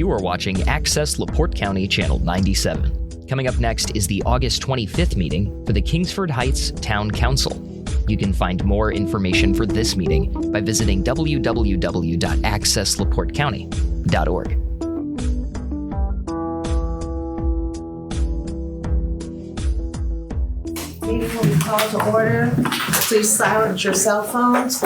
You are watching Access LaPorte County Channel 97. Coming up next is the August 25th meeting for the Kingsford Heights Town Council. You can find more information for this meeting by visiting www.accesslaportecounty.org. Meeting will be called to order. Please silence your cell phones.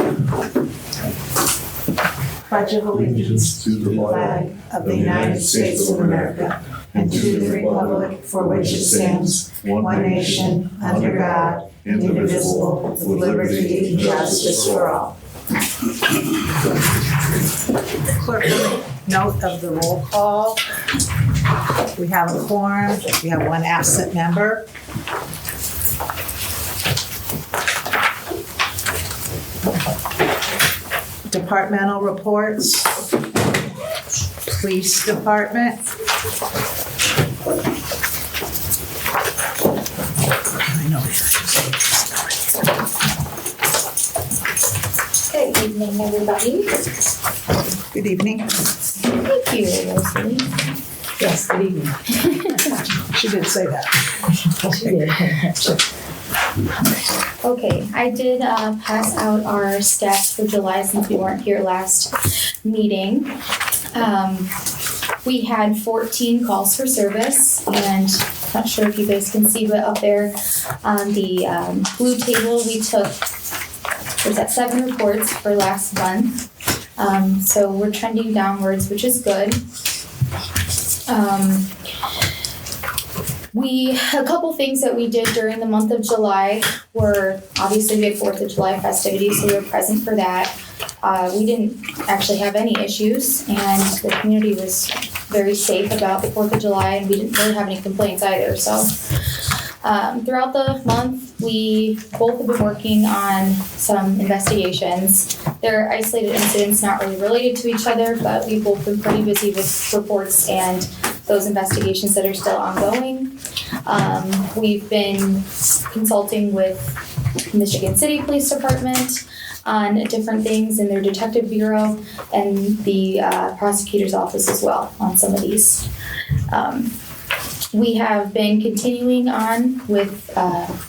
Pledge of allegiance to the flag of the United States of America and to the republic for which it stands, one nation, under God, indivisible, with liberty and justice for all. Clerk will make note of the roll call. We have a quorum. We have one absent member. Departmental reports. Police Department. I know. Good evening, everybody. Good evening. Thank you, Rosalie. Yes, good evening. She did say that. She did. Okay, I did pass out our stats for July since we weren't here last meeting. We had 14 calls for service, and not sure if you guys can see, but up there on the blue table, we took, there's that 7 reports for last month. So we're trending downwards, which is good. A couple things that we did during the month of July were, obviously we had 4th of July festivities, so we were present for that. We didn't actually have any issues, and the community was very safe about the 4th of July, and we didn't really have any complaints either. So throughout the month, we both have been working on some investigations. They're isolated incidents, not really related to each other, but we've both been pretty busy with reports and those investigations that are still ongoing. We've been consulting with Michigan City Police Department on different things in their detective bureau and the prosecutor's office as well on some of these. We have been continuing on with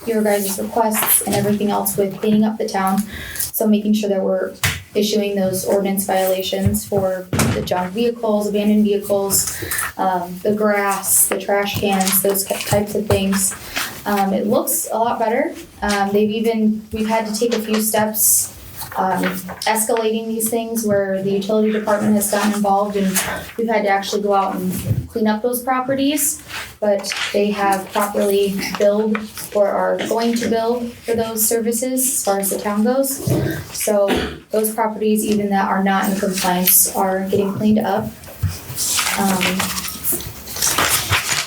your guys' requests and everything else with cleaning up the town. So making sure that we're issuing those ordinance violations for the junk vehicles, abandoned vehicles, the grass, the trash cans, those types of things. It looks a lot better. We've had to take a few steps escalating these things where the utility department has gotten involved, and we've had to actually go out and clean up those properties, but they have properly billed or are going to bill for those services as far as the town goes. So those properties, even that are not in compliance, are getting cleaned up.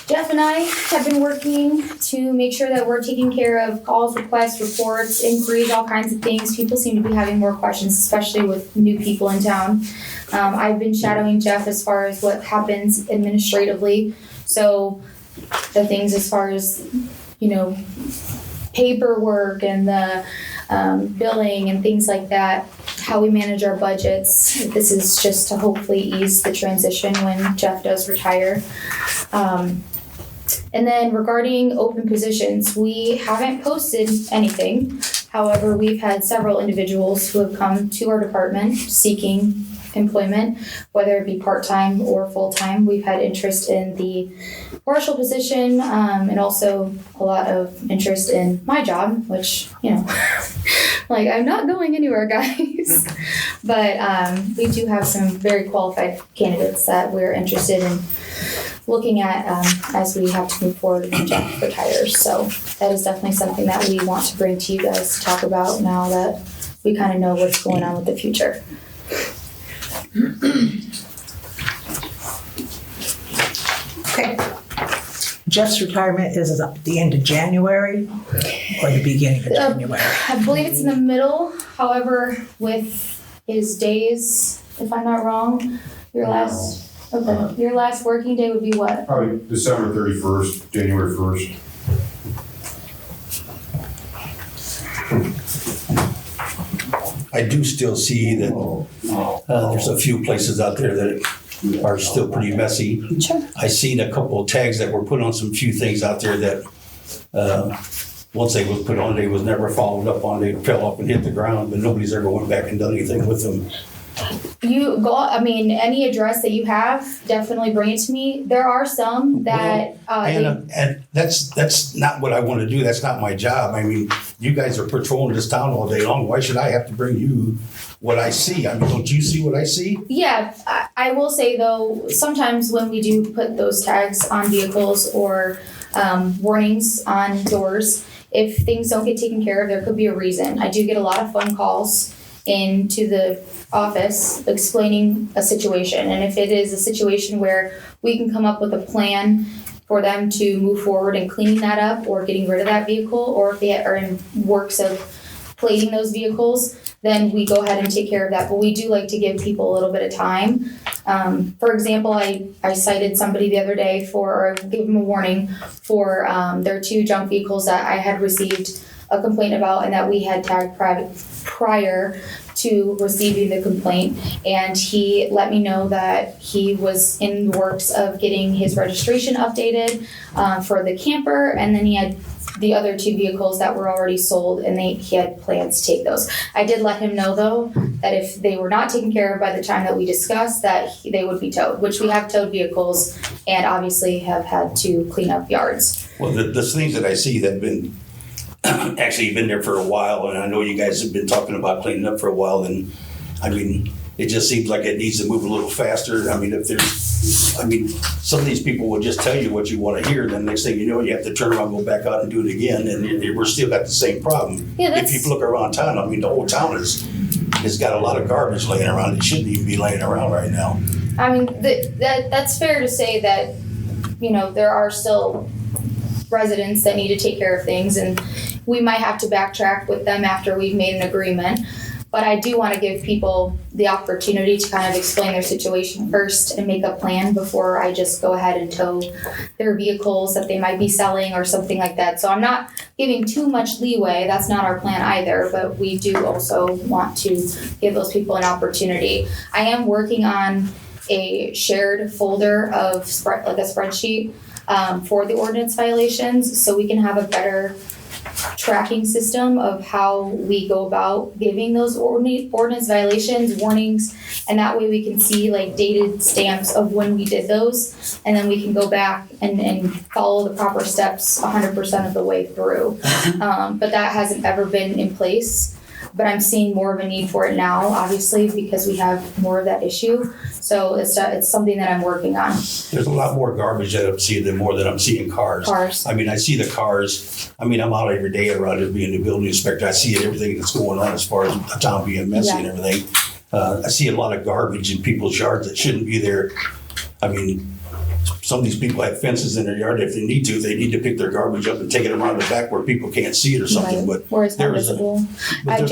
Jeff and I have been working to make sure that we're taking care of calls, requests, reports, inquiries, all kinds of things. People seem to be having more questions, especially with new people in town. I've been shadowing Jeff as far as what happens administratively. So the things as far as, paperwork and the billing and things like that, how we manage our budgets. This is just to hopefully ease the transition when Jeff does retire. And then regarding open positions, we haven't posted anything. However, we've had several individuals who have come to our department seeking employment, whether it be part-time or full-time. We've had interest in the marshal position, and also a lot of interest in my job, which, I'm not going anywhere, guys. But we do have some very qualified candidates that we're interested in looking at as we have to move forward when Jeff retires. So that is definitely something that we want to bring to you guys to talk about now that we kind of know what's going on with the future. Okay. Jeff's retirement is at the end of January or the beginning of January? I believe it's in the middle. However, with his days, if I'm not wrong, your last working day would be what? Probably December 31st, January 1st. I do still see that there's a few places out there that are still pretty messy. Sure. I seen a couple of tags that were put on some few things out there that, once they was put on, they was never followed up on. They fell off and hit the ground, but nobody's ever went back and done anything with them. Any address that you have, definitely bring it to me. There are some that, And that's not what I want to do. That's not my job. I mean, you guys are patrolling this town all day long. Why should I have to bring you what I see? I mean, don't you see what I see? yeah, I will say though, sometimes when we do put those tags on vehicles or warnings on doors, if things don't get taken care of, there could be a reason. I do get a lot of phone calls into the office explaining a situation, and if it is a situation where we can come up with a plan for them to move forward and cleaning that up or getting rid of that vehicle, or if they are in works of plating those vehicles, then we go ahead and take care of that. But we do like to give people a little bit of time. For example, I cited somebody the other day or gave them a warning for their 2 junk vehicles that I had received a complaint about and that we had tagged prior to receiving the complaint. And he let me know that he was in the works of getting his registration updated for the camper, and then he had the other 2 vehicles that were already sold, and he had plans to take those. I did let him know though that if they were not taken care of by the time that we discussed, that they would be towed, which we have towed vehicles and obviously have had to clean up yards. Well, the things that I see that have been actually been there for a while, and I know you guys have been talking about cleaning up for a while, and I mean, it just seems like it needs to move a little faster. I mean, some of these people will just tell you what you want to hear, then next thing you know, you have to turn around, go back out and do it again, and we're still got the same problem. Yeah, if you look around town, I mean, the whole town has got a lot of garbage laying around. It shouldn't even be laying around right now. I mean, that's fair to say that, there are still residents that need to take care of things, and we might have to backtrack with them after we've made an agreement. But I do want to give people the opportunity to kind of explain their situation first and make a plan before I just go ahead and tow their vehicles that they might be selling or something like that. So I'm not giving too much leeway. That's not our plan either, but we do also want to give those people an opportunity. I am working on a shared folder of a spreadsheet for the ordinance violations, so we can have a better tracking system of how we go about giving those ordinance violations, warnings, and that way we can see like dated stamps of when we did those, and then we can go back and follow the proper steps 100% of the way through. But that hasn't ever been in place. But I'm seeing more of a need for it now, obviously, because we have more of that issue. So it's something that I'm working on. There's a lot more garbage that I'm seeing than I'm seeing cars. I mean, I see the cars. I mean, I'm out every day around it being the building inspector. I see everything that's going on as far as the town being messy and everything. I see a lot of garbage in people's yards that shouldn't be there. I mean, some of these people have fences in their yard. If they need to pick their garbage up and take it around the back where people can't see it or something. Right. But there's a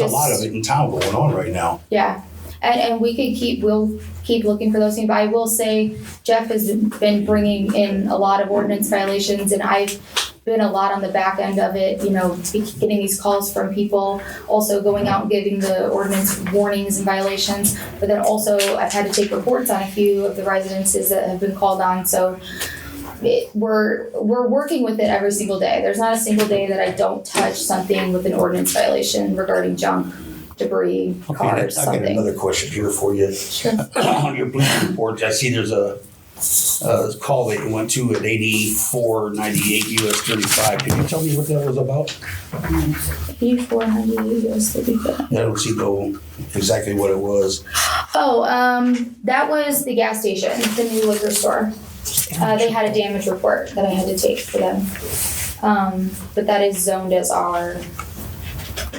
lot of it in town going on right now. Yeah. And we'll keep looking for those things. But I will say Jeff has been bringing in a lot of ordinance violations, and I've been a lot on the back end of it, getting these calls from people, also going out and giving the ordinance warnings and violations. But then also I've had to take reports on a few of the residences that have been called on. So we're working with it every single day. There's not a single day that I don't touch something with an ordinance violation regarding junk, debris, cars, something. I've got another question here for you. Sure. On your police report, I see there's a call that you went to at 8498 US 35. Can you tell me what that was about? 8498 US 35. I don't see exactly what it was. Oh, that was the gas station, the new liquor store. They had a damage report that I had to take for them. But that is zoned as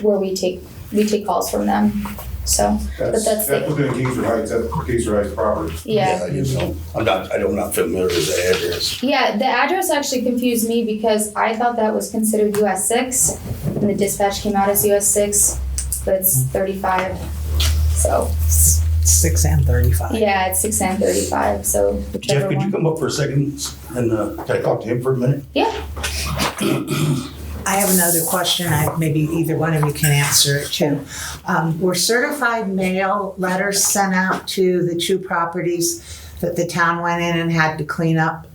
where we take calls from them. So, that's within Kingsford Heights. That's Kingsford Heights property. Yeah. I'm not familiar with the address. Yeah, the address actually confused me because I thought that was considered US 6, and the dispatch came out as US 6, but it's 35. So 6 and 35. yeah, it's 6 and 35. So whichever Jeff, could you come up for a second and can I talk to him for a minute? Yeah. I have another question. Maybe either one of you can answer it too. Were certified mail letters sent out to the 2 properties that the town went in and had to clean up?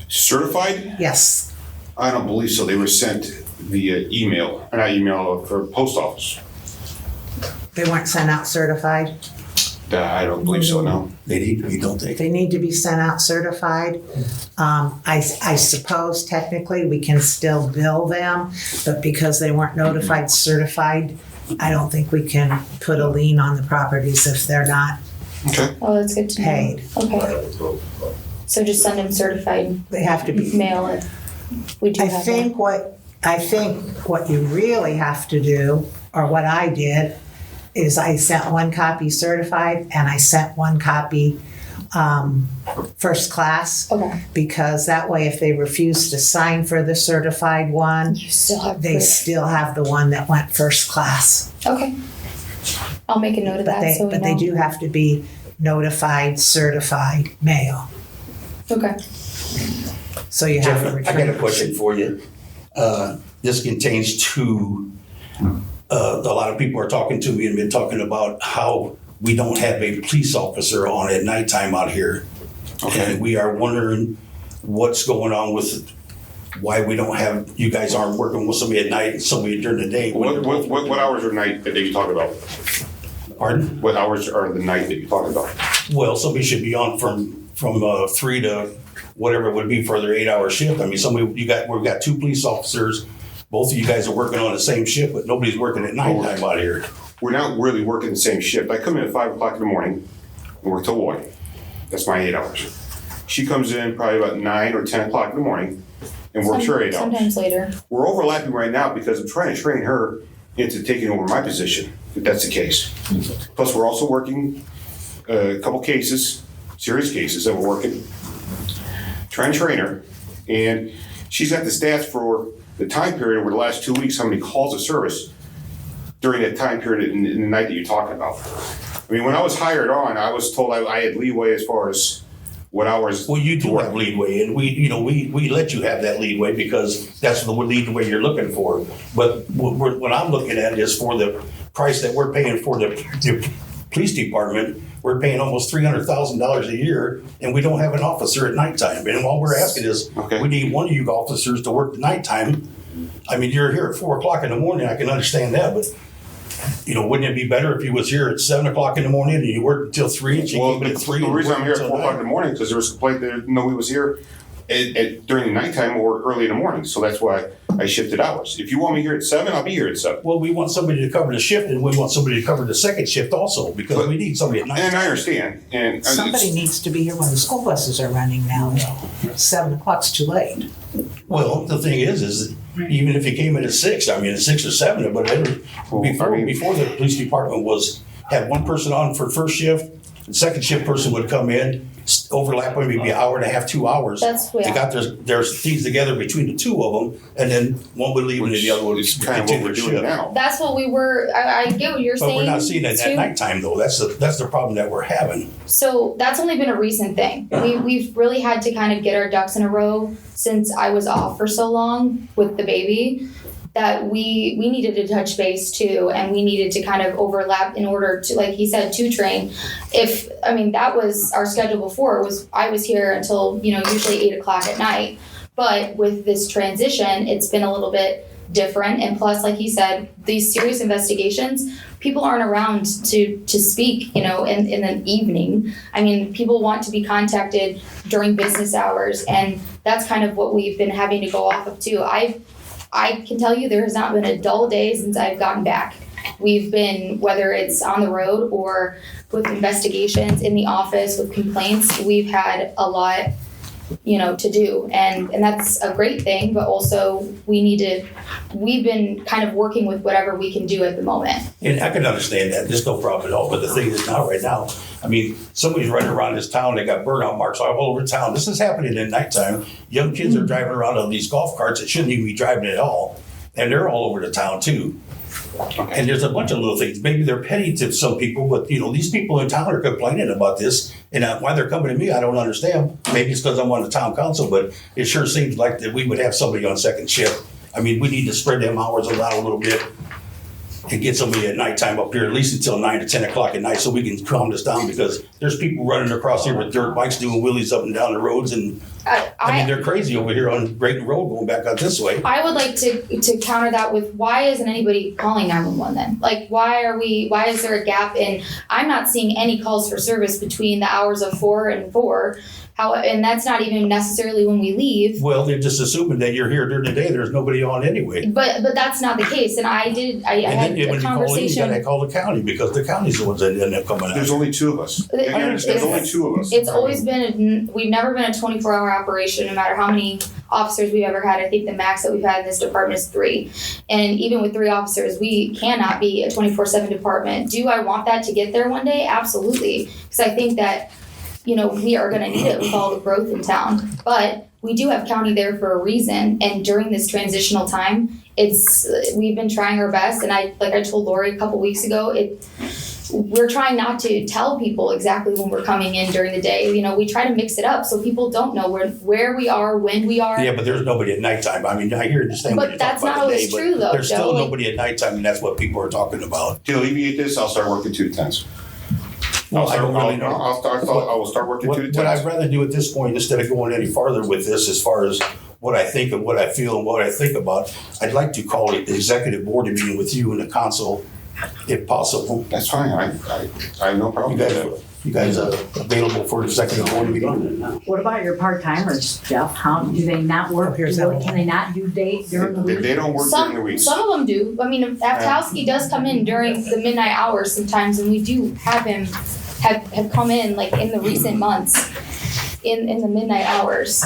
Certified? Yes. I don't believe so. They were sent via email, not email, for post office. They weren't sent out certified? I don't believe so, no. They need to be, don't they? They need to be sent out certified. I suppose technically we can still bill them, but because they weren't notified certified, I don't think we can put a lien on the properties if they're not Okay. Oh, that's good to know. paid. Okay. So just send them certified They have to be. mail it. We do I have think what you really have to do, or what I did, is I sent one copy certified and I sent one copy first class. Okay. Because that way if they refuse to sign for the certified one, You still have they proof. still have the one that went first class. Okay. I'll make a note of But that so we know. they do have to be notified, certified mail. Okay. So you have Jeff, to I return. got a question for you. This contains two, a lot of people are talking to me and been talking about how we don't have a police officer on at nighttime out here. Okay. And we are wondering what's going on with why we don't have, you guys aren't working with somebody at night and somebody during the day. What hours are night that you talking about? Pardon? What hours are the night that you're talking about? Well, somebody should be on from 3 to whatever it would be for their 8-hour shift. I mean, we've got two police officers. Both of you guys are working on the same shift, but nobody's working at nighttime out here. We're not really working the same shift. I come in at 5 o'clock in the morning and work till 1. That's my 8 hours. She comes in probably about 9 or 10 o'clock in the morning and works her 8 hours. Sometimes later. We're overlapping right now because I'm trying to train her into taking over my position, if that's the case. Plus, we're also working a couple cases, serious cases that we're working, trying to train her. And she's got the stats for the time period over the last 2 weeks, how many calls of service during that time period in the night that you're talking about. I mean, when I was hired on, I was told I had leeway as far as what hours. Well, you do have leeway, and we let you have that leeway because that's the leeway you're looking for. But what I'm looking at is for the price that we're paying for the police department, we're paying almost $300,000 a year, and we don't have an officer at nighttime. And all we're asking is, we need one of you officers to work the nighttime. I mean, you're here at 4 o'clock in the morning. I can understand that, but wouldn't it be better if you was here at 7 o'clock in the morning and you worked until 3 and she Well, came in at 3? the reason I'm here at until 4 o'clock in 9? the morning because there was a complaint that nobody was here during the nighttime or early in the morning. So that's why I shifted hours. If you want me here at 7, I'll be here at 7. Well, we want somebody to cover the shift, and we want somebody to cover the second shift also, because we need somebody at night. And I understand. And Somebody needs to be here when the school buses are running now. 7 o'clock's too late. Well, the thing is even if you came in at 6, I mean, at 6 or 7, but before the police department had one person on for first shift, the second shift person would come in, overlap maybe an hour and a half, 2 hours. They got their things together between the two of them, and then one would leave and the other would kind of what we're doing now. That's what we were, I get what you're saying. But we're not seeing it at nighttime, though. That's the problem that we're having. So that's only been a recent thing. We've really had to kind of get our ducks in a row since I was off for so long with the baby, that we needed to touch base too, and we needed to kind of overlap in order to, like he said, to train. That was our schedule before. I was here until, usually 8 o'clock at night. But with this transition, it's been a little bit different. And plus, like he said, these serious investigations, people aren't around to speak, in the evening. I mean, people want to be contacted during business hours, and that's kind of what we've been having to go off of too. I can tell you there has not been a dull day since I've gotten back. We've been, whether it's on the road or with investigations in the office with complaints, we've had a lot, to do. And that's a great thing, but also we've been kind of working with whatever we can do at the moment. And I can understand that. There's no problem at all. But the thing is right now, I mean, somebody's running around this town. They got burnout marks all over town. This is happening at nighttime. Young kids are driving around on these golf carts that shouldn't even be driving at all. And they're all over the town too. And there's a bunch of little things. Maybe they're petty to some people, but these people in town are complaining about this. And why they're coming to me, I don't understand. Maybe it's because I'm on the town council, but it sure seems like that we would have somebody on second shift. I mean, we need to spread them hours out a little bit. and get somebody at nighttime up here, at least until 9 to 10 o'clock at night, so we can calm this down, because there's people running across here with dirt bikes doing wheelies up and down the roads, and I mean, they're crazy over here on Grayton Road going back out this way. I would like to counter that with, why isn't anybody calling 911 then? Like, why is there a gap in, I'm not seeing any calls for service between the hours of 4 and 4. And that's not even necessarily when we leave. Well, they're just assuming that you're here during the day. There's nobody on anyway. But that's not the case. And I had a conversation. You call the county, because the county's the ones that end up coming out. There's only 2 of us. There's only 2 of us. It's always been, we've never been a 24-hour operation, no matter how many officers we've ever had. I think the max that we've had in this department is 3. And even with 3 officers, we cannot be a 24/7 department. Do I want that to get there one day? Absolutely. Because I think that, we are going to need it with all the growth in town. But we do have county there for a reason. And during this transitional time, we've been trying our best. And like I told Lori a couple weeks ago, we're trying not to tell people exactly when we're coming in during the day. We try to mix it up so people don't know where we are, when we are. Yeah, but there's nobody at nighttime. I mean, I hear the same. But that's not always true, though. There's still nobody at nighttime, and that's what people are talking about. To alleviate this, I'll start working 2 to 10s. Well, I don't really know. I will start working 2 to 10s. What I'd rather do at this point, instead of going any farther with this, as far as what I think and what I feel and what I think about, I'd like to call it the executive board meeting with you and the council, if possible. That's fine. I have no problem with that. You guys are available for executive board meeting? What about your part-timers, Jeff? How do they not work? Can they not do days during the week? They don't work during the week. Some of them do. I mean, Aftowski does come in during the midnight hours sometimes, and we do have him have come in like in the recent months in the midnight hours.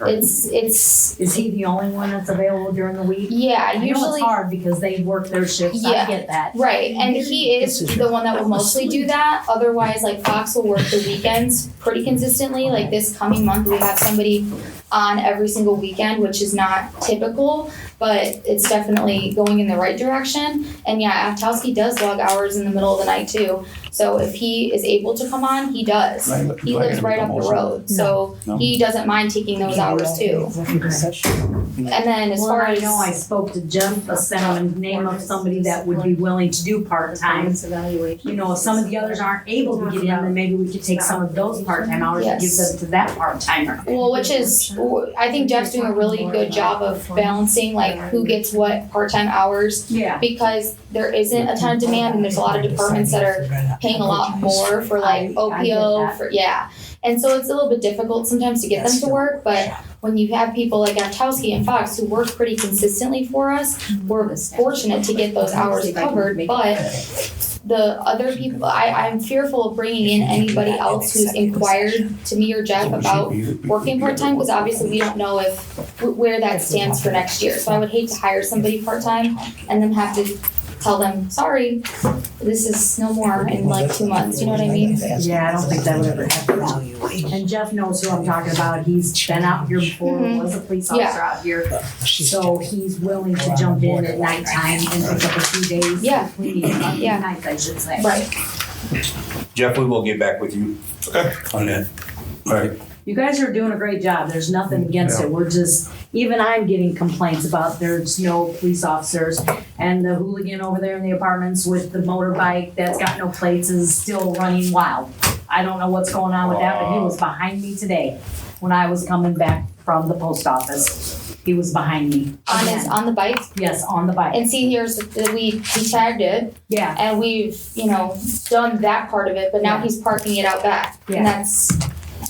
Is he the only one that's available during the week? Yeah, I know usually it's hard because they work their shifts. Yeah. I get that. Right, and he is the one that will mostly do that. Otherwise, like Fox will work the weekends pretty consistently. Like this coming month, we have somebody on every single weekend, which is not typical, but it's definitely going in the right direction. And yeah, Aftowski does log hours in the middle of the night too. So if he is able to come on, he does. He lives right up the road, so he doesn't mind taking those hours too. And then as far as I know, I spoke to Jeff, sent him a name of somebody that would be willing to do part-time. If some of the others aren't able to get in, then maybe we could take some of those part-time hours and give them to that part-timer. Well, which is, I think Jeff's doing a really good job of balancing like who gets what part-time hours. Yeah. Because there isn't a ton of demand, and there's a lot of departments that are paying a lot more for like OPO, and so it's a little bit difficult sometimes to get them to work, but when you have people like Aftowski and Fox who work pretty consistently for us, we're fortunate to get those hours covered. But the other people, I'm fearful of bringing in anybody else who's inquired to me or Jeff about working part-time, because obviously we don't know where that stands for next year. So I would hate to hire somebody part-time and then have to tell them, sorry, this is no more in like 2 months. You know what I mean? Yeah, I don't think that would ever happen. And Jeff knows who I'm talking about. He's been out here before, was a police officer out here. So he's willing to jump in at nighttime and pick up a few days. Yeah. Nights, I should say. Right. Jeff, we will get back with you on that. All right. You guys are doing a great job. There's nothing against it. We're just, even I'm getting complaints about there's no police officers, and the hooligan over there in the apartments with the motorbike that's got no plates is still running wild. I don't know what's going on with that, but he was behind me today when I was coming back from the post office. He was behind me. On the bike? Yes, on the bike. And see, we tagged it. Yeah. And we've, done that part of it, but now he's parking it out back. Yeah. And that's,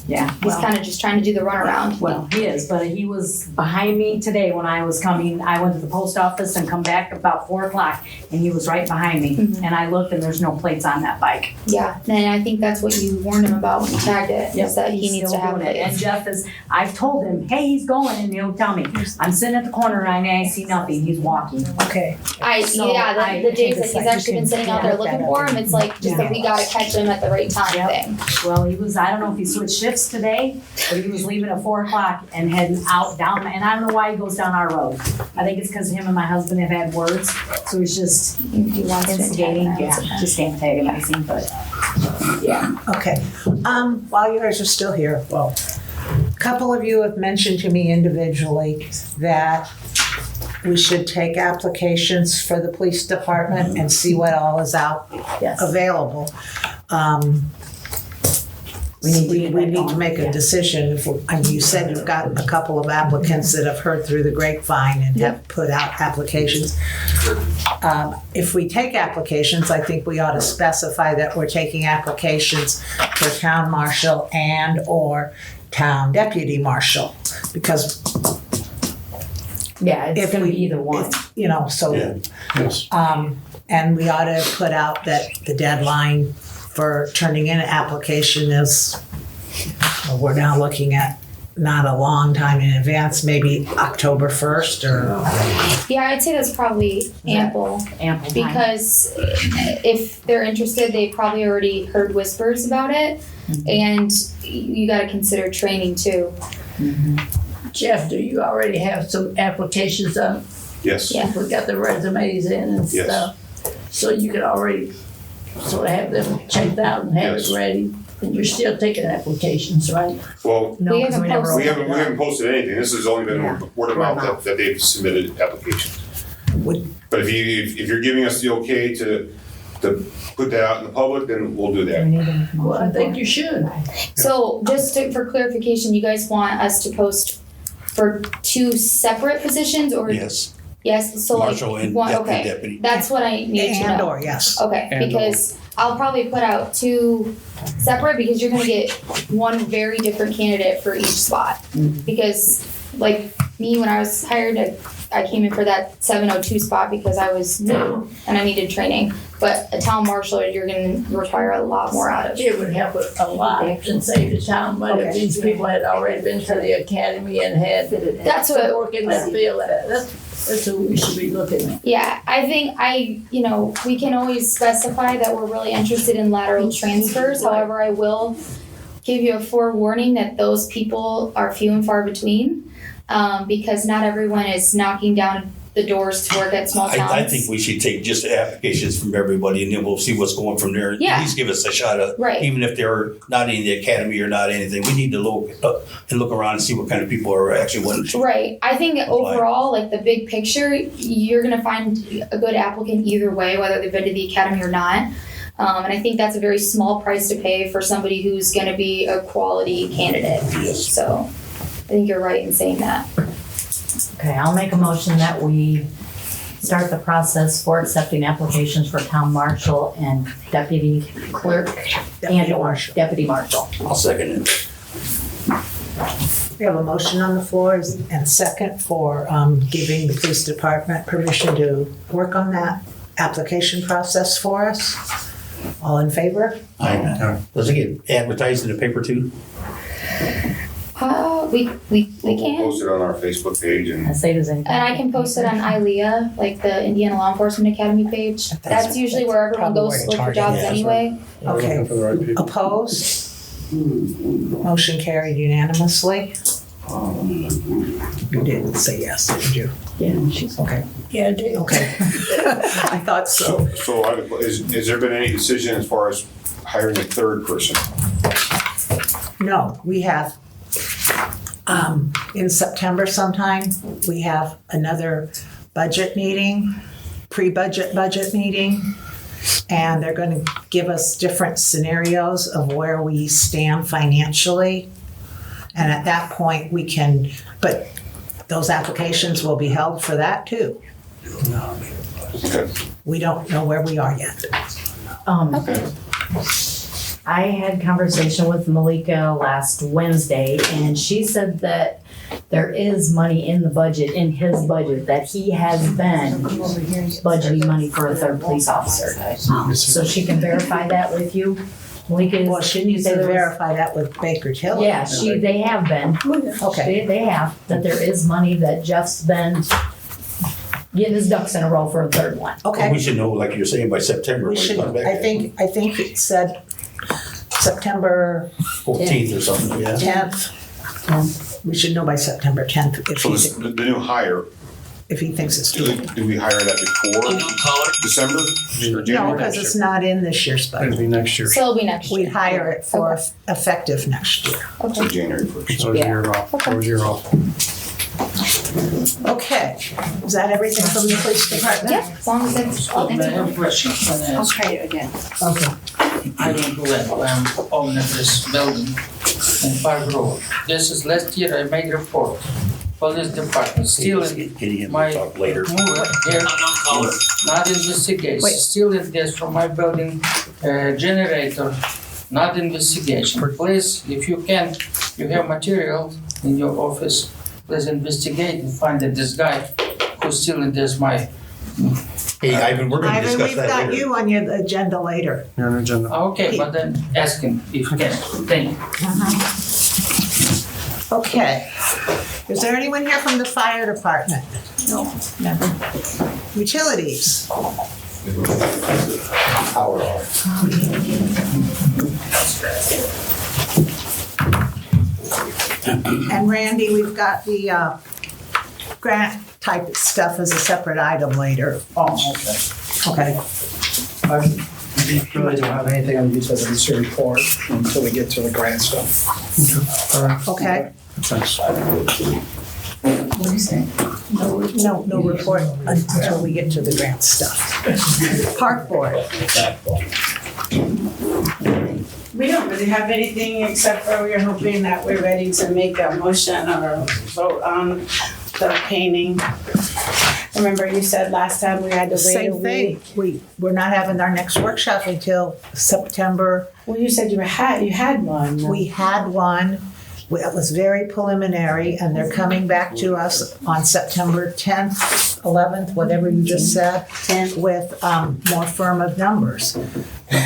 he's kind of just trying to do the runaround. Well, he is, but he was behind me today when I was coming. I went to the post office and come back about 4 o'clock, and he was right behind me. Mm-hmm. And I looked, and there's no plates on that bike. Yeah, and I think that's what you warned him about when you tagged it, is that he needs to have it. And Jeff I've told him, hey, he's going, and he'll tell me. I'm sitting at the corner, and I see nothing. He's walking. Okay. The days that he's actually been sitting out there looking for him, it's like just that we gotta catch him at the right time thing. Well, I don't know if he switched shifts today, but he was leaving at 4 o'clock and heading out down, and I don't know why he goes down our road. I think it's because him and my husband have had words, so he's just instigating, just antagonizing, but Okay. While you guys are still here, well, a couple of you have mentioned to me individually that we should take applications for the police department and see what all is out Yes. available. We need to We get that need to going, make a yeah. decision. I mean, you said you've got a couple of applicants that have heard through the grapevine and have put out applications. If we take applications, I think we ought to specify that we're taking applications for town marshal and or town deputy marshal. Because Yeah, it's if gonna we, be either one. you know, so. Yeah. Yes. And we ought to put out that the deadline for turning in an application is, well, we're now looking at not a long time in advance, maybe October 1st or, Yeah, I'd say that's probably ample. Ample time. Because if they're interested, they probably already heard whispers about it. And you gotta consider training too. Jeff, do you already have some applications done? Yes. Yeah. We got the resumes in and Yes. stuff. So you can already sort of have them checked out and have Yes. it ready. And you're still taking applications, right? Well, No, We 'cause haven't never posted. we haven't posted anything. This has only been Yeah. word of mouth that they've submitted applications. would, But if you're giving us the okay to put that out in the public, then we'll do that. Well, I think you should. So just for clarification, you guys want us to post for 2 separate positions or? Yes. Yes, so like, Marshal and one, okay, deputy. that's what I need to and know. or, yes. Okay, because I'll probably put out 2 separate because you're gonna get one very different candidate for each spot. Because like me, when I was hired, I came in for that 702 spot because I was new and I needed training. But a town marshal, you're gonna require a lot more out of. It would help a lot and save the town money if Okay. these people had already been to the academy and had That's to what- work in that field. That's who we should be looking at. Yeah, I think we can always specify that we're really interested in lateral transfers. However, I will give you a forewarning that those people are few and far between. Because not everyone is knocking down the doors to work at small towns. I think we should take just applications from everybody and then we'll see what's going from there. Yeah. At least give us a shot at, Right. even if they're not in the academy or not anything. We need to look up and look around and see what kind of people are actually wanting to. Right. I think overall, like the big picture, you're gonna find a good applicant either way, whether they've been to the academy or not. And I think that's a very small price to pay for somebody who's gonna be a quality candidate. Yes. So I think you're right in saying that. Okay, I'll make a motion that we start the process for accepting applications for town marshal and deputy clerk and or deputy marshal. I'll second it. We have a motion on the floor and second for giving the police department permission to work on that application process for us. All in favor? Does it get advertised in the paper too? We We'll can. post it on our Facebook page and I say, does And I can post it on ILEA, like the Indiana Law Enforcement Academy page. That's usually where everyone probably goes where to to look for target jobs it. anyway. Okay. Opposed? Motion carried unanimously. You didn't say yes, did you? Yeah, she's Okay. Yeah, I do. Okay. I thought so. so has there been any decision as far as hiring a third person? No, we have, in September sometime, we have another budget meeting, pre-budget budget meeting. And they're going to give us different scenarios of where we stand financially. And at that point, we can, but those applications will be held for that too. Okay. We don't know where we are yet. I had conversation with Malika last Wednesday, and she said that there is money in the budget, in his budget, that he has been budgeting money for a third police officer. So she can verify that with you. Malika, Well, she needs to verify that with Baker Tilly. Yeah, they have been. Okay. They have, that there is money that Jeff's been getting his ducks in a row for a third one. Okay. We should know, like you're saying, by September. We when it should, comes back. I think it said September 14th or something, yeah. 10th. We should know by September 10th So the new hire, if he thinks it's do doable. we hire that before December or No, January? because it's not in this year's It'll budget. be next year. So it'll be next We'd year. hire it for Okay. effective next year. So January 1st. So it's a year off. So it's a year off. Okay, is that everything from the police department? Yeah, as long as it's all I have a answered. question. Can I I'll ask? try it again. Okay. I don't know when I'm owner this building in Park Road. This is last year I made report. Police department still in my later. mover here, not investigation. Wait. Still in this from my building generator, not investigation. Please, if you can, you have material in your office, please investigate and find that this guy who's still in this my. Hey, Ivan, we're gonna Ivan, discuss we've that got later. you on your agenda later. Okay, but then ask him if you can. Thank you. Okay. Is there anyone here from the fire department? No, never. Utilities? Power off. And Randy, we've got the grant type stuff as a separate item later. Oh, okay. Okay. I really don't have anything on the utilities to report until we get to the grant stuff. Okay. Thanks. What do you say? No report until we get to the grant stuff. Park board. We don't really have anything except for we're hoping that we're ready to make a motion or vote on the painting. Remember you said last time we had to wait a Same thing. week? We're not having our next workshop until September. Well, you said you had one. We had one. It was very preliminary, and they're coming back to us on September 10th, 11th, whatever you just said, with more firm of numbers.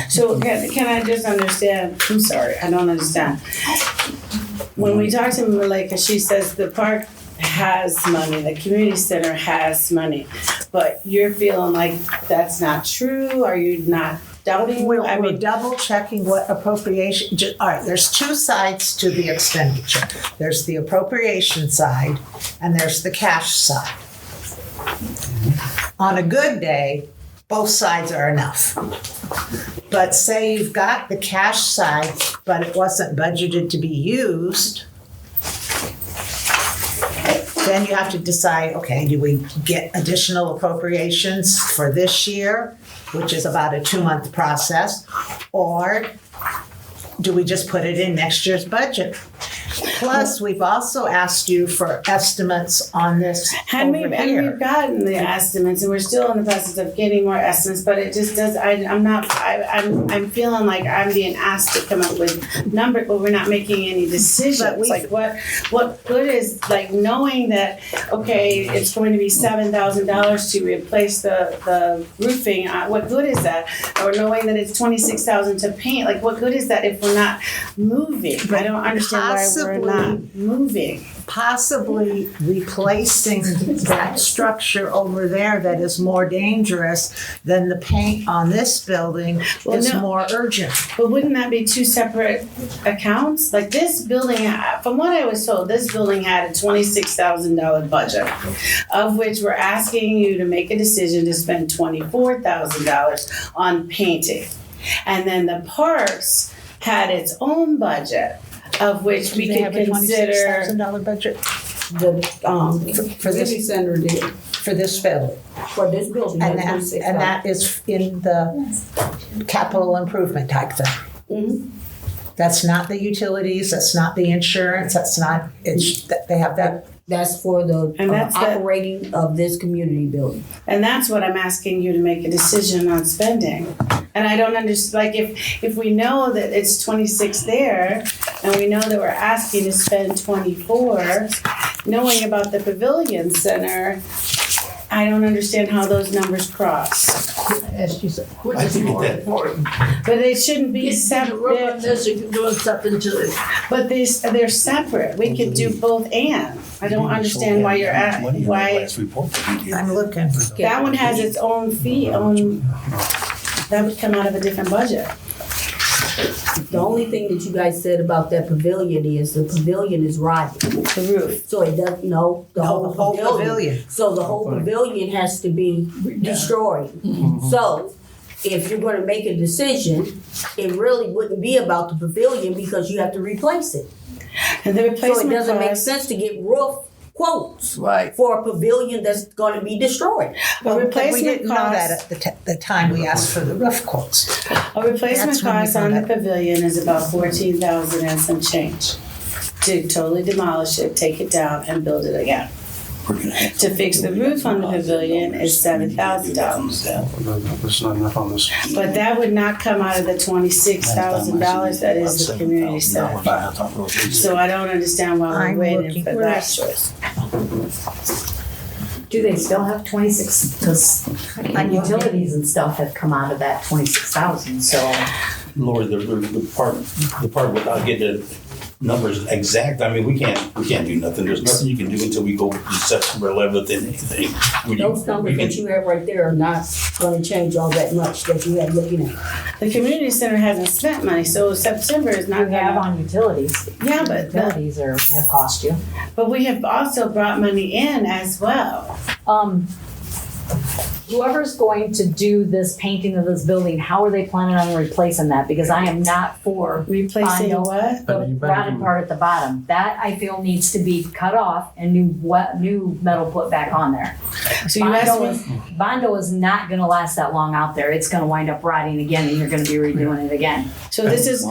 So can I just understand? I'm sorry, I don't understand. When we talk to Malika, she says the park has money, the community center has money, but you're feeling like that's not true? Are you not doubting? We're double checking what appropriation, all right, there's two sides to the expenditure. There's the appropriation side and there's the cash side. On a good day, both sides are enough. But say you've got the cash side, but it wasn't budgeted to be used, then you have to decide, okay, do we get additional appropriations for this year, which is about a 2-month process, or do we just put it in next year's budget? Plus, we've also asked you for estimates on this And over we've here. gotten the estimates, and we're still in the process of getting more estimates. But it just does. I'm feeling like I'm being asked to come up with numbers, but we're not making any decisions. But we- Like what good is like knowing that okay, it's going to be $7,000 to replace the roofing. What good is that? Or knowing that it's $26,000 to paint. Like what good is that if we're not moving? I don't understand why we're not moving. Possibly replacing that structure over there that is more dangerous than the paint on this building Well, is no. more urgent. But wouldn't that be two separate accounts? Like this building, from what I was told, this building had a $26,000 budget, of which we're asking you to make a decision to spend $24,000 on painting. And then the parks had its own budget, of which we Do they could have a consider. $26,000 budget for this center did, for this building? for this building, And had that, 26,000. and that is in the capital improvement type thing. Mhm. That's not the utilities, that's not the insurance, that's not, they have that. That's for the And that's the- operating of this community building. And that's what I'm asking you to make a decision on spending. And I don't understand, like if we know that it's 26 there and we know that we're asking to spend 24, knowing about the pavilion center, I don't understand how those numbers cross. As you said. Which I is think more that- important. But it shouldn't be Getting the roof on separate, this and doing something to it. but they're separate. We could do both and. I don't understand why you're at, Money in that why, last report that we did. I'm looking. that one has its own fee, that would come out of a different budget. The only thing that you guys said about that pavilion is the pavilion is rotting. The roof. So it doesn't, the No, the whole whole pavilion. pavilion. So the whole pavilion has to be destroyed. So if you're gonna make a decision, it really wouldn't be about the pavilion because you have to replace it. And the So it replacement doesn't make cost, sense to get roof quotes Right. for a pavilion that's gonna be destroyed. Well, but we replacement didn't know that cost- at the time we asked for the roof quotes. A replacement That's when we cost on the found out. pavilion is about 14,000 and some change. To totally demolish it, take it down and build it again. To fix the roof on the pavilion is $7,000. There's not enough on this. But that would not come out of the $26,000 that is the community center. So I don't understand why I'm we're waiting looking- for where that is- choice. Do they still have 26? Because utilities and stuff have come out of that 26,000, so. Lord, the part without getting the numbers exact, I mean, we can't do nothing. There's nothing you can do until we go to September 11th and anything. Those numbers that you have right there are not gonna change all that much that you have looking at. The community center hasn't spent money, so September is not You have gonna. on utilities. Yeah, but Utilities have cost you. but we have also brought money in as well. Whoever's going to do this painting of this building, how are they planning on replacing that? Because I am not for Replacing Bondo. what? the rotted part at the bottom. That I feel needs to be cut off and new metal put back on there. So you asked me. Bondo is not gonna last that long out there. It's gonna wind up rotting again and you're gonna be redoing it again. So this is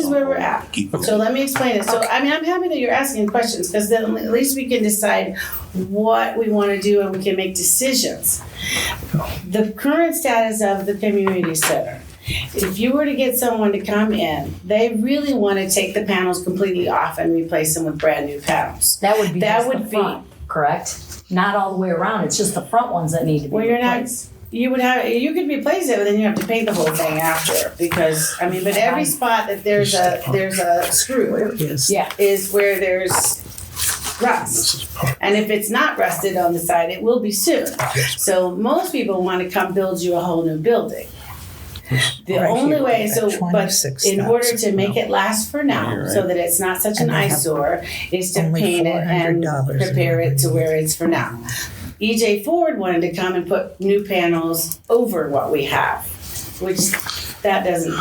where we're at. So let me explain it. So I mean, I'm happy that you're asking questions because then at least we can decide what we want to do and we can make decisions. The current status of the community center. If you were to get someone to come in, they really want to take the panels completely off and replace them with brand new panels. That would be That just would the front, correct? Not all the way around. It's just the front ones that need to be Well, you're not. replaced. You could replace it, but then you have to paint the whole thing after because I mean, but every spot that there's a screw Yes. Yeah. is where there's rust. And if it's not rusted on the side, it will be soon. So most people want to come build you a whole new building. The Right only here, way, at so, but in order to make it last for now, so that it's not such an And I have eyesore, is to only paint it and $400 prepare it to where it's for now. EJ Ford wanted to come and put new panels over what we have, which that doesn't.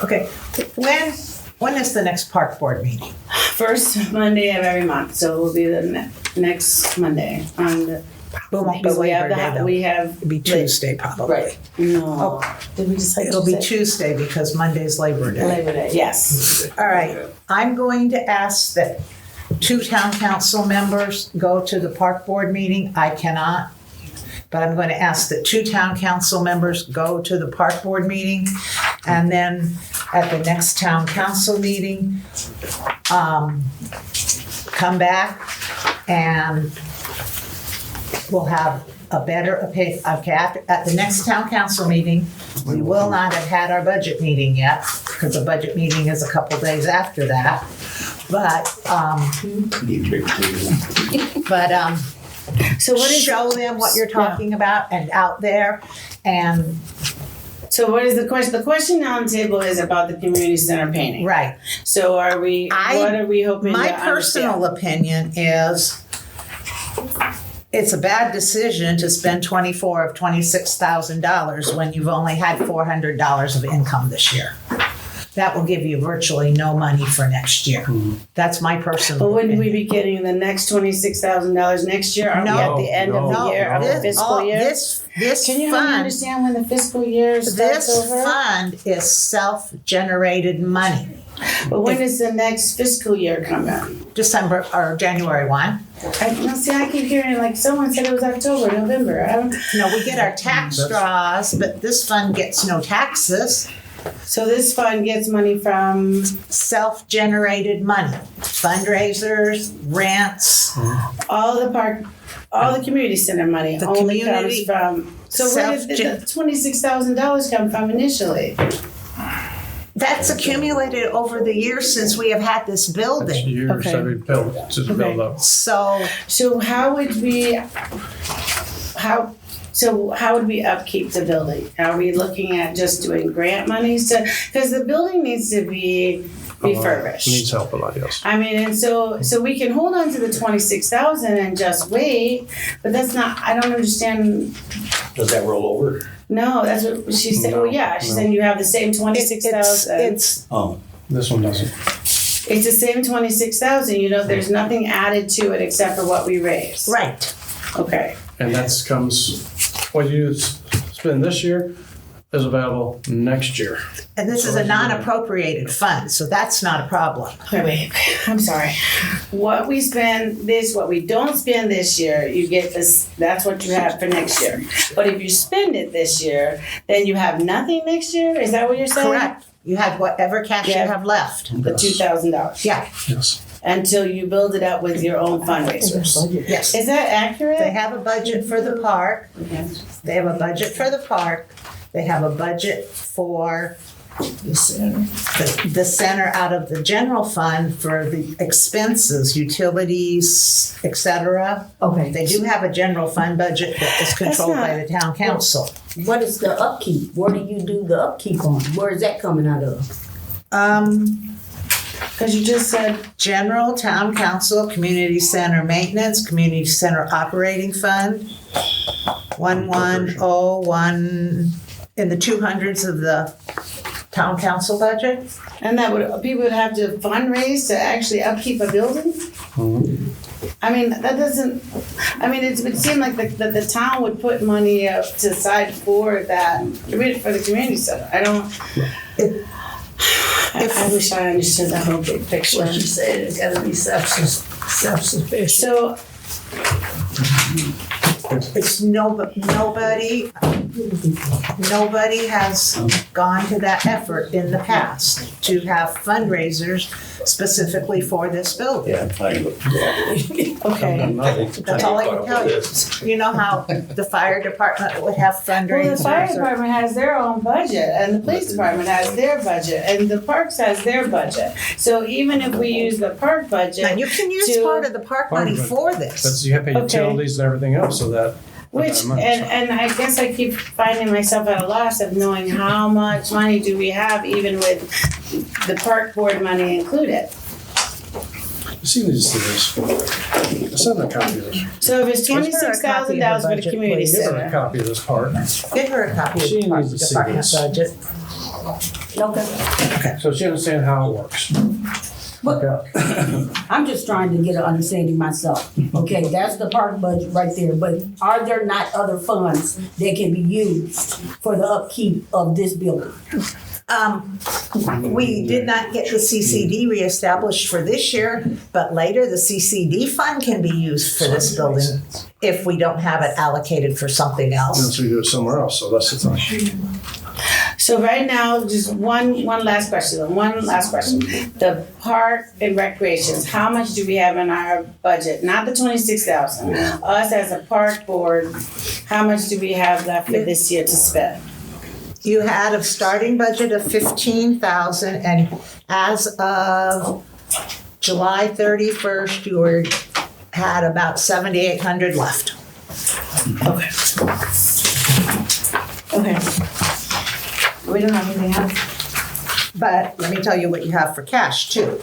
Okay, when is the next park board meeting? First Monday of every month, so it will be the next Monday on the. It won't be Because we Labor Day have though. we have. It'll be Tuesday probably. Right. No. Did we just say It'll be Tuesday? Tuesday because Monday's Labor Day. Labor Day, yes. All right, I'm going to ask that 2 town council members go to the park board meeting. I cannot. But I'm going to ask that 2 town council members go to the park board meeting. And then at the next town council meeting, come back and we'll have a better opinion. Okay, at the next town council meeting, we will not have had our budget meeting yet because the budget meeting is a couple days after that. But So what is show them what you're talking about and out there. And So what is the question? The question on the table is about the community center painting. right, So what are we hoping my to personal opinion is it's a bad decision to spend $26,000 when you've only had $400 of income this year. That will give you virtually no money for next year. That's my personal But wouldn't we opinion. be getting the next $26,000 next year? Are we at the end of the year, of the fiscal year? This Can you help me fund, understand when the fiscal year starts this over? fund is self-generated money. But when does the next fiscal year come in? December or January 1. I keep hearing like someone said it was October, November. I don't. No, we get our tax draws, but this fund gets no taxes. So this fund gets money from Self-generated money, fundraisers, rents. all the community center money. The only community comes from. So where did the $26,000 come from initially? That's accumulated over the years since we have had this It's building. years Okay. that we built to build up. So So how would we upkeep the building? Are we looking at just doing grant monies to, because the building needs to be refurbished. Needs help a lot, yes. I mean, and so we can hold on to the 26,000 and just wait, but that's not, I don't understand. Does that roll over? No, that's what she said. No, Well, yeah, she no. said you have the same 26,000. it's Oh, This one doesn't. It's the same 26,000, there's nothing added to it except for what we raised. Right. Okay. And comes, what you spend this year is available next year. And this is a non-appropriated fund, so that's not a problem. Wait, I'm sorry. What we what we don't spend this year, you get this, that's what you have for next year. But if you spend it this year, then you have nothing next year? Is that what you're saying? Correct. You have whatever cash you have left. The $2,000. Yeah. Yes. Until you build it up with your own fundraisers. Yes. Is that accurate? They have a budget for the park. They have a budget for the park. They have a budget for the center out of the general fund for the expenses, utilities, etc. Okay. They do have a general fund budget that is controlled by the town council. What is the upkeep? Where do you do the upkeep on? Where is that coming out of? Because you just said General, town council, community center maintenance, community center operating fund, 1101 in the 200s of the town council budget. and people would have to fundraise to actually upkeep a building? I mean, that doesn't, it would seem like the town would put money up to the side for that, for the community center. I wish I understood the whole big picture. What you said, it's gotta be self-sufficient. So, It's nobody has gone to that effort in the past to have fundraisers specifically for this building. Yeah, I'm fine with that. okay. That's all I can tell you. You know how the fire department would have fundraisers? Well, the fire department has their own budget, and the police department has their budget, and the parks has their budget. So even if we use the park budget, Now, you can use part of the park money for this. That's, you have to pay utilities and everything else, so that. and I guess I keep finding myself at a loss of knowing how much money do we have, even with the park board money included. You see this. Send a copy of this. So if it's Give her a copy of $26,000 the for the budget, community please. Give her a center. copy of this part. Give her a copy of She the park needs to see department this. budget. Okay. So she understands how it works. Okay. I'm just trying to get an understanding myself. Okay, that's the park budget right there, but are there not other funds that can be used for the upkeep of this building? We did not get the CCD reestablished for this year, but later the CCD fund can be used for this building if we don't have it allocated for something else. Unless we do it somewhere else, so that's the thing. So right now, just one last question. The park and recreations, how much do we have in our budget? Not the 26,000. Us as a park board, how much do we have left for this year to spend? You had a starting budget of 15,000, and as of July 31st, you had about 7,800 left. Okay. We don't have anything else? But let me tell you what you have for cash too.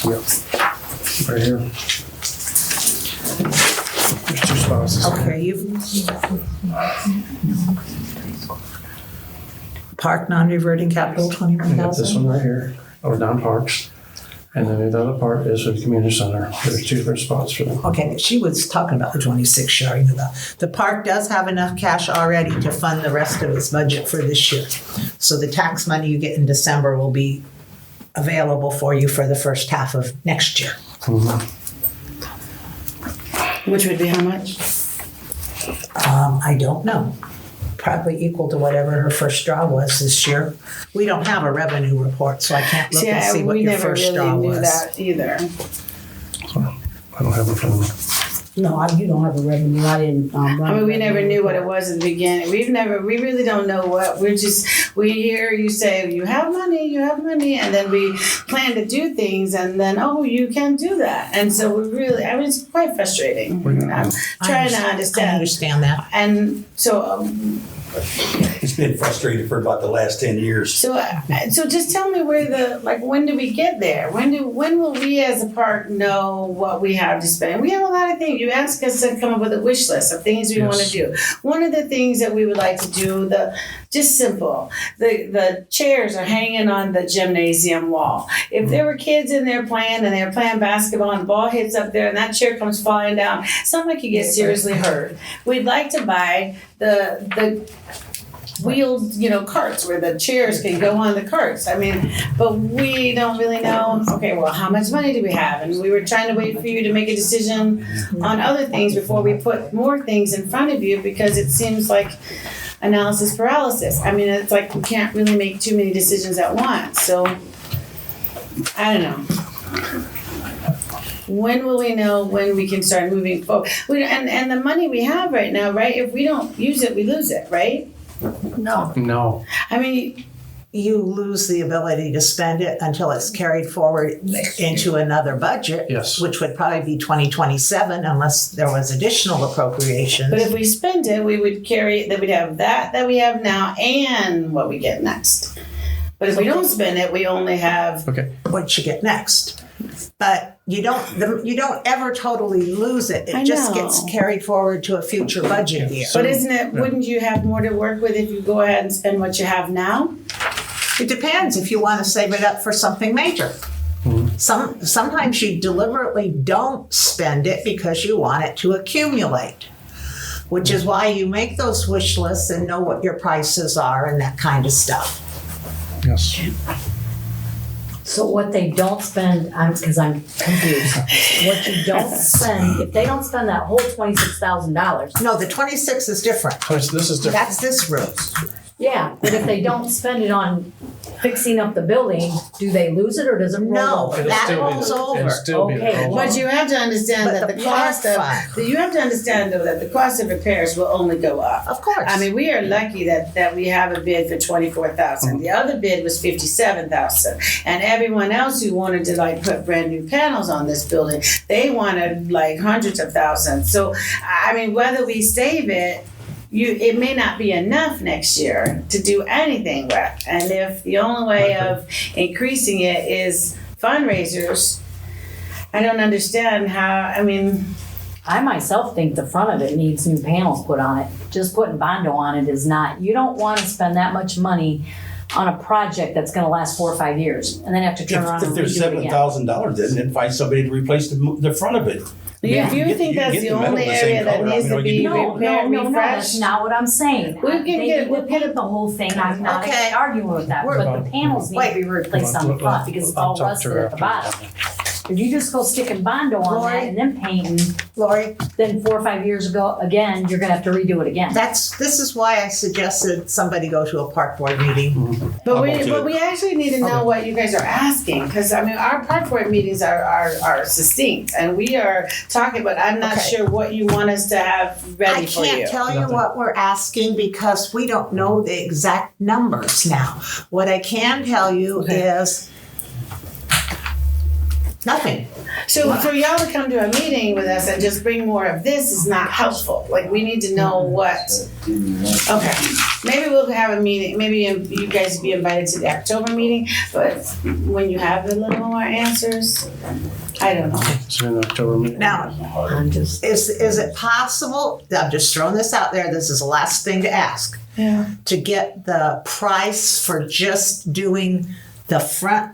Yep. Right here. There's two spots. Okay, park non-reverting capital, We got 21,000. this one right here, over down parks. And then the other part is for the community center. There's two different spots for them. Okay, she was talking about the 26 she already knew about. The park does have enough cash already to fund the rest of its budget for this year. So the tax money you get in December will be available for you for the first half of next year. Which would be how much? I don't know. Probably equal to whatever her first draw was this year. We don't have a revenue report, so I can't look and see what your first draw we never really knew was. that either. So I don't have it from them. No, you don't have a revenue. I didn't. We never knew what it was in the beginning. We really don't know what. We hear you say, you have money, and then we plan to do things, and then, oh, you can do that. And so it's quite frustrating. I'm trying to I understand. understand that. And so It's been frustrating for about the last 10 years. So just tell me when do we get there? When will we as a park know what we have to spend? We have a lot of things. You ask us to come up with a wish list of things we want to do. One of the things that we would like to do, just simple, the chairs are hanging on the gymnasium wall. If there were kids in there playing and they were playing basketball and the ball hits up there and that chair comes flying down, someone could get seriously hurt. We'd like to buy the wheeled, carts where the chairs can go on the carts. I mean, but we don't really know, okay, well, how much money do we have? And we were trying to wait for you to make a decision on other things before we put more things in front of you, because it seems like analysis paralysis. I mean, it's like we can't really make too many decisions at once. So, I don't know. When will we know when we can start moving forward? And the money we have right now, right? If we don't use it, we lose it, right? No. I mean, You lose the ability to spend it until it's carried forward into another budget, Yes. which would probably be 2027 unless there was additional appropriations. but if we spend it, we would carry, that we'd have that we have now and what we get next. But if we don't spend it, we only have. Okay. What you get next. But you don't ever totally lose it. I It just know. gets carried forward to a future budget year. But wouldn't you have more to work with if you go ahead and spend what you have now? It depends if you want to save it up for something major. Sometimes you deliberately don't spend it because you want it to accumulate, which is why you make those wish lists and know what your prices are and that kind of stuff. Yes. So what they don't spend, because I'm confused. What you don't spend, if they don't spend that whole $26,000, No, the 26 is different. This is different. That's this room. yeah, but if they don't spend it on fixing up the building, do they lose it or does it roll No, over? that still be- rolls it'll over. still be Okay, rolled But over. you have to understand But that the the cost park of, fund. you have to understand though that the cost of repairs will only go up. Of course. I mean, we are lucky that we have a bid for $24,000. The other bid was $57,000, and everyone else who wanted to put brand new panels on this building, they wanted hundreds of thousands. So, I mean, whether we save it, it may not be enough next year to do anything with. And if the only way of increasing it is fundraisers, I don't understand how. I mean. I myself think the front of it needs new panels put on it. Just putting Bondo on it is not, you don't want to spend that much money on a project that's going to last 4 or 5 years and then have to turn around If and there's redo it again. $7,000, then find somebody to replace the front of it. If you think that's the only area that needs to be repaired, No, that's refreshed. not what I'm saying. We can get- We'll paint the whole thing, I'm not Okay. arguing with that, but the panels need to be replaced on the front because it's all rusted at the bottom. If you just go sticking Bondo on that and then painting, Lori, then 4 or 5 years ago, again, you're gonna have to redo it again. this is why I suggested somebody go to a park board meeting. But we actually need to know what you guys are asking, because I mean, our park board meetings are succinct, and we are talking, but I'm not Okay. sure what you want us to have ready I for you. can't tell you what we're asking because we don't know the exact numbers now. What I can tell you is nothing. So for y'all to come to a meeting with us and just bring more of this is not helpful. Like, we need to know what. Okay, maybe we'll have a meeting. Maybe you guys be invited to the October meeting, but when you have a little more answers, I don't know. It's in October meeting. Now, is it possible, I'm just throwing this out there, this is the last thing to ask, to get the price for just doing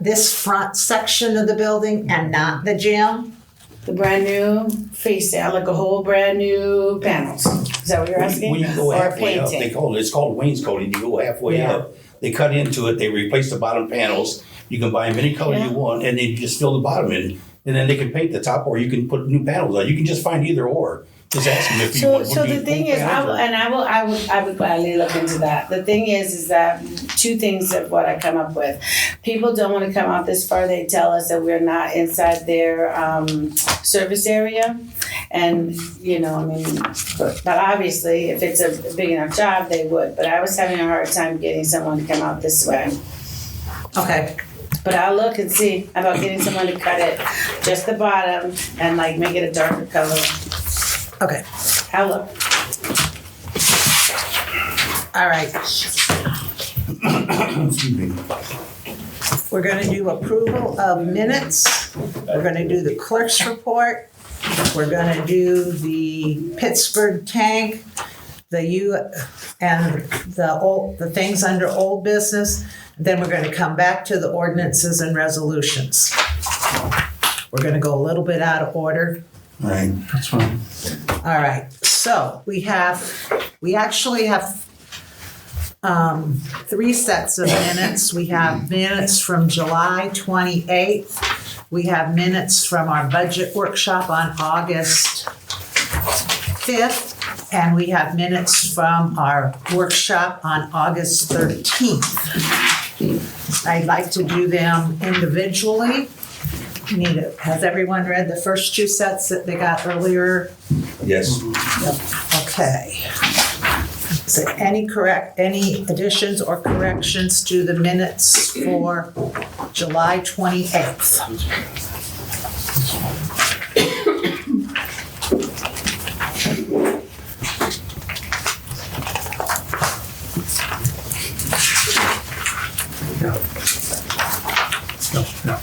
this front section of the building and not the gym? The brand new face down, like a whole brand new panels. Is that what you're asking? When you go Or halfway up, painting? it's called wainscoting. You go halfway up, they cut into it, they replace the bottom panels. You can buy them any color you want, and then you just fill the bottom in. And then they can paint the top, or you can put new panels on. You can just find either or. Just ask them if you want. So the thing is, I would gladly look into that. The thing is that 2 things of what I come up with. People don't want to come out this far. They tell us that we're not inside their service area, and I mean, but obviously, if it's a big enough job, they would. But I was having a hard time getting someone to come out this way. Okay. But I'll look and see about getting someone to cut it, just the bottom, and make it a darker color. Okay. I'll look. All right. We're gonna do approval of minutes. We're gonna do the clerk's report. We're gonna do the Pittsburgh tank, and the things under old business. Then we're gonna come back to the ordinances and resolutions. We're gonna go a little bit out of order. Right. That's fine. All right, so we actually have 3 sets of minutes. We have minutes from July 28th. We have minutes from our budget workshop on August 5th. And we have minutes from our workshop on August 13th. I'd like to do them individually. Has everyone read the first 2 sets that they got earlier? Yes. Okay. Is there any additions or corrections to the minutes for July 28th? No.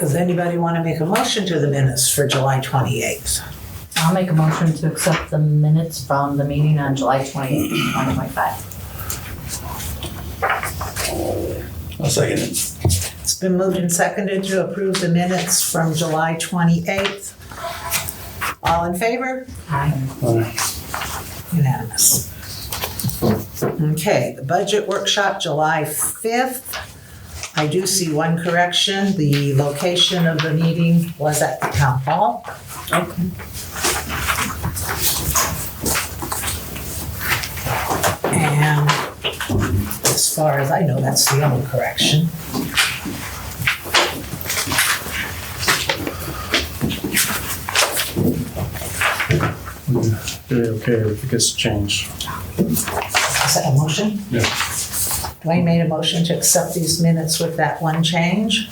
Does anybody want to make a motion to the minutes for July 28th? I'll make a motion to accept the minutes from the meeting on July 28th, 2025. I'll second it. It's been moved and seconded to approve the minutes from July 28th. All in favor? Aye. Unanimous. Okay, the budget workshop, July 5th. I do see one correction. The location of the meeting was at the town hall. Okay. And as far as I know, that's the only correction. Very okay if it gets changed. Is that a motion? Yeah. Dwayne made a motion to accept these minutes with that one change.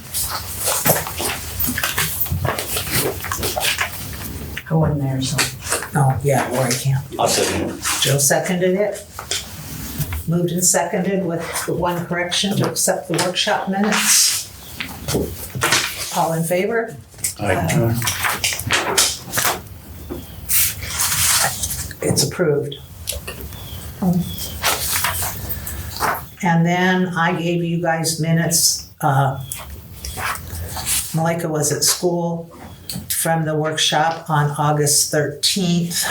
I wasn't there, so. Oh, yeah, Lori can't. I'll second it. Joe seconded it. Moved and seconded with the one correction to accept the workshop minutes. All in favor? Aye. It's approved. And then I gave you guys minutes. Malika was at school from the workshop on August 13th.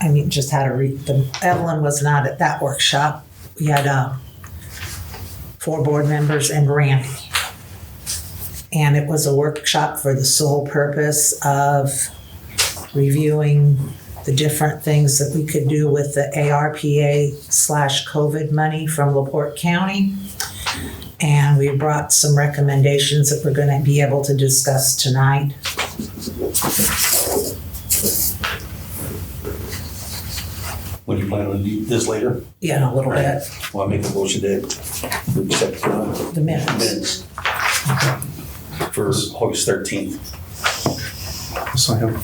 I mean, just had to read them. Evelyn was not at that workshop. We had 4 board members and Randy. And it was a workshop for the sole purpose of reviewing the different things that we could do with the ARPA/COVID money from LaPorte County. And we brought some recommendations that we're going to be able to discuss tonight. When you plan on this later? Yeah, in a little bit. Well, I make a motion to accept The minutes. minutes for August 13th. Second.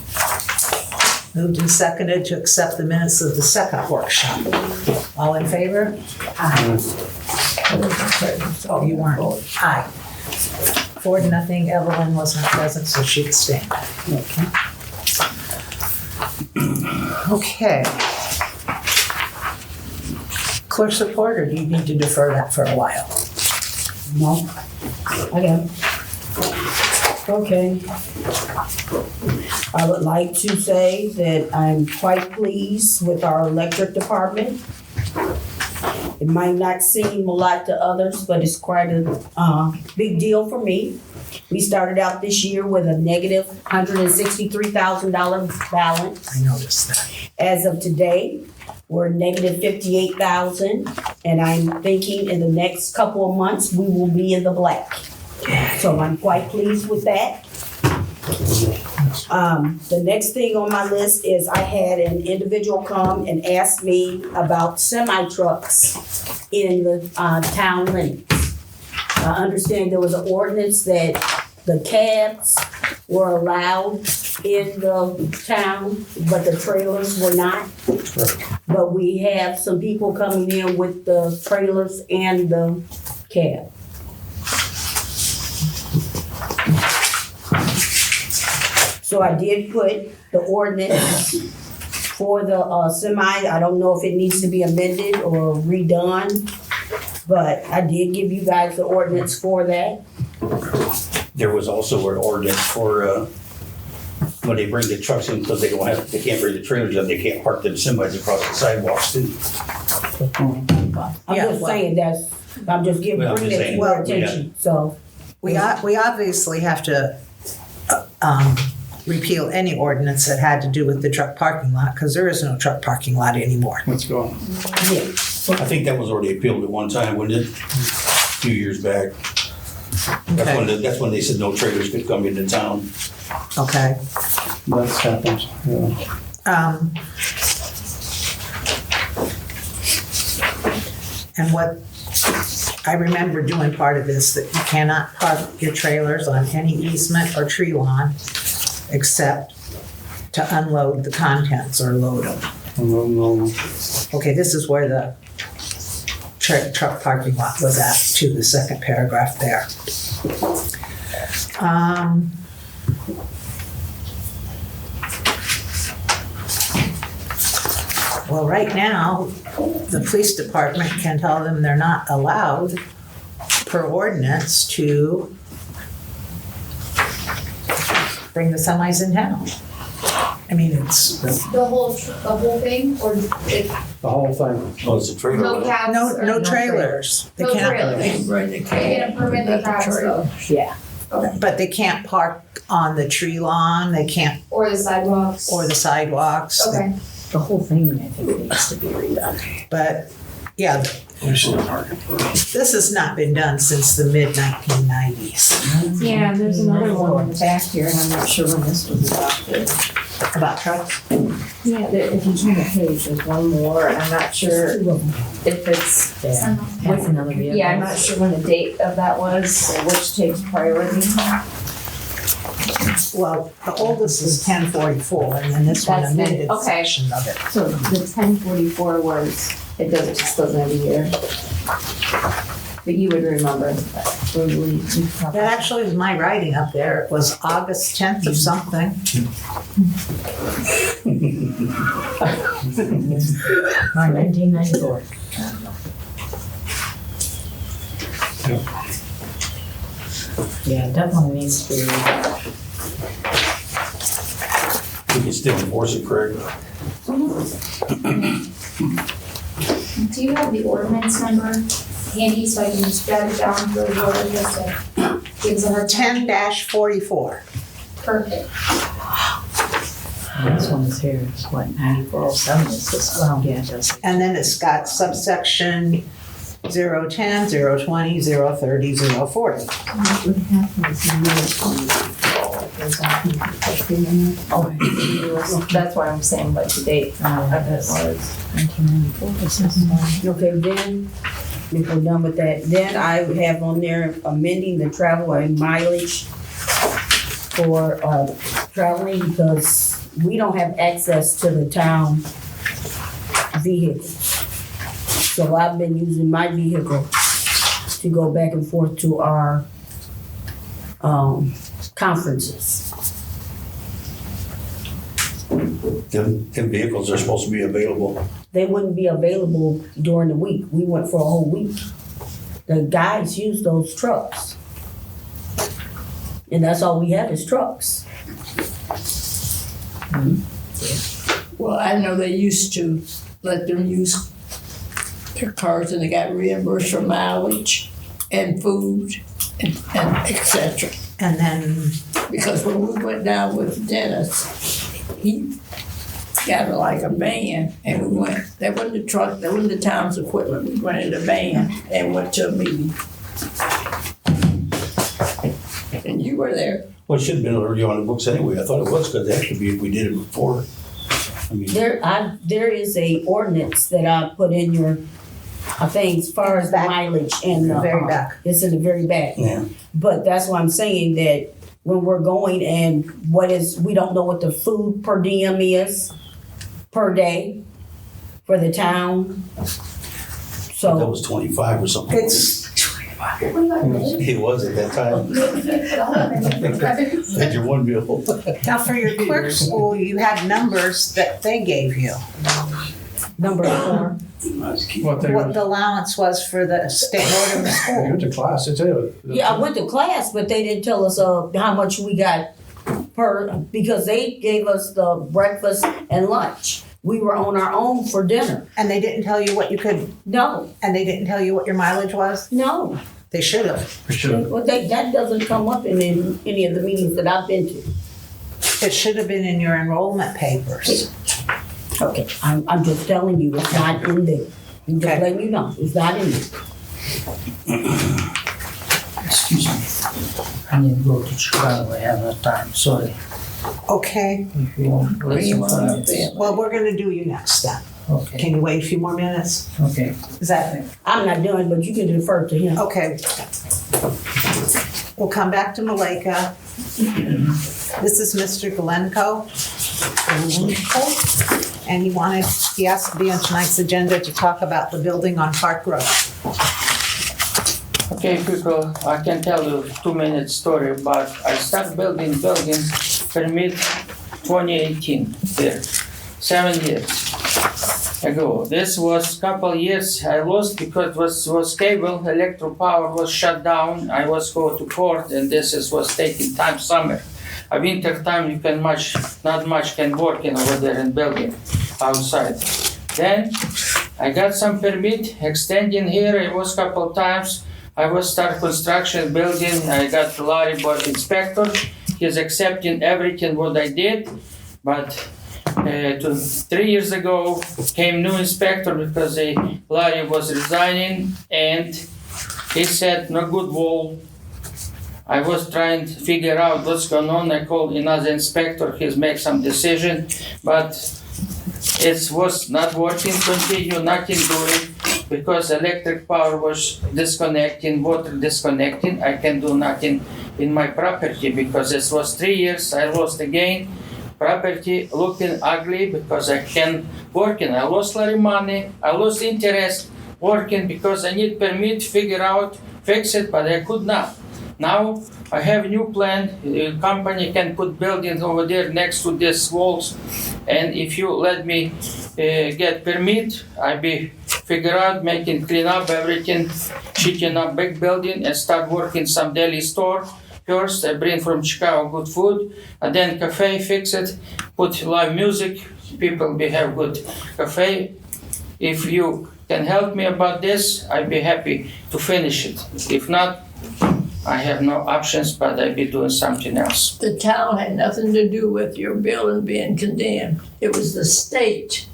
Moved and seconded to accept the minutes of the second workshop. All in favor? Aye. Oh, you weren't. Aye. 4-0. Evelyn wasn't present, so she abstained. Okay. Clerk's report, or do you need to defer that for a while? No. Okay. Okay. I would like to say that I'm quite pleased with our electric department. It might not seem a lot to others, but it's quite a big deal for me. We started out this year with a negative $163,000 balance. I noticed that. As of today, we're negative 58,000, and I'm thinking in the next couple of months, we will be in the black. So I'm quite pleased with that. The next thing on my list is I had an individual come and ask me about semi-trucks in the town limits. I understand there was an ordinance that the cabs were allowed in the town, but the trailers were not. But we have some people coming in with the trailers and the cab. So I did put the ordinance for the semi. I don't know if it needs to be amended or redone, but I did give you guys the ordinance for that. There was also an ordinance for, when they bring the trucks in, because they can't bring the trailers in, they can't park them semis across the sidewalks too. I'm just saying I'm just bringing it to your attention, so. We obviously have to repeal any ordinance that had to do with the truck parking lot, because there is no truck parking lot anymore. Let's go on. Yeah. I think that was already appealed at one time, wasn't it? A few years back. That's when they said no trailers could come into town. Okay. That's happened, yeah. And what I remember doing part of this, that you cannot park your trailers on any easement or tree lawn except to unload the contents or load them. Okay, this is where the truck parking lot was at, to the second paragraph there. Well, right now, the police department can tell them they're not allowed per ordinance to bring the semis in town. I mean, it's The whole thing, or it, The whole thing. Oh, it's a trailer. no cabs? or no trailers. They No can't, trailers. They get a permit, the cabs though. Yeah. but they can't park on the tree lawn. They can't, Or the sidewalks. or the sidewalks. Okay. The whole thing, I think, needs to be redone. But yeah, this has not been done since the mid 1990s. Yeah, there's another one in the back here, and I'm not sure when this was adopted. About trucks. Yeah, if you turn the page, there's one more, and I'm not sure if it's, What's another vehicle? Yeah, I'm not sure when the date of that was, or which takes priority. Well, the oldest is 1044, and then this one That's amended it. Okay. section of it. So the 1044 was, just doesn't have a year. But you would remember that. That actually was my writing up there. It was August 10th of something. 1994. Yeah, it definitely needs to be redone. We can still enforce it, correct? Do you have the ordinance number handy so I can just jot it down for the board just to give us a hard time? 10-44. Perfect. This one is here, it's what, 9407 is this, well, yeah, it does. And then it's got subsection 010, 020, 030, 040. What would happen is that's why I'm saying what the date of it was. 1994, this is Okay, then, if we're done with that, then I have on there amending the travel and mileage for traveling, because we don't have access to the town vehicles. So I've been using my vehicle to go back and forth to our conferences. Them vehicles are supposed to be available. They wouldn't be available during the week. We went for a whole week. The guys use those trucks. And that's all we have is trucks. Well, I know they used to let them use their cars and they got reimbursed for mileage and food and et cetera. And then, Because when we went down with Dennis, he got like a van and we went, that wasn't the truck, that wasn't the town's equipment, we rented a van and went to a meeting. And you were there. Well, it should have been already on the books anyway. I thought it was, because it had to be if we did it before. I mean, There is a ordinance that I put in your thing as far as the mileage and the very back. It's in the very back. yeah. But that's why I'm saying that when we're going, and we don't know what the food per diem is per day for the town. That So, was 25 or something. It was at that time. Had your one bill. Now, for your clerk school, you had numbers that they gave you. number 4. What they What the allowance was for the state board of the you school. went to class, too. Yeah, I went to class, but they didn't tell us how much we got because they gave us the breakfast and lunch. We were on our own for dinner. And they didn't tell you what you could, No, and they didn't tell you what your mileage was? no. They should have. For sure. Well, that doesn't come up in any of the meetings that I've been to. It should have been in your enrollment papers. Okay, I'm just telling you, it's not in there. I'm just Okay. letting you know, it's not in there. Excuse me. I need to go to Chicago. I have no time. Sorry. Okay, If you want, listen for me. well, we're gonna do you next then. Okay. Can you wait a few more minutes? Okay. Is that, I'm not doing, but you can defer to him. okay. We'll come back to Malika. This is Mr. Glencoe. And he asked to be on tonight's agenda to talk about the building on Park Road. Okay, people, I can tell you 2-minute story, but I started building permit 2018 there, 7 years ago. This was couple years I lost because was cable, electro power was shut down. I was go to court, and was taking time summer. A winter time you can not much can work over there and building outside. Then I got some permit extending here. I was couple times. I was start construction building. I got Larry Board inspector. He's accepting everything what I did, but 3 years ago came new inspector because Larry was resigning, and he said no good wall. I was trying to figure out what's going on. I called another inspector. He's make some decision, but it was not working. Continue nothing doing because electric power was disconnecting, water disconnecting. I can do nothing in my property because it was 3 years. I lost again. Property looking ugly because I can't working. I lost a lot of money. I lost interest working because I need permit, figure out, fix it, but I could not. Now I have a new plan. The company can put buildings over there next to these walls, and if you let me get permit, I be figure out making clean up everything, shooting up big building, and start working some daily store. First, I bring from Chicago good food, and then cafe fix it, put live music. People be have good cafe. If you can help me about this, I'd be happy to finish it. If not, I have no options, but I'd be doing something else. The town had nothing to do with your building being condemned. It was the state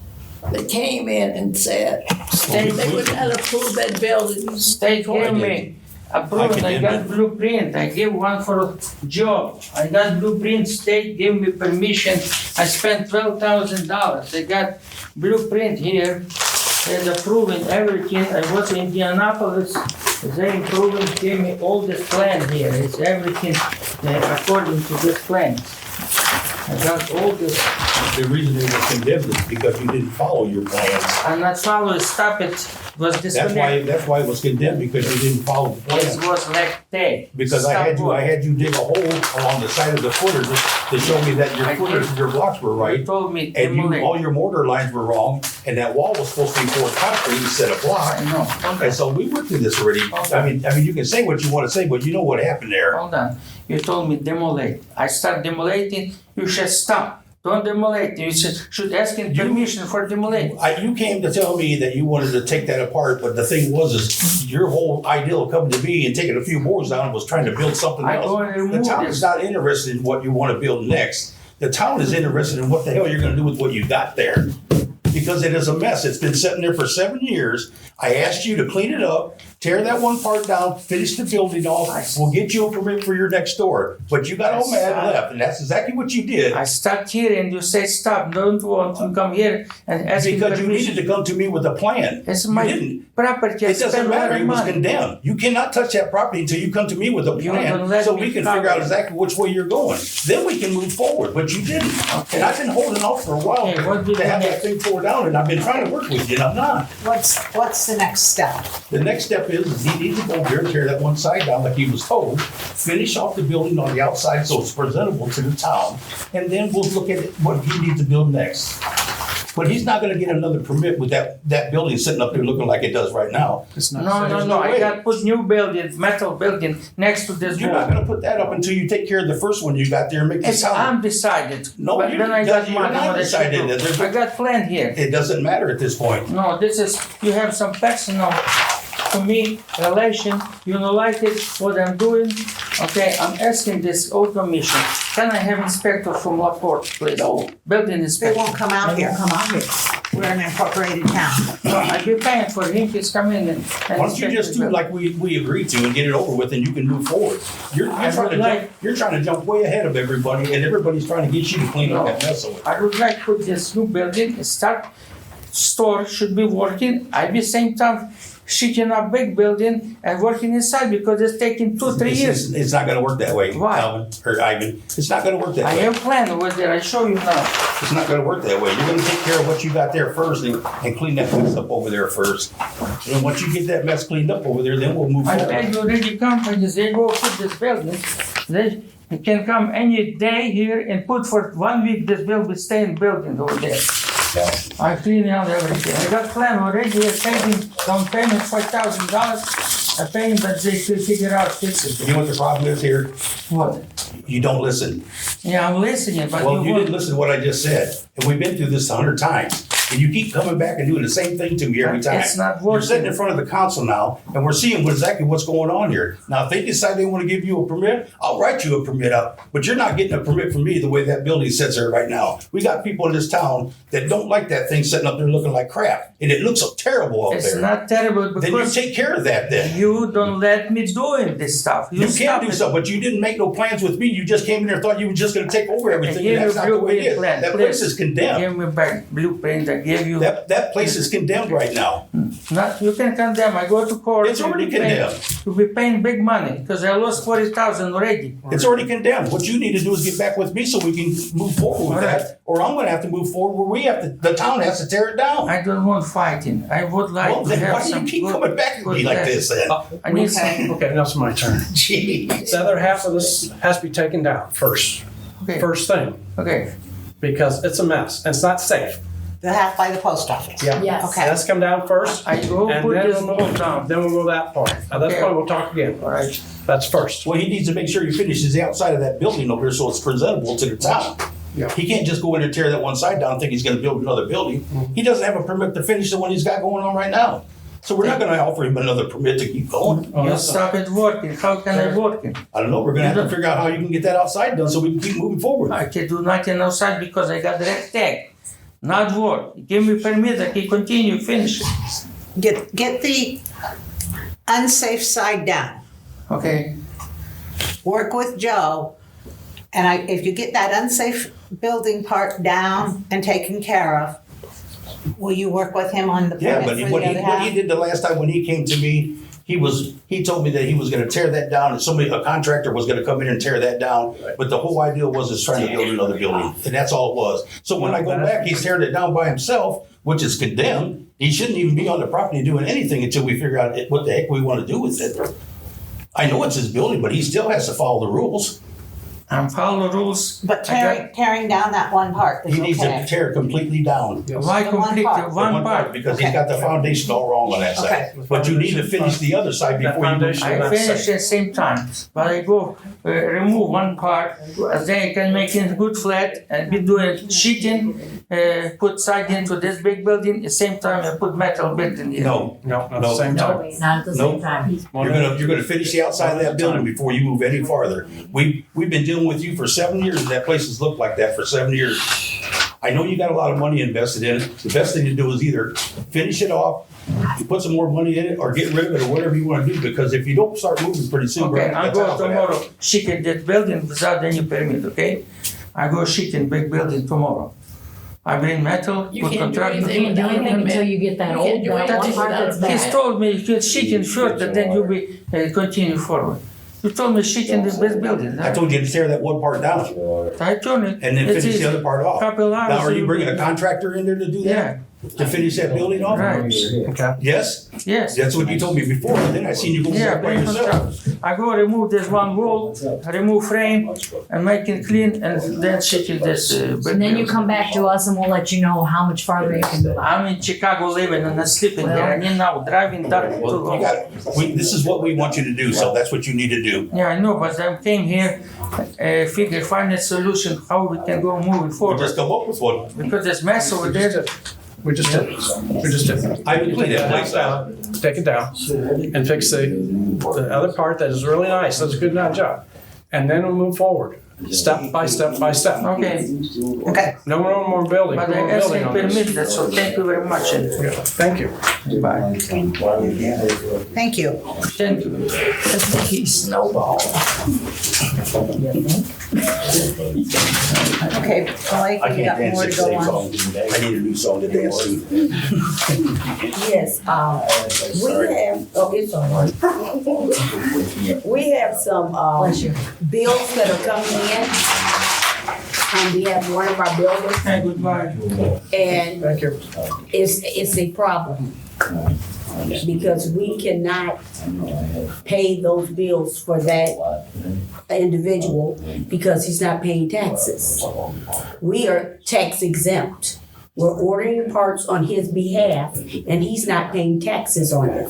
that came in and said they would not approve that building. State gave me approved. I got blueprint. I gave one for a job. I got blueprint. State gave me permission. I spent $12,000. I got blueprint here. And approving everything. I was in Indianapolis. They improving, gave me all this plan here. It's everything according to this plan. I got all this. The reason they were condemned is because you didn't follow your plans. I'm not following. Stop it. Was disconnected. That's why it was condemned, because you didn't follow the It plan. was like day. Because I had you dig a hole along the side of the footers to show me that your footers and your blocks were You right. told me And demolish. all your mortar lines were wrong, and that wall was supposed to be poured concrete instead of block. I know. Hold on. And so we went through this already. I mean, you can say what you want to say, but you know what happened there. Hold on. You told me demolate. I start demolating. You should stop. Don't demolate. You should ask him permission for demolate. You came to tell me that you wanted to take that apart, but the thing was, is your whole idea of coming to me and taking a few boards down was trying to build something I else. go and The remove town this. is not interested in what you want to build next. The town is interested in what the hell you're going to do with what you got there. Because it is a mess. It's been sitting there for 7 years. I asked you to clean it up, tear that one part down, finish the building off, we'll get you a permit for your next door. But you got all mad and left, and that's exactly what you did. I stopped here and you say stop, don't want to come here and ask me Because you permission. needed to come to me with a plan. It's You my didn't. property. I It doesn't spend a lot matter, of it was money. condemned. You cannot touch that property until you come to me with a You don't plan, let so me we can cover figure out it. exactly which way you're going. Then we can move forward, but you didn't. Okay. And I've been holding off for a while Okay, what do you to have do that thing tore down, and I've been trying to work with you, and I'm not. What's the next step? The next step is he needs to go over there and tear that one side down like he was told, finish off the building on the outside so it's presentable to the town, and then we'll look at what he needs to build next. But he's not gonna get another permit with that building sitting up there looking like it does right now. It's not No, safe. no, way. I got put new building, metal building next to this You're not wall. gonna put that up until you take care of the first one you got there and make it It's, sound. I'm decided. No, But you- then I got you're money. not What I should decided do. that. There's- I got plan here. It doesn't matter at this point. No, this is, you have some personal, to me, relation, you don't like it, what I'm doing. Okay, I'm asking this old commission, can I have inspector from Laporte, please? No. Building They inspector. won't come out here. Come on here. We're an incorporated town. I be paying for him, he's coming in. Why don't you just do like we agreed to and get it over with and you can move forward? You're I trying would you're trying to jump way ahead of everybody and everybody's trying to get you to clean up that mess over. I would like put this new building, start, store should be working, I be same time shooting a big building and working inside because it's taking 2-3 years. It's not gonna work that way, Why? Alvin, or Ivan. It's not gonna work that I way. have plan over there, I show you now. It's not gonna work that way. You're gonna take care of what you got there first and clean that mess up over there first. And once you get that mess cleaned up over there, then we'll move I forward. paid already companies, they go put this building, they can come any day here and put for 1 week this building, stay in building over there. I clean out everything. I got plan already, I paid him down payment $5,000. I paid him, but they could figure out fix You it. know what the problem is here? What? You don't listen. Yeah, I'm listening, but Well, you won't- didn't listen to what I just said. And we've been through this 100 times. And you keep coming back and doing the same thing to me every time. It's not You're sitting working. in front of the council now, and we're seeing exactly what's going on here. Now, if they decide they want to give you a permit, I'll write you a permit up. But you're not getting a permit from me the way that building sits there right now. We got people in this town that don't like that thing sitting up there looking like crap. And it looks so terrible up It's there. not terrible Then you because take care of that then. you don't let me doing this stuff. You stop can do it. so, but you didn't make no plans with me. You just came in there and thought you were just gonna take over everything, Give and that's me not the way it blueprint is. plan, That please. place is condemned. Give me back blueprint, I give you. That place is condemned right now. Not, you can condemn, I go to court. It's already you'll be paying- condemned. You'll be paying big money, because I lost 40,000 already. It's already condemned. What you need to do is get back with me so we can move forward with that. Or I'm gonna have to move forward where we have to, the town has to tear it down. I don't want fighting, I would like Well, to then have why do some you keep good- coming back at me good like plan. this then? I need some, Okay, now it's my turn. Gee. The other half of this has to be taken down first. okay, First thing, okay. because it's a mess and it's not safe. The half by the post office. Yeah. Yes. Okay. That's come down first. I go And put then this we'll wall move down. Then we'll go that part. At that Okay. point, we'll talk again. All right, That's first. Well, he needs to make sure he finishes the outside of that building over here so it's presentable to the town. Yeah. He can't just go in and tear that one side down and think he's gonna build another building. He doesn't have a permit to finish the one he's got going on right now. So we're not gonna offer him another permit to keep going. Oh, you that's stop it working, how can I work it? I don't know, we're gonna have to figure out how you can get that outside done so we can keep moving forward. I can do nothing outside because I got red tag. Not work. Give me permit, I can continue, finish it. Get the unsafe side down. Okay, Work with Joe. And if you get that unsafe building part down and taken care of, will you work with him on the Yeah, permit but for the what other he half? did the last time when he came to me, he told me that he was gonna tear that down and a contractor was gonna come in and tear that down. But the whole idea was is trying to build another building, and that's all it was. So when I go back, he's tearing it down by himself, which is condemned. He shouldn't even be on the property doing anything until we figure out what the heck we wanna do with it. I know it's his building, but he still has to follow the rules. I'm follow rules. But I tearing down that one part is He needs to okay. tear it completely down. got- Why The one complete part. the The one part? Because he's got the foundation all wrong on that side. Okay. But you need to finish the other side That before you move. foundation- I That's finish at same time, but I go remove one part, then I can make it good flat and be doing sheeting, put side into this big building. At the same time, I put metal building here. No, No, not at No. the same time. Not at the Nope. same time. you're gonna finish the outside of that building before you move any farther. We've been dealing with you for 7 years, and that place has looked like that for 7 years. I know you got a lot of money invested in it. The best thing to do is either finish it off, put some more money in it, or get rid of it, or whatever you want to do. Because if you don't start moving pretty soon, Okay, we're I gonna go have to tomorrow, shaking that building without any permit, okay? I go shaking big building tomorrow. I bring metal, You put can't do contract. You anything can't do without a anything until permit. you get that You old, can't do that one anything part that's without- He's bad. told me you shaking first, and then you be continue forward. You told me shaking this big building. I told you to tear that one part down I told it. and then It's finish the easy. other part off. Couple hours. Now, are you bringing a contractor in there to do Yeah, that? To finish that building off? right, Yes? yes. That's what you told me before, and then I seen you go Yeah, back by bring yourself. contract. I go remove this one wall, remove frame, and make it clean, and then shaking this big And then you building. come back to us and we'll let you know how much farther you can move out. I'm in Chicago living and I'm sleeping here, and you now driving dark too Well, you long. got, this is what we want you to do, so that's what you need to do. Yeah, I know, but I came here, find a solution how we can go moving We'll forward. just come up with one. Because there's mess over there. We just did. We just did. I would clean that place out. Take it down and fix the other part that is really nice, does a good enough job. And then we'll move forward, step by step by step. Okay, Okay, No more building, but no I more asked building you on this. permit that, so thank you very much. And Thank you. bye. thank you. Thank you. He's snowball. Okay, Blake, I you can't got dance more to six go same on? songs. I need a new song to dance to. Yes, we have, oh, it's on. We have some, Bless you. bills that are coming in on behalf of one of our buildings, Hey, goodbye. and Thank you. it's a problem. Because we cannot pay those bills for that individual because he's not paying taxes. We are tax exempt. We're ordering parts on his behalf and he's not paying taxes on it.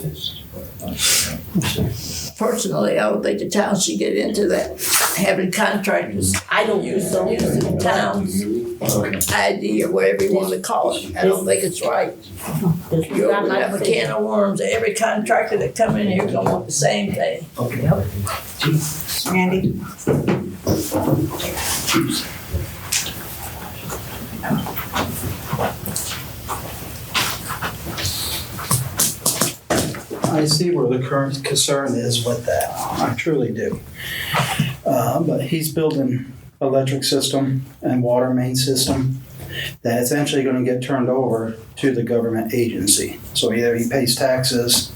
Personally, I don't think the town should get into that, having contractors I don't use those. use the town's idea, whatever you want to call it. I don't think it's right. You open up a can of worms, every contractor that come in here gonna want the same thing. Randy? I see where the current concern is with that. I truly do. But he's building electric system and water main system that is eventually going to get turned over to the government agency. So either he pays taxes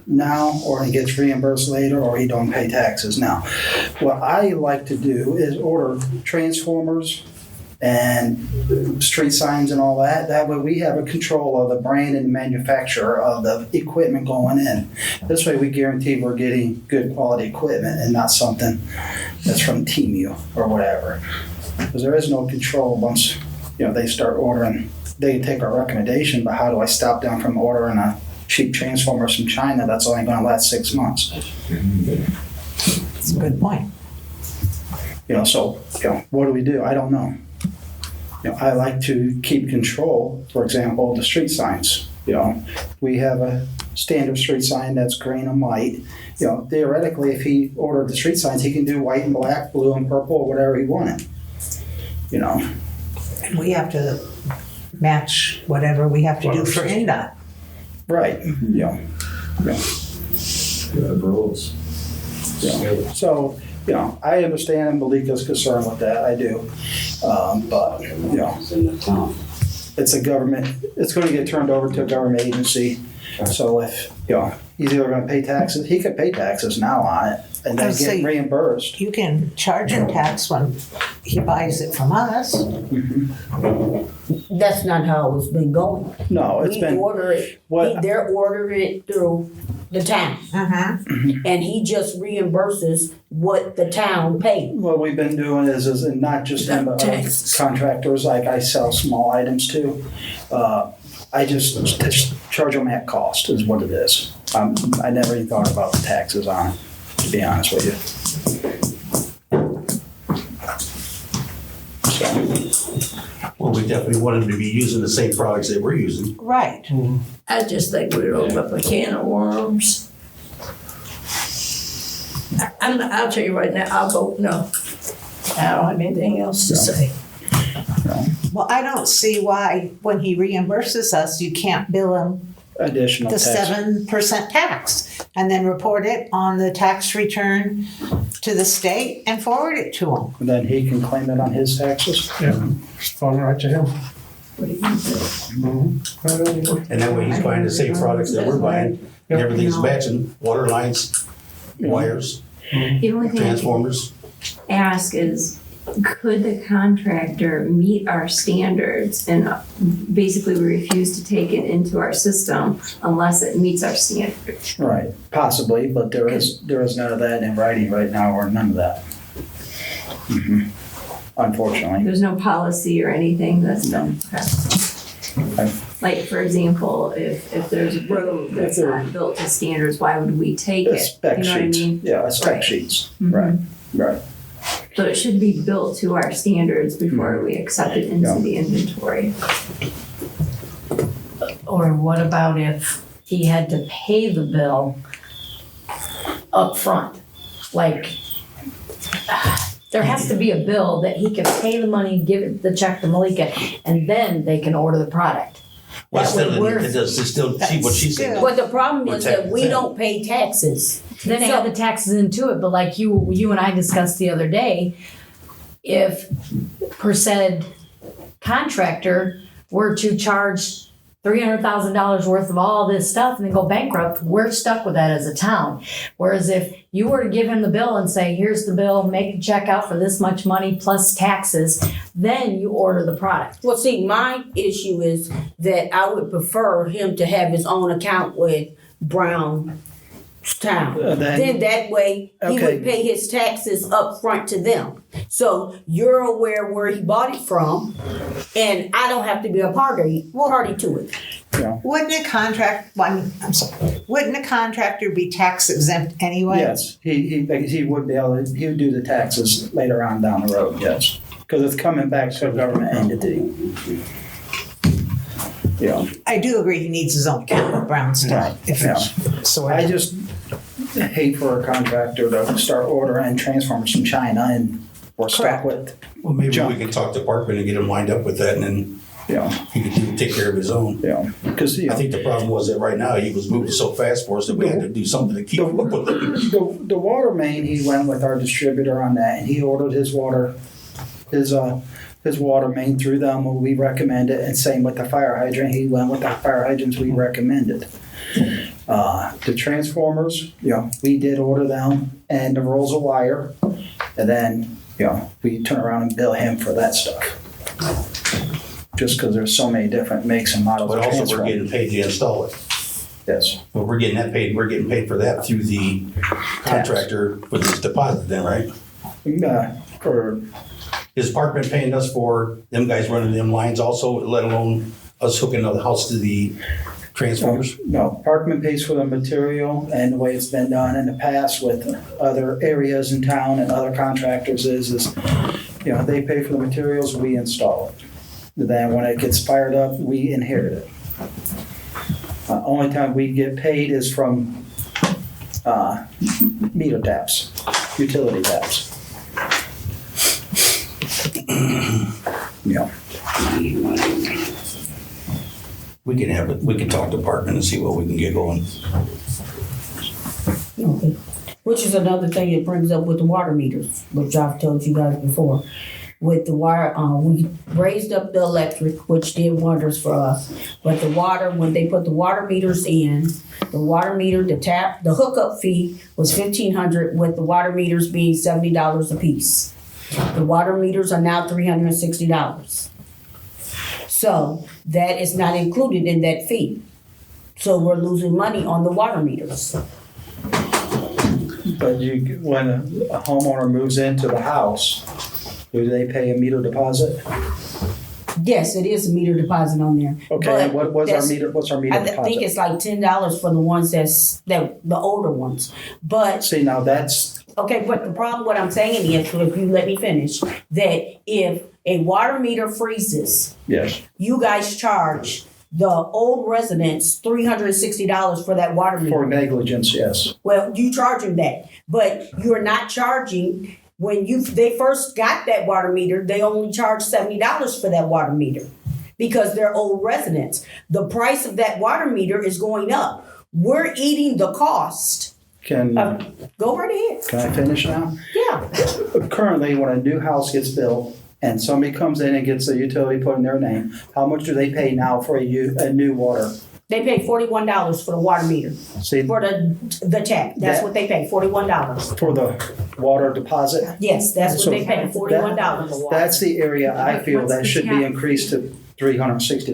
now or he gets reimbursed later or he don't pay taxes now. What I like to do is order transformers and street signs and all that. That way we have a control of the brand and manufacturer of the equipment going in. This way we guarantee we're getting good quality equipment and not something that's from Temu or whatever. Because there is no control once they start ordering. They take our recommendation, but how do I stop them from ordering a cheap transformer from China that's only going to last 6 months? That's a good point. What do we do? I don't know. I like to keep control, for example, the street signs. We have a standard street sign that's green and white. Theoretically, if he ordered the street signs, he can do white and black, blue and purple, or whatever he wanted. And we have to match whatever we have to do for NDOT. Right. Rules. So, I understand Malika's concern with that. I do. But, it's a government, it's going to get turned over to a government agency. So if, he's either going to pay taxes, he could pay taxes now on it and then get reimbursed. You can charge him tax when he buys it from us. That's not how it's been going. No, it's We been. order it, they're ordering it through the town. And he just reimburses what the town paid. What we've been doing is and not just him, but other contractors like I sell small items to. I just charge them at cost is what it is. I never even thought about the taxes on it, to be honest with you. Well, we definitely want him to be using the same products that we're using. Right. I just think we'd open up a can of worms. I'll tell you right now, I'll vote no. I don't have anything else to say. Well, I don't see why, when he reimburses us, you can't bill him Additional the tax. 7% tax and then report it on the tax return to the state and forward it to him. And then he can claim it on his taxes. Yeah, it's falling right to him. And that way he's buying the same products that we're buying, and everything's matching, water lines, wires, The only thing I transformers. can ask is, could the contractor meet our standards? And basically, we refuse to take it into our system unless it meets our standards. Right, possibly, but there is none of that in writing right now, or none of that. Unfortunately. There's no policy or anything that's No. been, okay. Like, for example, if there's a road that's not built to standards, why would we take The it? spec You know what I sheets. mean? Yeah, spec Right. sheets. Mhm. Right. So it should be built to our standards before we accept it into Yeah. the inventory. Or what about if he had to pay the bill up front? Like, there has to be a bill that he can pay the money, give the check to Malika, and then they can order the product. Well, That still, way we're- it does, it's still, see what she's saying. But the problem We're is that we 10%. don't pay taxes. Then they add the taxes into it, but like you and I discussed the other day, if per said contractor were to charge $300,000 worth of all this stuff and then go bankrupt, we're stuck with that as a town. Whereas if you were to give him the bill and say, here's the bill, make a check out for this much money plus taxes, then you order the product. Well, see, my issue is that I would prefer him to have his own account with Brownstown. Then that way he Okay. would pay his taxes up front to them. So you're aware where he bought it from, and I don't have to be a party to it. Wouldn't a contractor be tax exempt anyway? Yes, he would be able to, he would do the taxes later on down the road, yes. Because it's coming back to a government entity. Yeah. I do agree he needs his own account with Brownstown. Yeah. I just hate for a contractor to start ordering transformers from China and we're stuck with. Well, maybe junk. we can talk to Parkman and get him lined up with that, and then he can take care of his own. Yeah, because I think the problem was that right now he was moving so fast for us that we had to do something to keep up with him. The water main, he went with our distributor on that, and he ordered his water main through them when we recommended, and same with the fire hydrant. He went with the fire hydrants we recommended. The transformers, we did order them, and the rolls of wire, and then we turn around and bill him for that stuff. Just because there's so many different makes and models. But of also we're transformers. getting paid to install it. Yes. But we're getting that paid. We're getting paid for that through the contractor with his deposit, then, right? For Is Parkman paying us for them guys running them lines also, let alone us hooking the house to the transformers? No, Parkman pays for the material, and the way it's been done in the past with other areas in town and other contractors is they pay for the materials, we install it. Then when it gets fired up, we inherit it. Only time we get paid is from meter taps, utility taps. We can talk to Parkman and see what we can get going. Okay. Which is another thing it brings up with the water meters, which I've told you guys before. With the wire, we raised up the electric, which did wonders for us. But the water, when they put the water meters in, the water meter, the hookup fee was $1,500, with the water meters being $70 a piece. The water meters are now $360. So that is not included in that fee. So we're losing money on the water meters. But when a homeowner moves into the house, do they pay a meter deposit? Yes, it is a meter deposit on there. Okay, But what's our meter deposit? I think it's like $10 for the ones the older ones. But See, now that's, okay, but the problem, what I'm saying is, if you let me finish, that if a water meter freezes, yes, you guys charge the old residents $360 for that water meter. for negligence, yes. Well, you charge them that, but you're not charging When they first got that water meter, they only charged $70 for that water meter because they're old residents. The price of that water meter is going up. We're eating the cost. Can Go right ahead. Can I finish now? Yeah. Currently, when a new house gets built and somebody comes in and gets a utility put in their name, how much do they pay now for a new water? They pay $41 for the water meter. See, For the tap. That's what they pay, $41. for the water deposit? Yes, that's what they pay, $41. That's the area I feel What's that the should cap? be increased to $360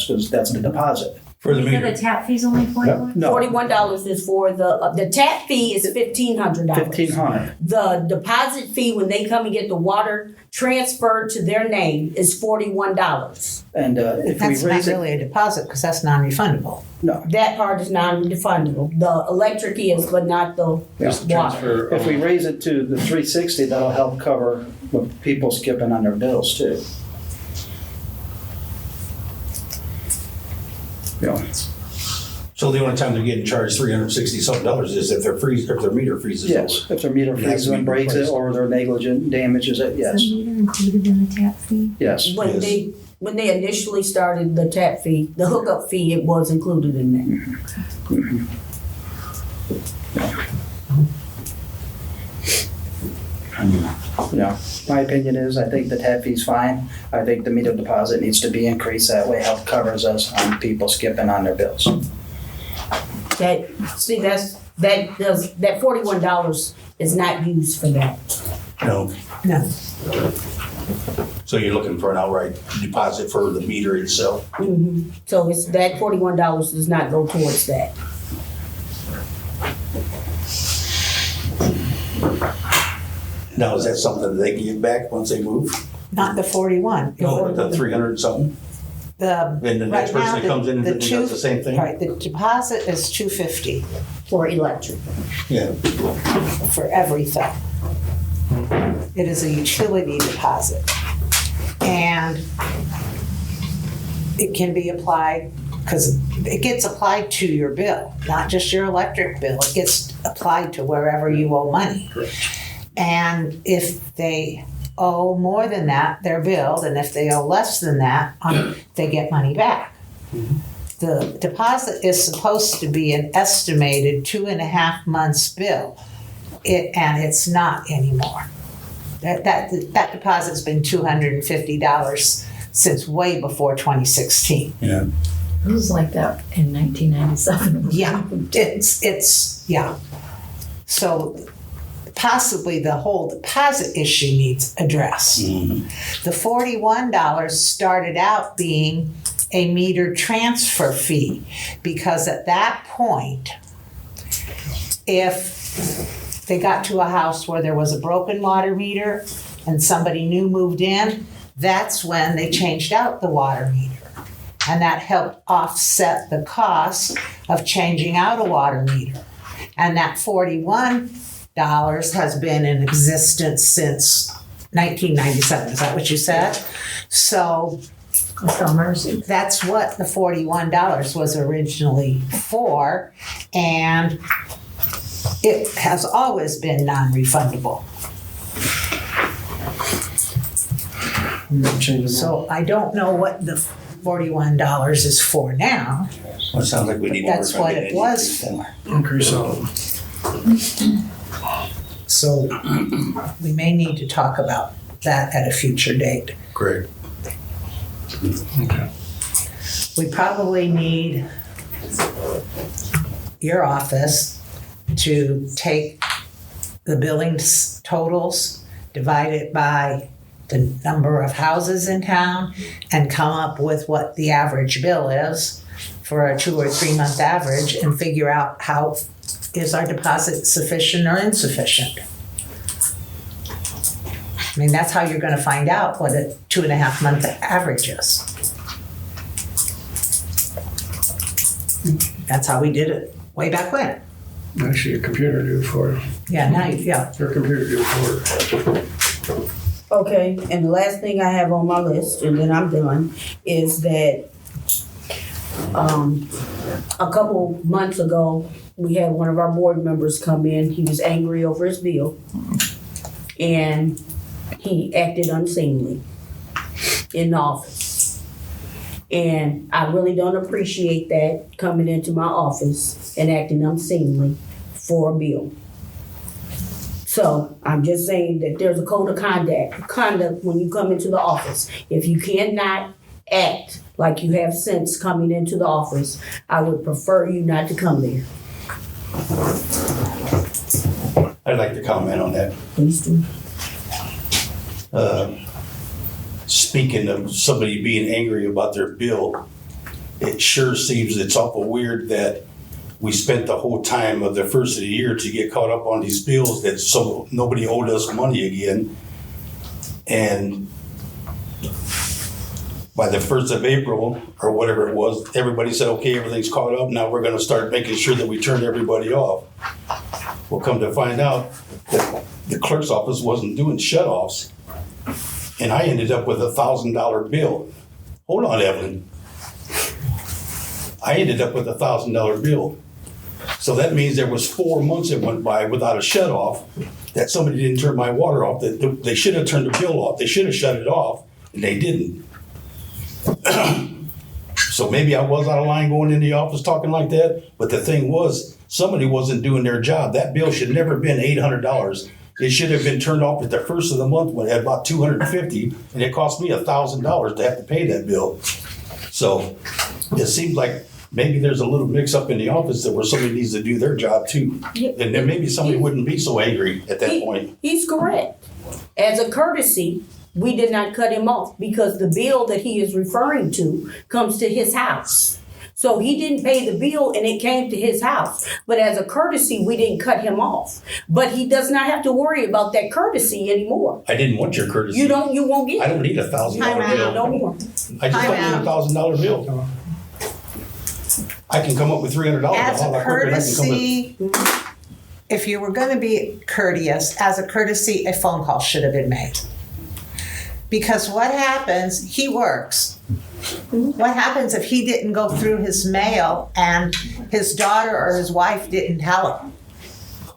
because that's the deposit. For the You said meter. the tap fee's only $41? No, $41 is for the tap fee is $1,500. $1,500. The deposit fee when they come and get the water transferred to their name is $41. And if That's we not raise it, really a deposit because that's non-refundable. no. That part is non-refundable. The electric is, but not the water. If we raise it to the 360, that'll help cover what people skipping on their bills too. Yeah. So the only time they're getting charged $360 is if their meter freezes over. Yes, if their meter It has freezes to be and breaks it replaced. or they're negligent, damages it, Is yes, the meter included in the tap fee? yes. When they initially started the tap fee, the hookup fee, it was included in that. Yeah, my opinion is, I think the tap fee's fine. I think the meter deposit needs to be increased. That way help covers us on people skipping on their bills. That $41 is not used for that. No. No. So you're looking for an outright deposit for the meter itself? So it's that $41 does not go towards that. Now, is that something that they give back once they move? Not the 41. No, but the 300 and something? The, And the next right now, person that comes in and does the same thing? Right, the deposit is $250 For electric. Yeah. for everything. It is a utility deposit. And it can be applied, because it gets applied to your bill, not just your electric bill. It gets applied to wherever you owe money. And if they owe more than that, they're billed, and if they owe less than that, they get money back. The deposit is supposed to be an estimated 2.5 months bill, and it's not anymore. That deposit's been $250 since way before 2016. Yeah. It was like that in 1997. Yeah, it's yeah. So possibly the whole deposit issue needs addressed. The $41 started out being a meter transfer fee because at that point, if they got to a house where there was a broken water meter and somebody new moved in, that's when they changed out the water meter. And that helped offset the cost of changing out a water meter. And that $41 has been in existence since 1997. Is that what you said? So that's what the $41 was originally for. And it has always been non-refundable. So I don't know what the $41 is for now. Well, it sounds like we need more. That's what it was for. Increase on. So we may need to talk about that at a future date. Great. Okay. We probably need your office to take the billing totals, divide it by the number of houses in town, and come up with what the average bill is for a 2 or 3 month average and figure out how is our deposit sufficient or insufficient. I mean, that's how you're going to find out what a 2.5 month average is. That's how we did it way back when. Actually, your computer do it for you. Yeah, now, yeah. Your computer do it for you. Okay, and the last thing I have on my list, and then I'm done, is that a couple months ago, we had one of our board members come in. He was angry over his bill. and he acted unseemly in the office. And I really don't appreciate that, coming into my office and acting unseemly for a bill. So I'm just saying that there's a code of conduct when you come into the office. If you cannot act like you have since coming into the office, I would prefer you not to come there. I'd like to comment on that. Please do. Speaking of somebody being angry about their bill, it sure seems it's awful weird that we spent the whole time of the first of the year to get caught up on these bills that so nobody owed us money again. And by the 1st of April, or whatever it was, everybody said, okay, everything's caught up. Now we're going to start making sure that we turn everybody off. Well, come to find out that the clerk's office wasn't doing shut-offs. And I ended up with a $1,000 bill. Hold on, Evelyn. I ended up with a $1,000 bill. So that means there was 4 months that went by without a shut-off, that somebody didn't turn my water off. That they should have turned the bill off. They should have shut it off, and they didn't. So maybe I was out of line going in the office talking like that, but the thing was, somebody wasn't doing their job. That bill should never have been $800. It should have been turned off at the first of the month when it had about $250, and it cost me $1,000 to have to pay that bill. So it seems like maybe there's a little mix up in the office that where somebody needs to do their job too. And then maybe somebody wouldn't be so angry at that point. He's correct. As a courtesy, we did not cut him off because the bill that he is referring to comes to his house. So he didn't pay the bill and it came to his house. But as a courtesy, we didn't cut him off. But he does not have to worry about that courtesy anymore. I didn't want your courtesy. You won't get it. I don't need a $1,000 bill. No more. I just don't need a $1,000 bill. I can come up with $300. As a courtesy, if you were going to be courteous, as a courtesy, a phone call should have been made. Because what happens, he works. What happens if he didn't go through his mail and his daughter or his wife didn't tell him?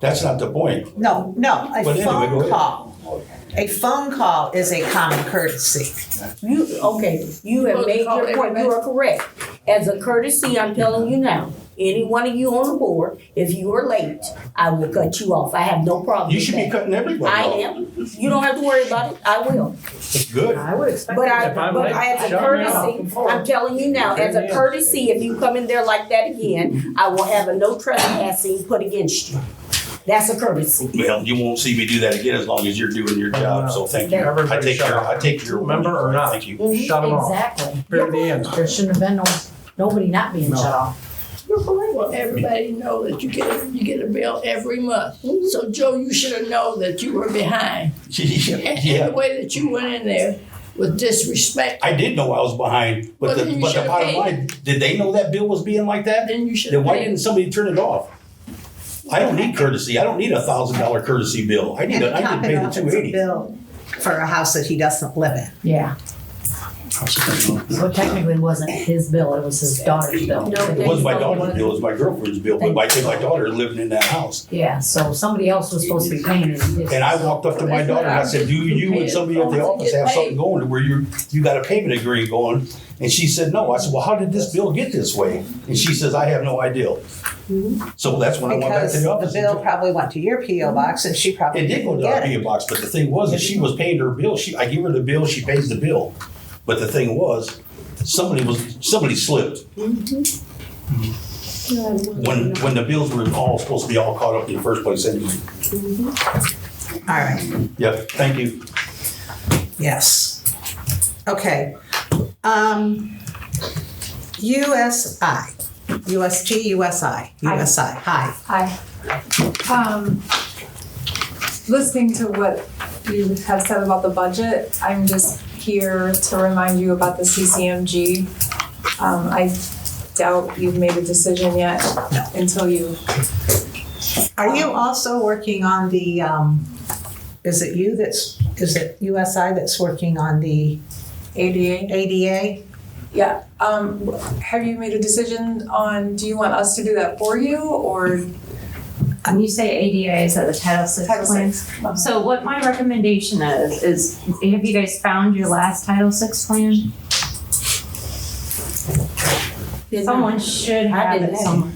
That's not the point. No, a But anyway, go phone ahead. call. A phone call is a common courtesy. You have made your point. You are correct. As a courtesy, I'm telling you now, any one of you on the board, if you are late, I will cut you off. I have no problem You with should that. be cutting everybody I off. am. You don't have to worry about it. I will. That's good. I would expect But that. as a courtesy, I'm telling you now, as a courtesy, if you come in there like that again, I will have a no trespassing put against you. That's a courtesy. Well, you won't see me do that again as long as you're doing your job. So thank you. Everybody I take your member or not. Thank you. Shut them off. Exactly. Period, the end. There shouldn't have been nobody not being shut off. Well, everybody know that you get a bill every month. So Joe, you should have known that you were behind. And the way that you went in there with disrespect. I did know I was behind, but Well, the then you should've bottom paid. line, did they know that bill was being like that? Then you should Then have why paid. didn't somebody turn it off? I don't need courtesy. I don't need a $1,000 courtesy bill. I need to pay the $280. Bill for a house that he doesn't live in. Yeah. So technically it wasn't his bill, it was his daughter's bill. It wasn't my daughter's bill, it was my girlfriend's bill, but my daughter is living in that house. Yeah, so somebody else was supposed to be paying it. And I walked up to my daughter and I said, do you and somebody at the office have something going to where you got a payment agreement going? And she said, no. I said, well, how did this bill get this way? And she says, I have no idea. So that's when I went back to Because the office. the bill probably went to your P.O. box and she probably It did go didn't to our get it. PO box, but the thing was, if she was paying her bill, I give her the bill, she pays the bill. But the thing was, somebody slipped. When the bills were all supposed to be all caught up in the first place anyway. All right, Yep, thank you. yes. Okay. USI, hi. Hi. Listening to what you have said about the budget, I'm just here to remind you about the CCMG. I doubt you've made a decision yet until you. Are you also working on the, is it USI that's working on the ADA? Yeah. Have you made a decision on, do you want us to do that for you or? When you say ADA, is that the Title VI Title plan? VI. So what my recommendation is have you guys found your last Title VI plan? Someone should have didn't it have somewhere.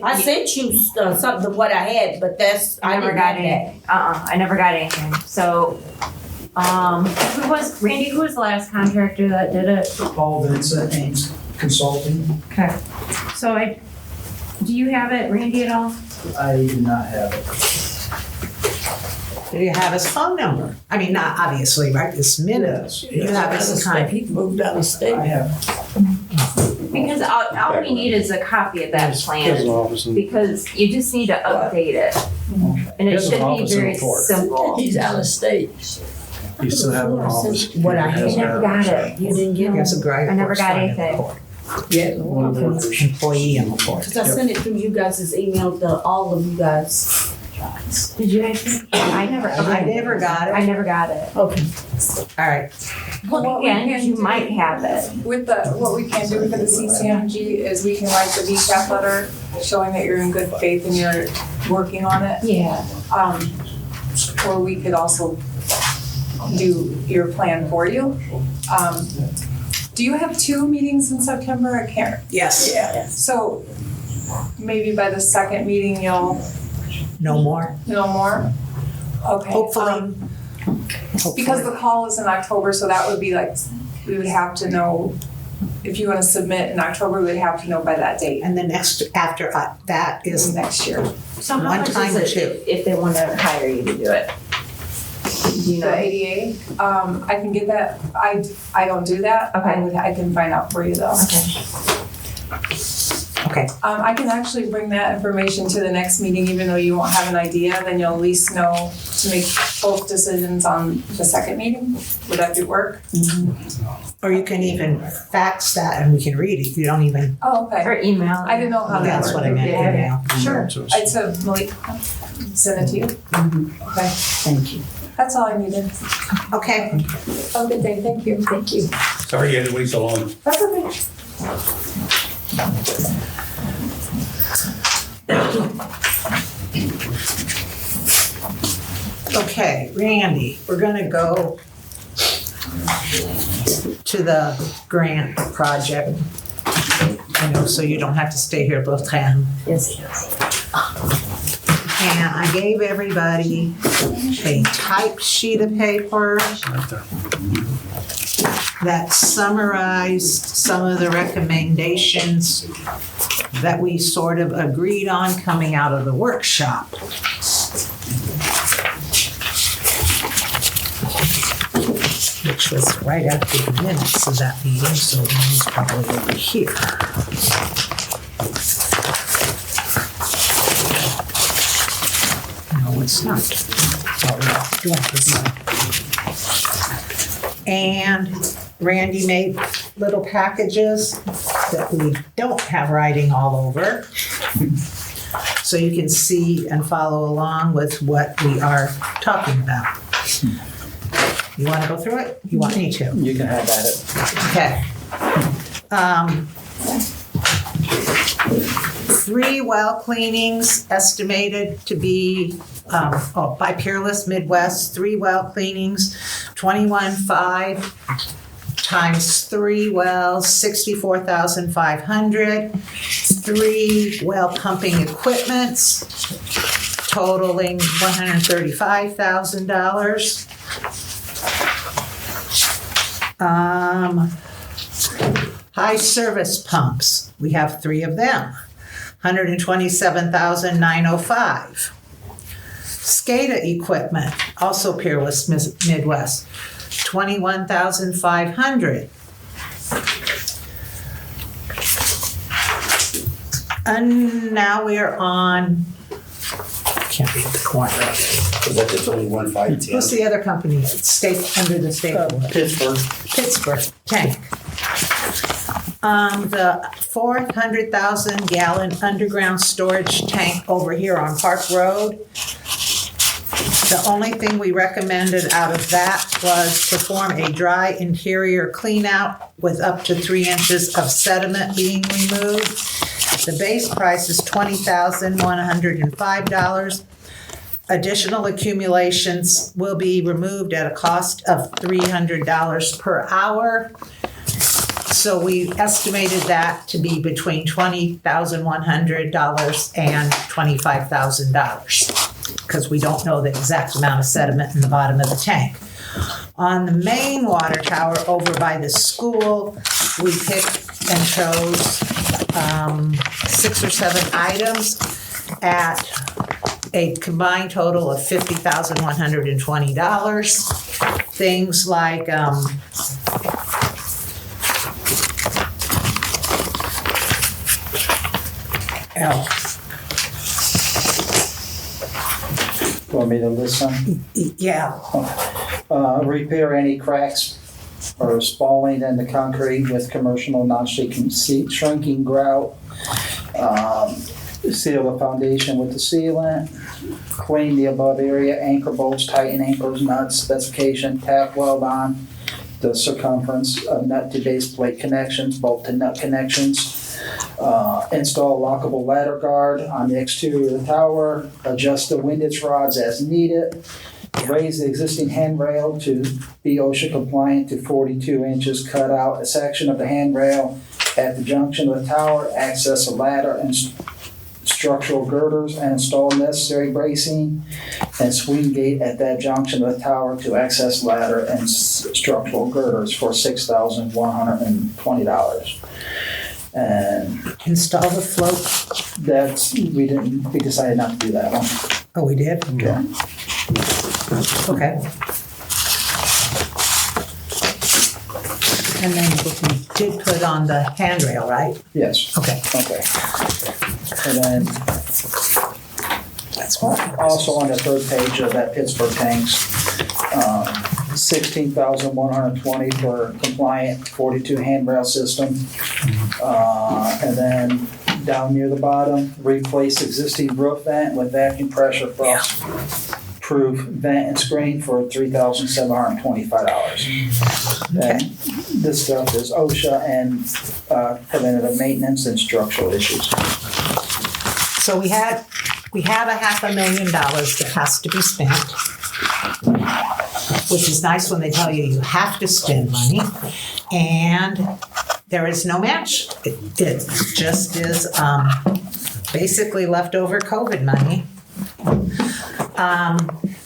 I sent you something of what I had, but I never got it. anything. I never got anything. So, who was the last contractor that did it? Paul Vincent, Ames Consulting. Okay. So do you have it, Randy, at all? I do not have it. Do you have his phone number? I mean, not obviously, right, this minute. Yes, You have his contact. He moved out of state. I have. Because all we need is a copy of that His plan. office in- Because you just need to update it. And it He has an should be office in very Fort. simple. He's out of state. He still have an office. What I I He has never that. got it. You didn't get That's a great. I never got correspondent anything. report. Yeah. One of the workers. Employee and report. Because I sent it through you guys' email to all of you guys. Did you guys? I never I never got it. I never got it. Okay. All right. Look again, you might have it. With what we can do for the CCMG is we can write the VCAP letter showing that you're in good faith and you're working on it. Yeah. Or we could also do your plan for you. Do you have 2 meetings in September? I can't. Yes. Yeah. So maybe by the second meeting you'll No more. know more? Okay. Hopefully. Because the call is in October, so that would be like, we would have to know, if you want to submit in October, we would have to know by that date And the next after that is next year. So how One much time is two. it if they want to hire you to do it? Do you The know? ADA, I can get that, I don't do that. Okay. I can find out for you though. okay. I can actually bring that information to the next meeting, even though you won't have an idea, then you'll at least know to make both decisions on the second meeting. Would that do work? Or you can even fax that and we can read it. You don't even. Oh, okay. Or email. I didn't know how that That's worked. what I meant. Yeah. Email. Sure. So it's- I'd send Malik, send it to you. Okay, Thank you. that's all I needed. Okay. Have a good day, thank you. Thank you. Sorry you had to wait so long. That's okay. Okay, Randy, we're gonna go to the grant project. So you don't have to stay here both time. Yes. And I gave everybody a typed sheet of paper that summarized some of the recommendations that we sort of agreed on coming out of the workshop. Which was right after the minutes of that meeting, so it's probably over here. No, it's not. Oh, no, you want this one. And Randy made little packages that we don't have writing all over. So you can see and follow along with what we are talking about. You want to go through it? You want me to? You can have at it. Okay. 3 well cleanings estimated to be, by Peerless Midwest, 3 well cleanings, 21,500 times 3 wells, 64,500. 3 well pumping equipments totaling $135,000. High service pumps, we have 3 of them, $127,905. SCADA equipment, also Peerless Midwest, $21,500. And now we are on, can't read the corner. Was that the 21,510? What's the other company? State, under the state. Pittsburgh. Pittsburgh tank. The 400,000 gallon underground storage tank over here on Park Road. The only thing we recommended out of that was perform a dry interior clean out with up to 3 inches of sediment being removed The base price is $20,105. Additional accumulations will be removed at a cost of $300 per hour. So we estimated that to be between $20,100 and $25,000 because we don't know the exact amount of sediment in the bottom of the tank. On the main water tower over by the school, we picked and chose 6 or 7 items at a combined total of $50,120. Things like Want me to list some? Yeah. Repair any cracks or spalling in the concrete with commercial non-shrinking grout. Seal the foundation with the sealant. Clean the above area, anchor bolts, tighten anchors, nuts, specification, tap weld on the circumference of nut to base plate connections, bolt to nut connections. Install lockable ladder guard on the exterior of the tower. Adjust the windage rods as needed. Raise the existing handrail to be OSHA compliant to 42 inches. Cut out a section of the handrail at the junction of the tower. Access a ladder and structural girders and install necessary bracing and swing gate at that junction of the tower to access ladder and structural girders for $6,120. And install the float. We decided not to do that one. Oh, we did? Yeah. Okay. And then we did put on the handrail, right? Yes. Okay. Okay. And then that's what also on the third page of that Pittsburgh tanks, $16,120 for compliant 42 handrail system. And then down near the bottom, replace existing roof vent with vacuum pressure frost proof vent and screen for $3,725. And this stuff is OSHA and preventative maintenance and structural issues. So we have $500,000 that has to be spent, which is nice when they tell you have to spend money, and there is no match. It just is basically leftover COVID money.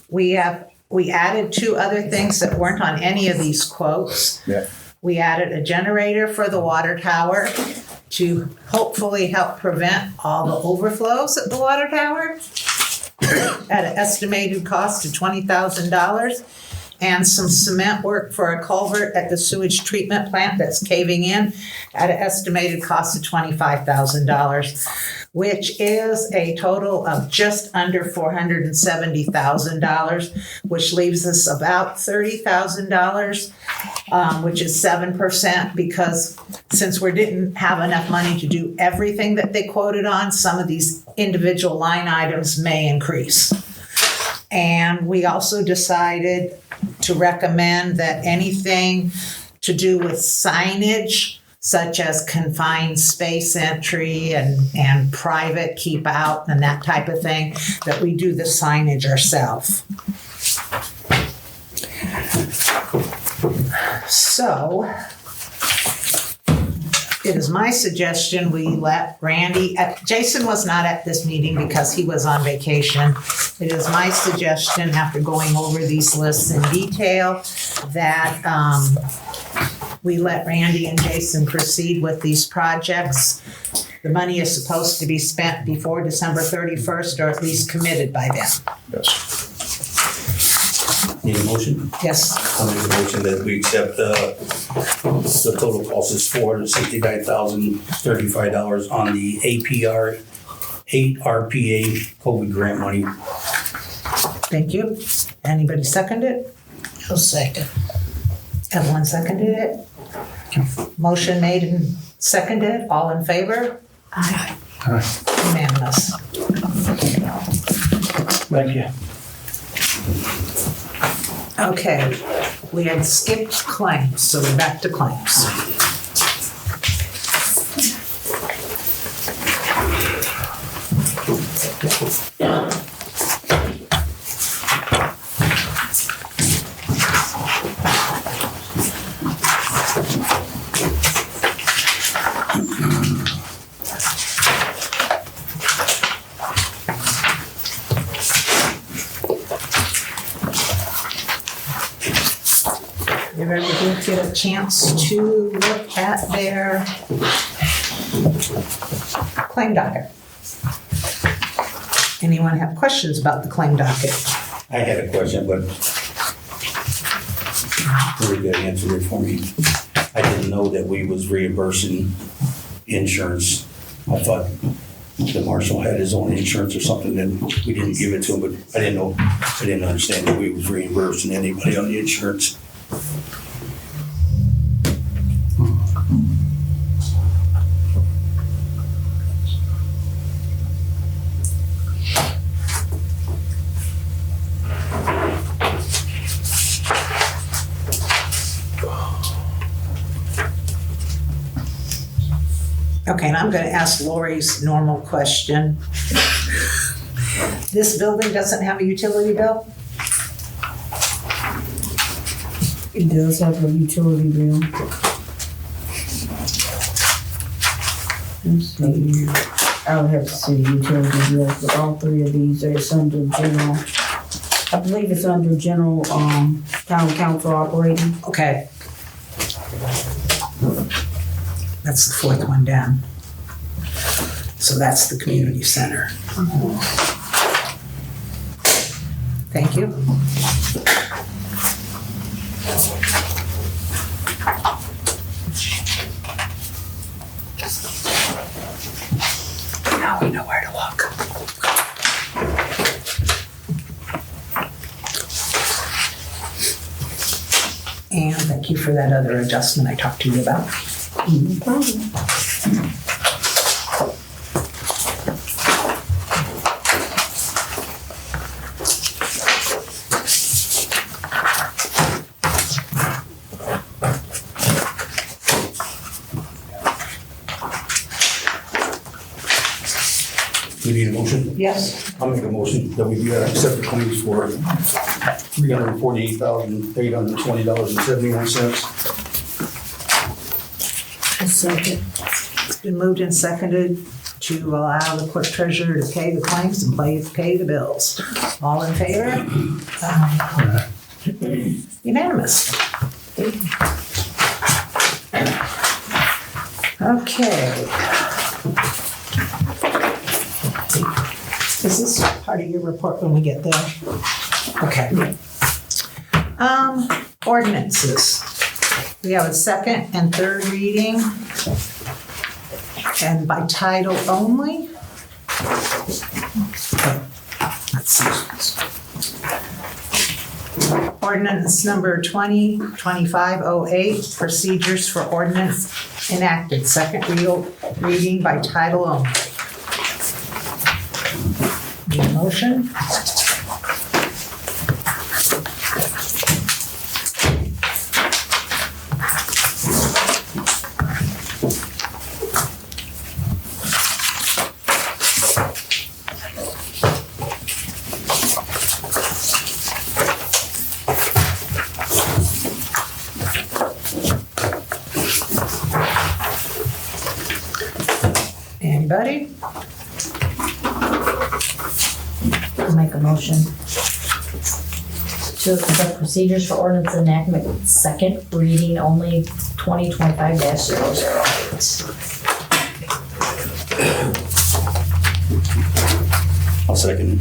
We added 2 other things that weren't on any of these quotes. Yeah. We added a generator for the water tower to hopefully help prevent all the overflows at the water tower at an estimated cost of $20,000, and some cement work for a culvert at the sewage treatment plant that's caving in at an estimated cost of $25,000, which is a total of just under $470,000, which leaves us about $30,000, which is 7%, because since we didn't have enough money to do everything that they quoted on, some of these individual line items may increase. And we also decided to recommend that anything to do with signage, such as confined space entry and private keep out and that type of thing, that we do the signage ourselves. So it is my suggestion we let Randy, Jason was not at this meeting because he was on vacation. It is my suggestion, after going over these lists in detail, that we let Randy and Jason proceed with these projects. The money is supposed to be spent before December 31st, or at least committed by then. Yes. Need a motion? Yes. I'll make a motion that we accept the total cost is $469,035 on the ARPA COVID grant money. Thank you. Anybody second it? I'll second. Everyone seconded it? Motion made and seconded. All in favor? Aye. Unanimous. Thank you. Okay, we had skipped claims, so we're back to claims. Did everybody get a chance to look at their claim docket? Anyone have questions about the claim docket? I had a question, but very good answer it for me. I didn't know that we was reimbursing insurance. I thought the marshal had his own insurance or something, and we didn't give it to him, but I didn't know, I didn't understand that we was reimbursing anybody on the insurance. Okay, and I'm gonna ask Lori's normal question. This building doesn't have a utility bill? It does have a utility bill. Let's see. I would have to see the utility bills, but all three of these are under general. I believe it's under general, town council operating. Okay. That's the fourth one down. So that's the community center. Thank you. Now we know where to look. And thank you for that other adjustment I talked to you about. No problem. We need a motion? Yes. I'll make a motion that we accept the claims for $348,820.71. A second. It's been moved and seconded to allow the clerk treasurer to pay the claims and pay the bills. All in favor? Unanimous. Okay. Is this part of your report when we get there? Okay. Ordinances. We have a second and third reading, and by title only. Let's see. Ordinance number 2025-08, procedures for ordinance enacted, second reading by title only. Need a motion? Anybody? I'll make a motion to accept procedures for ordinance enactment, second reading only, 2025-008. I'll second.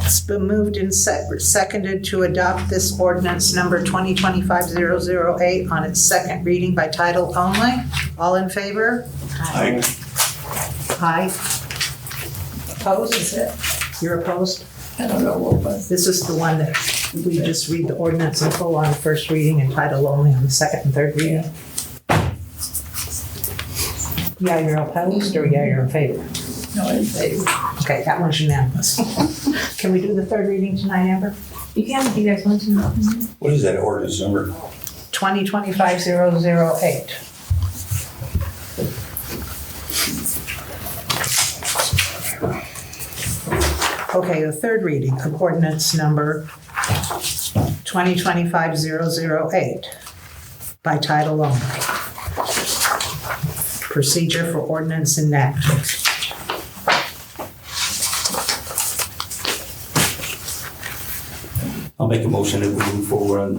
It's been moved and seconded to adopt this ordinance number 2025-008 on its second reading by title only. All in favor? Aye. Aye. Opposed, is it? You're opposed? I don't know what was. This is the one that we just read the ordinance in full on the first reading and title only on the second and third reading. Yeah, you're opposed, or yeah, you're in favor? No, in favor. Okay, that one's unanimous. Can we do the third reading tonight, Amber? You can if you guys want to. What is that ordinance number? 2025-008. Okay, the third reading of ordinance number 2025-008 by title only. Procedure for ordinance enactment. I'll make a motion that we move forward on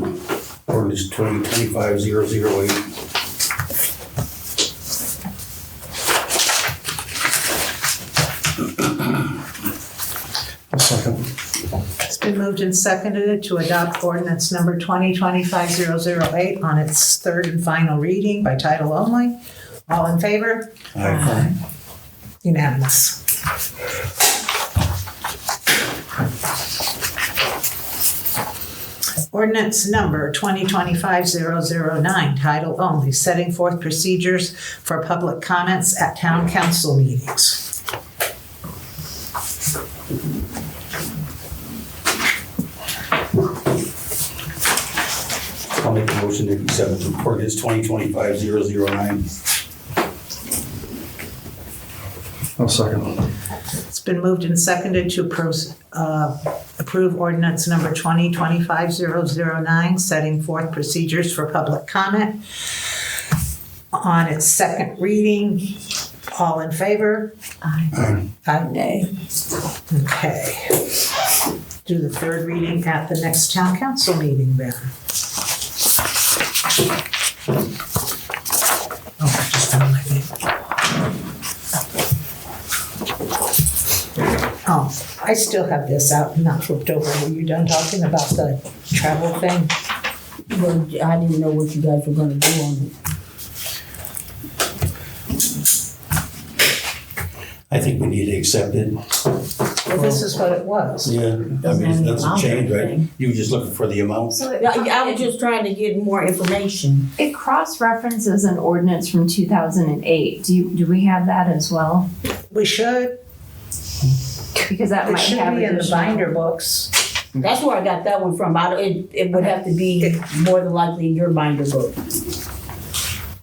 ordinance 2025-008. A second. It's been moved and seconded to adopt ordinance number 2025-008 on its third and final reading by title only. All in favor? Aye. Unanimous. Ordinance number 2025-009, title only, setting forth procedures for public comments at town council meetings. I'll make a motion that we accept ordinance 2025-009. I'll second. It's been moved and seconded to approve ordinance number 2025-009, setting forth procedures for public comment on its second reading. All in favor? Aye. Aye. Nay. Okay. Do the third reading at the next town council meeting then. Oh, I just found my thing. Oh, I still have this out and not flipped over. Were you done talking about the travel thing? Well, I didn't know what you guys were gonna do on it. I think we need to accept it. Well, this is what it was. Yeah, I mean, it doesn't change, right? You were just looking for the amount. So I was just trying to get more information. it cross-references an ordinance from 2008. Do we have that as well? We should. Because that It might should have be in the additional- binder books. That's where I got that one from. It would have to be more than likely in your binder book.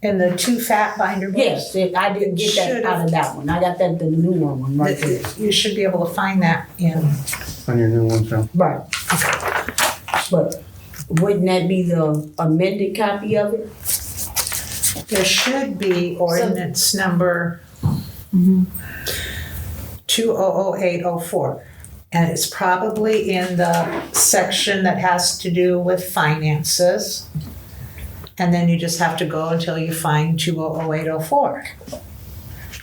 In the two fat binder books. Yes, I didn't get that out of that one. I got that, the newer one right there. You should be able to find that in. On your new one, John. Right. But wouldn't that be the amended copy of it? There should be ordinance number 200804. And it's probably in the section that has to do with finances. And then you just have to go until you find 200804.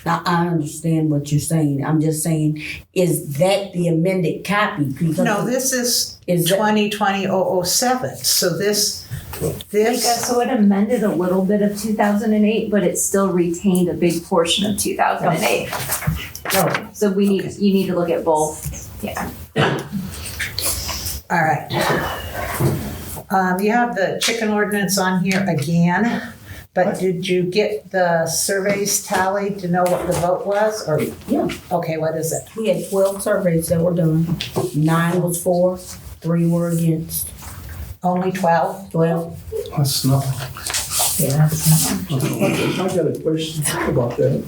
Now, I understand what you're saying. I'm just saying, is that the amended copy? Because No, this is Is that- 2020-007. So this, So it amended a little bit of 2008, but it still retained a big portion of 2008. Oh, So you need to look at both. Yeah. all right. You have the chicken ordinance on here again, but did you get the surveys tallied to know what the vote was? Or yeah. okay, what is it? We had 12 surveys that were done. 9 was for, 3 were against. Only 12? 12. That's nothing. Yeah. I got a question about that.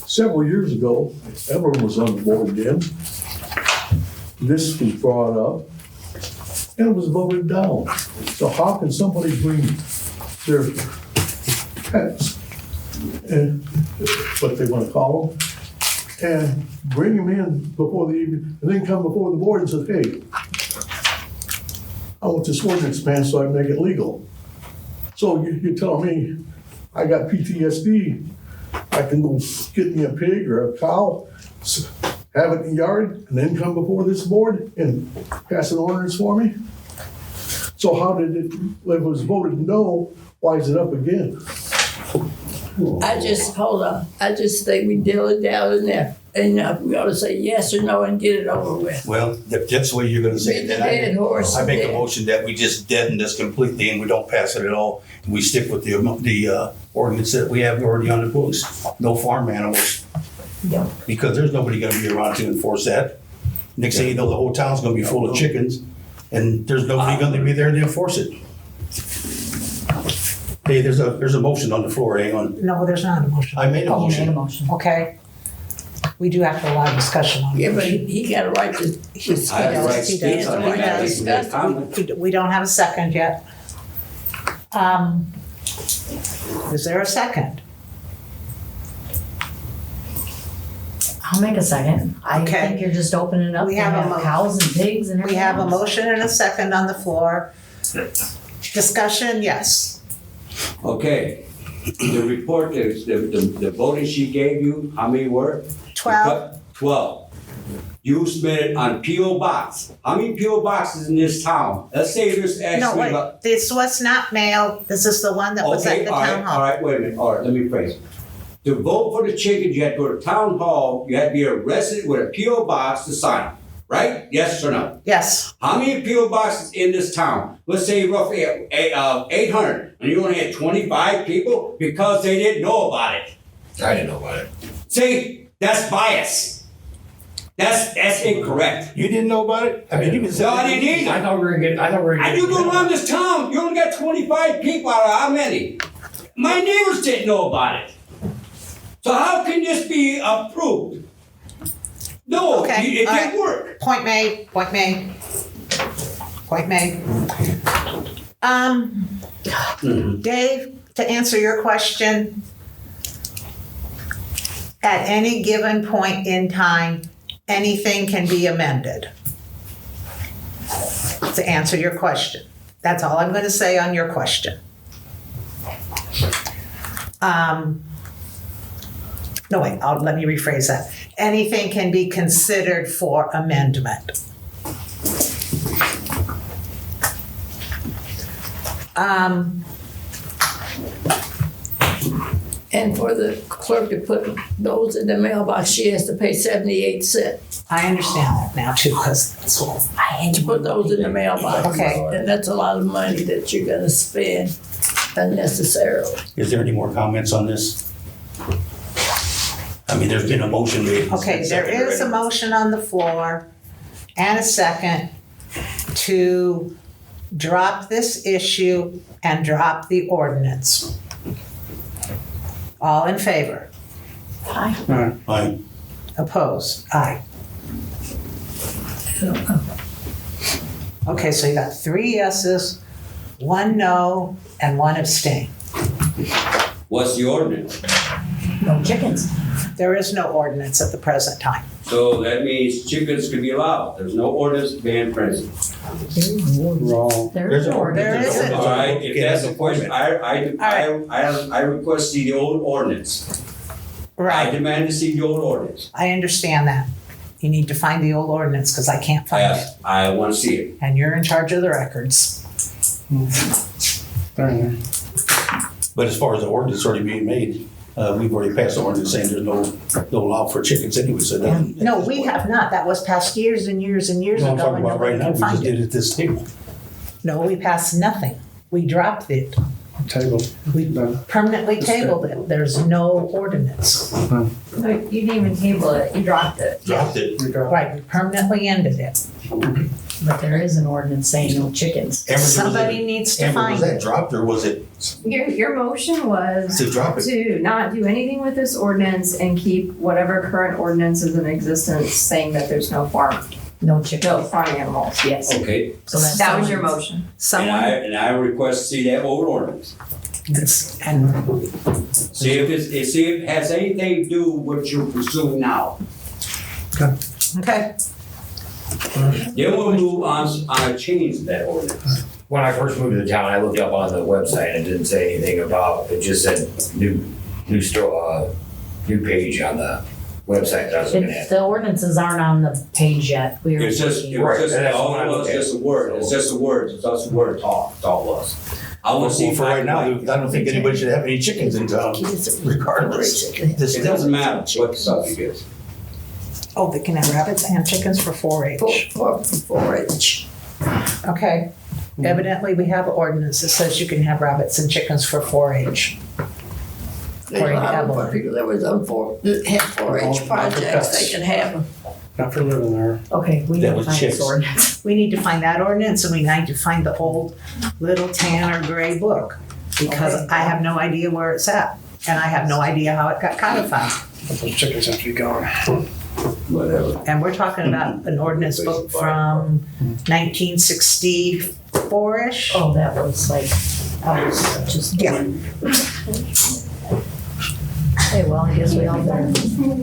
Several years ago, everyone was on the board again. This was brought up and it was voted down. So how can somebody bring their pets, and what they want to call them, and bring them in before the evening, and then come before the board and say, hey, I want this ordinance passed so I can make it legal. So you're telling me I got PTSD, I can go get me a pig or a cow, have it in the yard, and then come before this board and pass an ordinance for me? So how did it, when it was voted no, why is it up again? Hold on. I just think we deal it down in there. And we ought to say yes or no and get it over with. Well, if that's the way you're gonna say Beat the it, dead horse. I make a motion that we just deaden this completely and we don't pass it at all. We stick with the ordinance that we have already on the books. No farm animals. Yeah. Because there's nobody gonna be around to enforce that. Next thing you know, the whole town's gonna be full of chickens and there's nobody gonna be there to enforce it. Hey, there's a motion on the floor, hang on. No, there's not a motion. I made a Oh, you made a motion. motion. Okay. We do have to allow discussion on it. Yeah, but he got a right to. I have a right to speak on it. We don't have a second yet. Is there a second? I'll make a second. I Okay. think you're just opening up We to have a have cows and pigs and We everything have a else. motion and a second on the floor. Discussion, yes. Okay, the report, the voting she gave you, how many were? 12. 12. You spent it on P.O. Box. How many P.O. boxes in this town? Let's say there's No, actually wait, about. this was not mailed. This is the one that was at Okay, the all town right, hall. all right, wait a minute, all right, let me phrase it. To vote for the chickens, you had to go to town hall, you had to be a resident with a P.O. box to sign, right? Yes or no? Yes. How many P.O. boxes in this town? Let's say roughly 800, and you only had 25 people because they didn't know about it. I didn't know about it. See, that's bias. That's incorrect. You didn't know about it? I mean, you can say. No, I didn't either. I thought we were gonna I do go around this town, you only got 25 people out of how many? My neighbors didn't know about it. So how can this be approved? No, Okay, it all didn't right. work. Point made, point made. Point made. Dave, to answer your question, at any given point in time, anything can be amended. To answer your question. That's all I'm going to say on your question. No, wait, let me rephrase that. Anything can be considered for amendment. And for the clerk to put those in the mailbox, she has to pay 78 cents. I understand that now too, because that's what I had To put those in the mailbox. Okay. And that's a lot of money that you're gonna spend unnecessarily. Is there any more comments on this? I mean, there's been a motion made. Okay, there is a motion on the floor and a second to drop this issue and drop the ordinance. All in favor? Aye. Opposed? Aye. Okay, so you got 3 yeses, 1 no, and 1 abstain. What's the ordinance? No chickens. There is no ordinance at the present time. So that means chickens can be allowed. There's no ordinance ban present. Wrong. There's an ordinance. There isn't. All right, if that's the question, I request to see the old ordinance. I Right, demand to see the old ordinance. I understand that. You need to find the old ordinance because I can't find it. Yes, I want to see it. And you're in charge of the records. But as far as the ordinance already being made, we've already passed the ordinance saying there's no law for chickens anyway, so that. No, we have not. That was passed years and years and years No, I'm ago. talking and about right nobody now, can we find just it. did it at this table. No, we passed nothing. We dropped it. Table. We permanently tabled it. There's no ordinance. No, you didn't even table it, you dropped it. Dropped it. Right, we permanently ended it. But there is an ordinance saying no chickens. Amber, was Somebody it- needs to Amber, find was that it. dropped or was it Your motion was to drop it? to not do anything with this ordinance and keep whatever current ordinance is in existence saying that there's no No chickens. no farm animals, yes. Okay, So that's That was your someone's- motion. Someone, and I request to see that old ordinance. and See if it has anything to do with what you're pursuing now. okay, Then we'll move on change that ordinance. When I first moved to town, I looked up on the website and it didn't say anything about, it just said new page on the website that I was looking at. The ordinances aren't on the page yet. We were It's just, looking. Right, and that's all what I it was, looked at. just a word, it's just a word, it's just a word talk, that's all it was. I want to see Well, for right now, I don't think anybody should have any chickens in town, regardless. This It doesn't matter what the subject is. oh, they can have rabbits and chickens for 4-H. For 4-H. Okay, evidently we have an ordinance that says you can have rabbits and chickens for 4-H. There's a lot of people that was on that had 4-H projects, they can have them. Not for living there. Okay, we need That to was find chicks. this ordinance. We need to find that ordinance and we need to find the old little tan or gray book because Okay. I have no idea where it's at and I have no idea how it got codified. Those chickens have to be gone. Whatever. And we're talking about an ordinance book from 1964-ish. Oh, that was like, I was just. Yeah. Okay, well, I guess we all better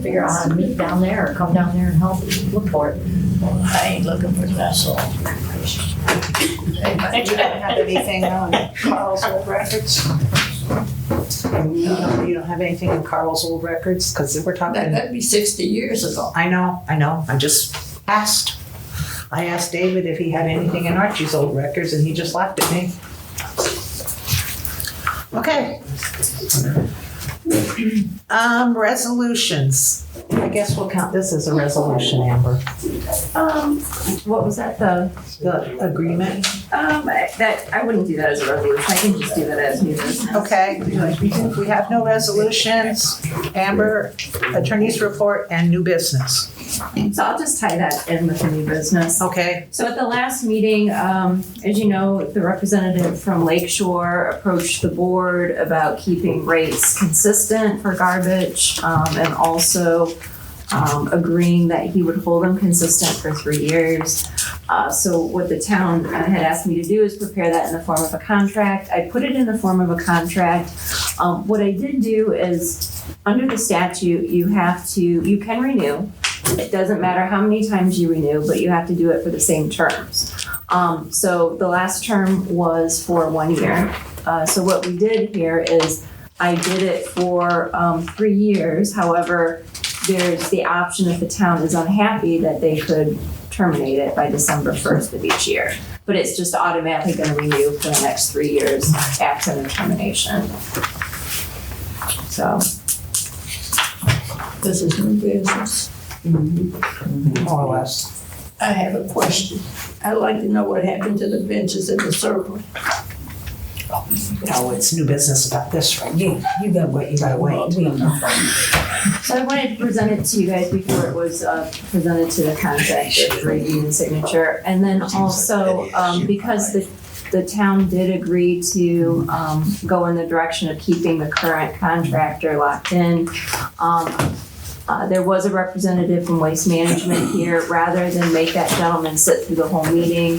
figure out how to meet down there or come down there and help look for it. I ain't looking for that, so. You don't have anything on Carl's old records? You don't have anything in Carl's old records? Because we're talking. That'd be 60 years ago. I know. I just asked. I asked David if he had anything in Archie's old records, and he just laughed at me. Okay. Resolutions. I guess we'll count this as a resolution, Amber. What was that, the agreement? I wouldn't do that as a resolution, I can just do that as new business. Okay, we have no resolutions. Amber, attorney's report and new business. So I'll just tie that in with the new business. Okay. So at the last meeting, as you know, the representative from Lakeshore approached the board about keeping rates consistent for garbage, and also agreeing that he would hold them consistent for 3 years. So what the town had asked me to do is prepare that in the form of a contract. I put it in the form of a contract. What I did do is, under the statute, you can renew. It doesn't matter how many times you renew, but you have to do it for the same terms. So the last term was for 1 year. So what we did here is I did it for 3 years. However, there's the option if the town is unhappy that they could terminate it by December 1st of each year. But it's just automatically going to renew for the next 3 years after the termination. So. This is new business. More or less. I have a question. I'd like to know what happened to the benches in the circle. No, it's new business about this, right? You got what you gotta wait. So I wanted to present it to you guys before it was presented to the contractor for review and signature. And then also, because the town did agree to go in the direction of keeping the current contractor locked in, there was a representative from Waste Management here. Rather than make that gentleman sit through the whole meeting,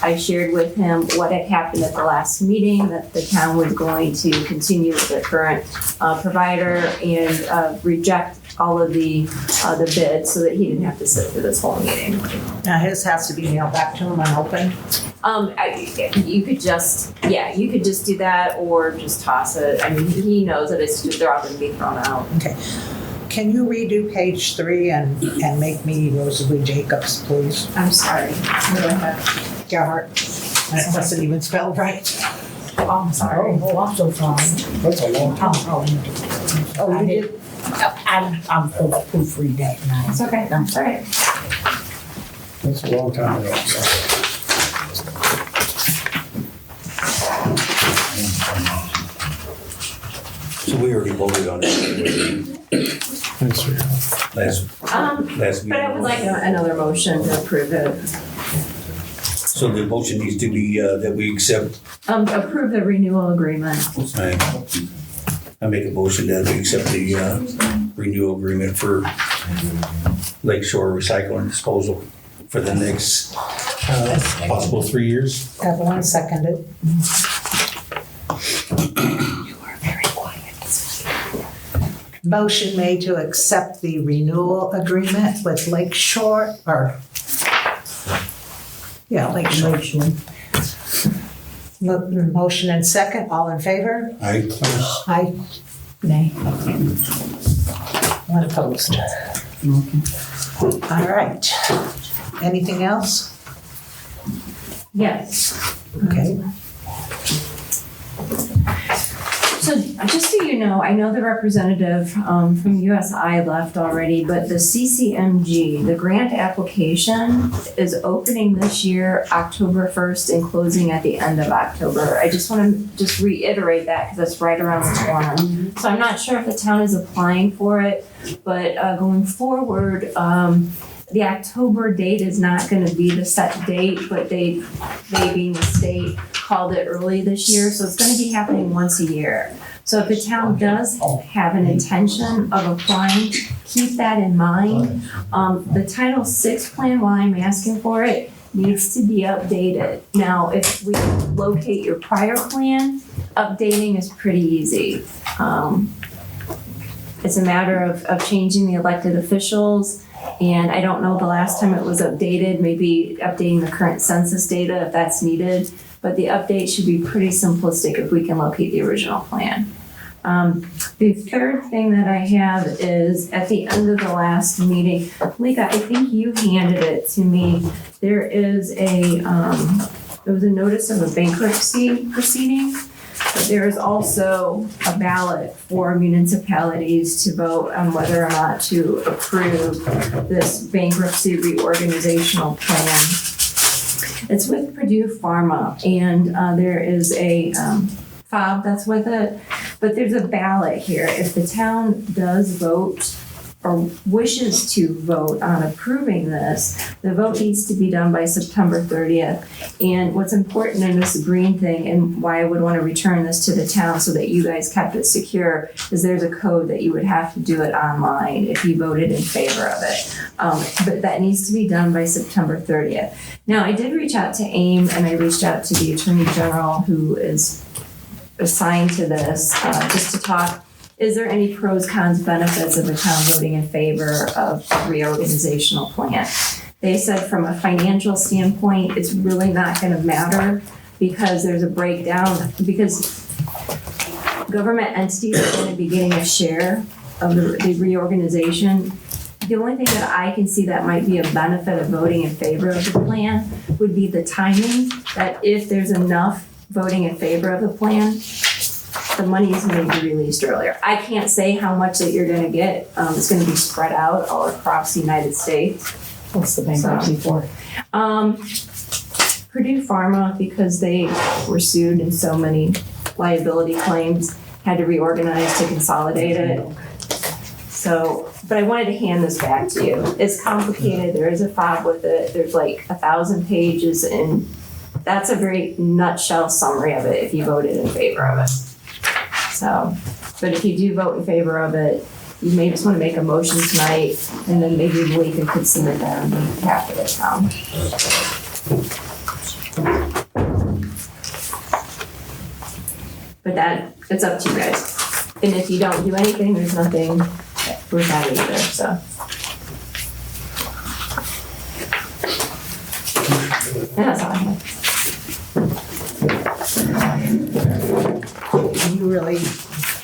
I shared with him what had happened at the last meeting, that the town was going to continue with the current provider and reject all of the bids so that he didn't have to sit through this whole meeting. Now his has to be mailed back to him unopened? You could just do that or just toss it. I mean, he knows that they're all gonna be thrown out. Okay. Can you redo page 3 and make me Rosalie Jacobs, please? I'm sorry. What do I have? Gerhart. It wasn't even spelled right. Oh, I'm sorry. Oh, I'm so sorry. That's a long time. Oh, you did? I'm supposed to proofread that now. It's okay. That's all right. That's a long time ago. So we already voted on it last meeting. But I would like another motion to approve it. So the motion needs to be that we accept. Approve the renewal agreement. I make a motion that we accept the renewal agreement for Lakeshore Recycle and Disposal for the next possible 3 years. Evelyn seconded. Motion made to accept the renewal agreement with Lakeshore, Lakeshore. Motion and second, all in favor? Aye. Aye. Nay. One opposed. All right. Anything else? Yes. Okay. So just so you know, I know the representative from USI left already, but the CCMG, the grant application is opening this year, October 1st, and closing at the end of October. I just want to reiterate that because that's right around the corner. So I'm not sure if the town is applying for it, but going forward, the October date is not going to be the set date, but they being the state, called it early this year, so it's going to be happening once a year. So if the town does have an intention of applying, keep that in mind. The Title VI plan, while I'm asking for it, needs to be updated. Now, if we locate your prior plan, updating is pretty easy. It's a matter of changing the elected officials, and I don't know the last time it was updated, maybe updating the current census data if that's needed, but the update should be pretty simplistic if we can locate the original plan. The third thing that I have is at the end of the last meeting, Lika, I think you handed it to me. There is there was a notice of a bankruptcy proceeding, but there is also a ballot for municipalities to vote on whether or not to approve this bankruptcy reorganizational plan. It's with Purdue Pharma, and there is a fob that's with it, but there's a ballot here. If the town does vote or wishes to vote on approving this, the vote needs to be done by September 30th. And what's important in this green thing, and why I would want to return this to the town so that you guys kept it secure, is there's a code that you would have to do it online if you voted in favor of it. But that needs to be done by September 30th. Now, I did reach out to AIM, and I reached out to the Attorney General, who is assigned to this, just to talk. Is there any pros, cons, benefits of a town voting in favor of a reorganizational plan? They said from a financial standpoint, it's really not going to matter because there's a breakdown, because government entities are going to be getting a share of the reorganization. The only thing that I can see that might be a benefit of voting in favor of the plan would be the timing, that if there's enough voting in favor of the plan, the money is going to be released earlier. I can't say how much that you're going to get. It's going to be spread out all across the United States. What's the bankruptcy for? Purdue Pharma, because they were sued in so many liability claims, had to reorganize to consolidate it. So, but I wanted to hand this back to you. It's complicated. There is a fob with it. There's like 1,000 pages, and that's a very nutshell summary of it if you voted in favor of it. So, but if you do vote in favor of it, you may just want to make a motion tonight, and then maybe Malika could submit that on behalf of the town. But that, it's up to you guys. And if you don't do anything, there's nothing with that either, so. And that's all I have. You really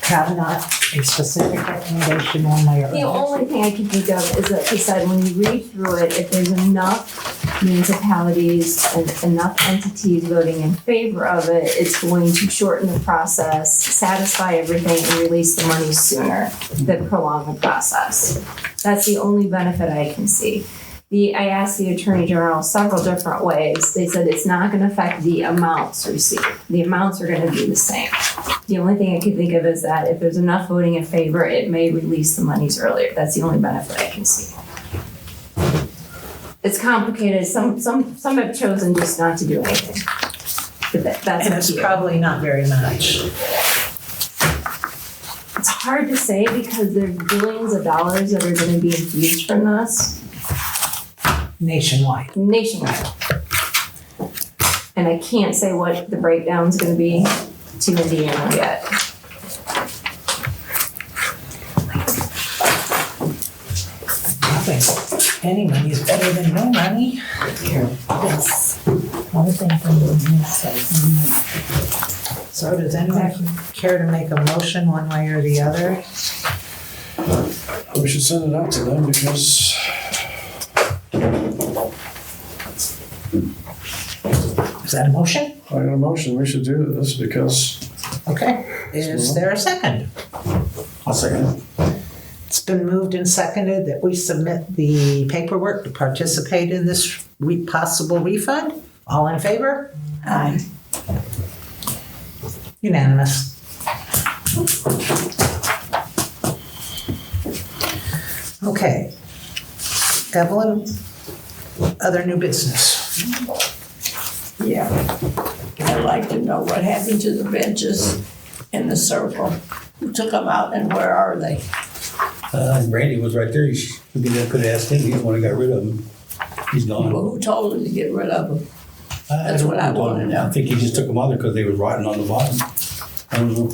have not a specific recommendation one way or The other? only thing I can think of is that he said when you read through it, if there's enough municipalities and enough entities voting in favor of it, it's going to shorten the process, satisfy everything, and release the money sooner than prolong the process. That's the only benefit I can see. I asked the Attorney General several different ways. They said it's not going to affect the amounts received. The amounts are going to be the same. The only thing I can think of is that if there's enough voting in favor, it may release the monies earlier. That's the only benefit I can see. It's complicated. Some have chosen just not to do anything. But that's And it's probably not very much. It's hard to say because there's billions of dollars that are going to be infused from this. Nationwide. And I can't say what the breakdown's going to be to Indiana yet. I think any money is better than no money. Yes. One thing from the side. So does anyone care to make a motion one way or the other? We should send it out to them because is that a motion? I got a motion. We should do this because. Okay. Is there a second? I'll second it. It's been moved and seconded that we submit the paperwork to participate in this possible refund. All in favor? Aye. Unanimous. Okay. Evelyn, other new business. Yeah. I'd like to know what happened to the benches. in the circle? Who took them out and where are they? Randy was right there. You could have asked him. He's the one who got rid of them. He's gone. Well, who told him to get rid of them? That's what I want to know. I think he just took them out there because they was rotting on the bottom. I don't know.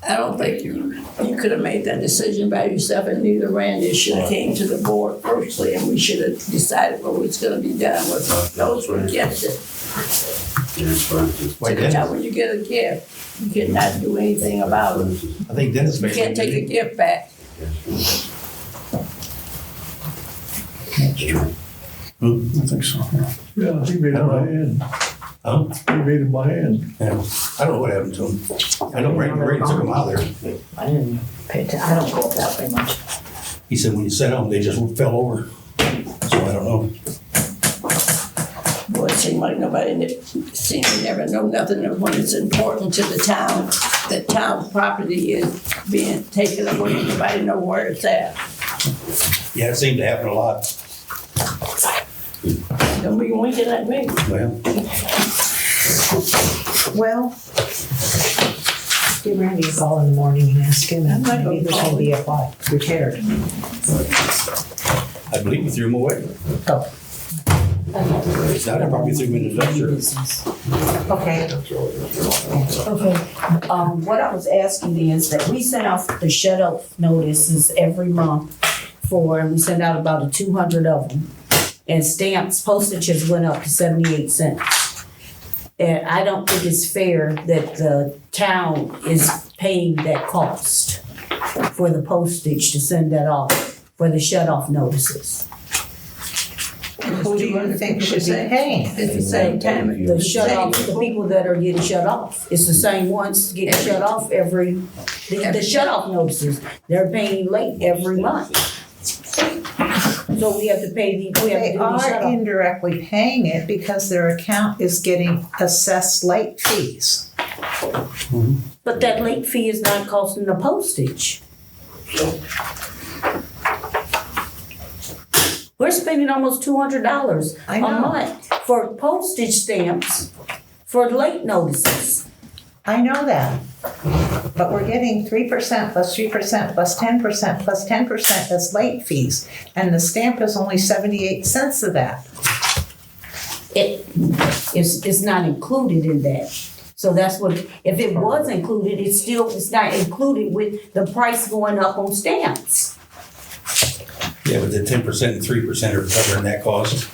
I don't think you could have made that decision by yourself, and neither Randy should have came to the board firstly, and we should have decided what was going to be done with those who against it. Now, when you get a gift, you cannot do anything about it. I think Dennis You made can't take a gift back. That's true. I think so. Yeah, he made it by hand. Huh? He made it by hand. Yeah. I don't know what happened to him. I know Randy took them out of there. I didn't pay attention, I don't go up that way much. He said when you set them, they just fell over. So I don't know. Boy, it seemed like nobody seemed to never know nothing of when it's important to the town. That town property is being taken away. Nobody know where it's at. Yeah, it seemed to happen a lot. Don't be winking at me. Well, give Randy a call in the morning and ask him, and maybe this will be repaired. I believe we threw them away. Oh. Now they probably threw them in the dumpster. Okay. Okay, what I was asking is that we send out the shut-off notices every month and we send out about 200 of them. And stamps, postage has went up to 78 cents. And I don't think it's fair that the town is paying that cost for the postage to send that off, for the shut-off notices. Who do you think should be paying? It's the same time. The shut off, the people that are getting shut off, it's the same ones getting shut off the shut off notices, they're paying late every month. So we have to pay They are indirectly paying it because their account is getting assessed late fees. But that late fee is not costing the postage. We're spending almost $200 a month for postage stamps for late notices. I know that. But we're getting 3% plus 3% plus 10% plus 10% as late fees. And the stamp is only 78 cents of that. It's not included in that. So that's what, if it was included, it's not included with the price going up on stamps. Yeah, but the 10% and 3% are covering that cost.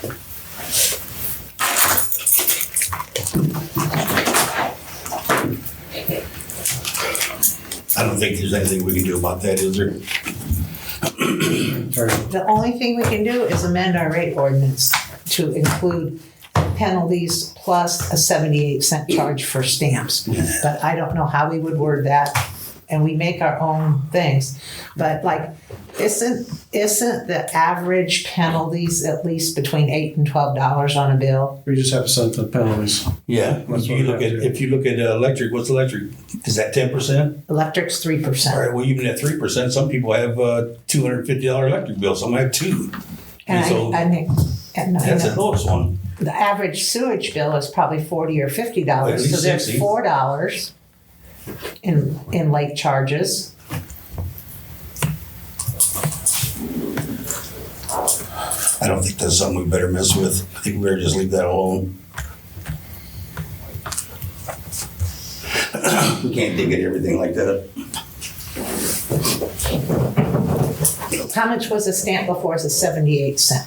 I don't think there's anything we can do about that, is there? The only thing we can do is amend our rate ordinance to include penalties plus a 78-cent charge for stamps. But I don't know how we would word that, and we make our own things. But like, isn't the average penalties at least between $8 and $12 on a bill? We just have to set the penalties. Yeah, if you look at electric, what's electric? Is that 10%? Electric's 3%. All right, well, even at 3%, some people have $250 electric bill, some have $2. And That's the lowest one. The average sewage bill is probably $40 or $50, so there's $60. $4 in late charges. I don't think that's something we better mess with. I think we better just leave that alone. We can't dig at everything like that. How much was a stamp before? It's a 78-cent.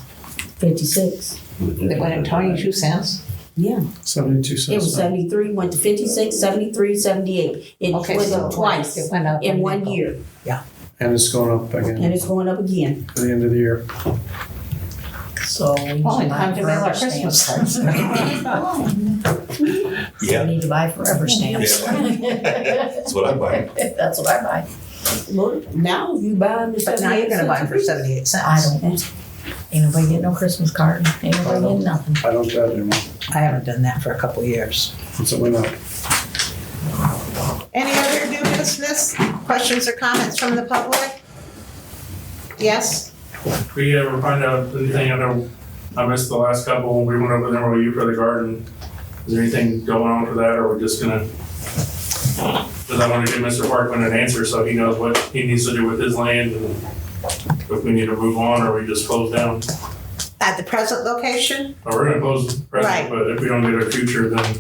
56. It went at 22 cents. Yeah. 72 cents. It was 73, went to 56, 73, 78. It went up twice It went up in 1 year. Yeah. And it's going up again. And it's going up again. At the end of the year. So we need Well, to time buy to mail our forever Christmas stamps. Yeah. We need to buy forever stamps. That's what I buy. That's what I buy. Well, now you buy them for But now you're gonna buy them for 78 cents. I don't. Ain't nobody getting no Christmas card. Ain't nobody getting nothing. I don't do that anymore. I haven't done that for a couple of years. It's only not. Any other new business? Questions or comments from the public? Yes? We ever find out anything? I know I missed the last couple when we went over there with you for the garden. Is there anything going on for that, or we're just gonna Because I want to give Mr. Parkman an answer so he knows what he needs to do with his land and if we need to move on or we just close down. At the present location, We're gonna close present, Right. but if we don't get a future, then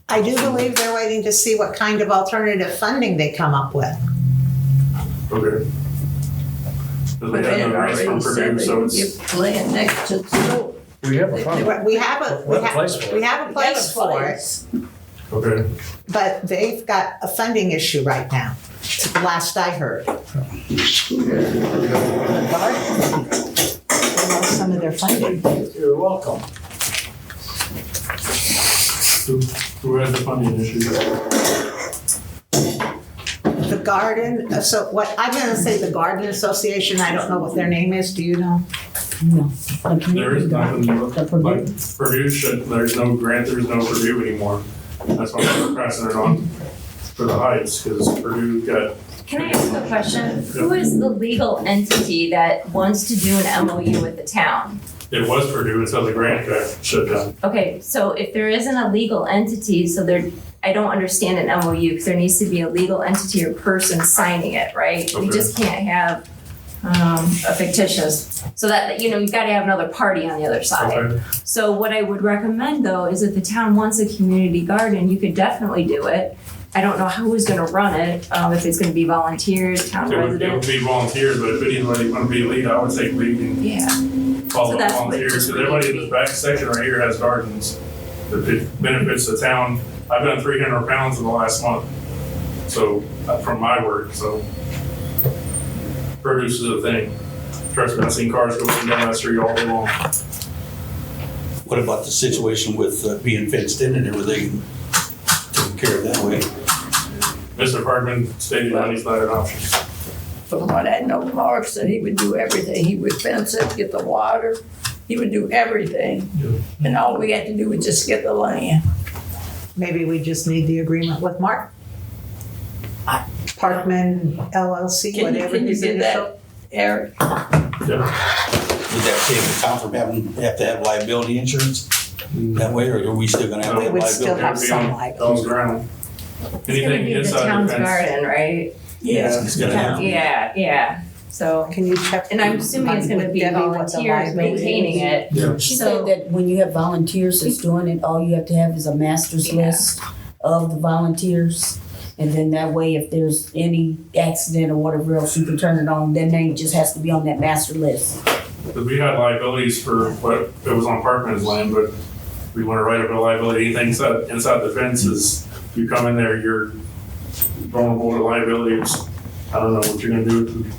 I do believe they're waiting to see what kind of alternative funding they come up with. okay. Because we have no grants from Purdue, so it's. You're laying next to the store. We have a fund. We have a place for it. we have a place for it, Okay. but they've got a funding issue right now. The last I heard. They lost some of their funding. You're welcome. Who has the funding issue? The garden, so what, I'm gonna say the Garden Association, I don't know what their name is, do you know? No. There is nothing, like Purdue should, there's no grant, there's no Purdue anymore. That's why we're passing it on for the Heights, because Purdue got. Can I ask a question? Who is the legal entity that wants to do an MOU with the town? It was Purdue until the grant got shut down. Okay, so if there isn't a legal entity, so there, I don't understand an MOU, because there needs to be a legal entity or person signing it, right? We Okay. just can't have a fictitious, so that, you know, you've gotta have another party on the other side. Okay. So what I would recommend though is if the town wants a community garden, you could definitely do it. I don't know who's gonna run it, if it's gonna be volunteers, town It would residents. be volunteers, but if anybody want to be lead, I would take lead and Yeah. follow So up that's what volunteers. this Because would everybody in be. this back section right here has gardens. It benefits the town. I've done 300 pounds in the last month. So, from my work, so. Produce is a thing. Trust me, I've seen cars go up and down that street all day long. What about the situation with being fenced in and everything? Taken care of that way. Mr. Hardman stated that he's not an option. From what I know, Mark said he would do everything. He would fence it, get the water. He would do everything. And all we had to do was just get the land. Maybe we just need the agreement with Mark. Parkman LLC, whatever Can you his do initial. that, Eric? Would that save the town from have to have liability insurance that way, or are we still gonna have We that would still liability? have It'd be some on liability. Town's ground. It's gonna Anything be the inside the town's fence. garden, right? Yeah. It's gonna have to be. Yeah, so, Can you check? and I'm assuming it's gonna with be Debbie what the volunteers liability maintaining it. Yeah. She So- said that when you have volunteers that's doing it, all you have to have is a master's Yeah. list of the volunteers. And then that way, if there's any accident or whatever else, you can turn it on. Their name just has to be on that master list. Because we had liabilities for what, it was on Parkman's land, but we want to write up a liability, anything inside the fence is, if you come in there, you're vulnerable to liabilities. I don't know what you're gonna do with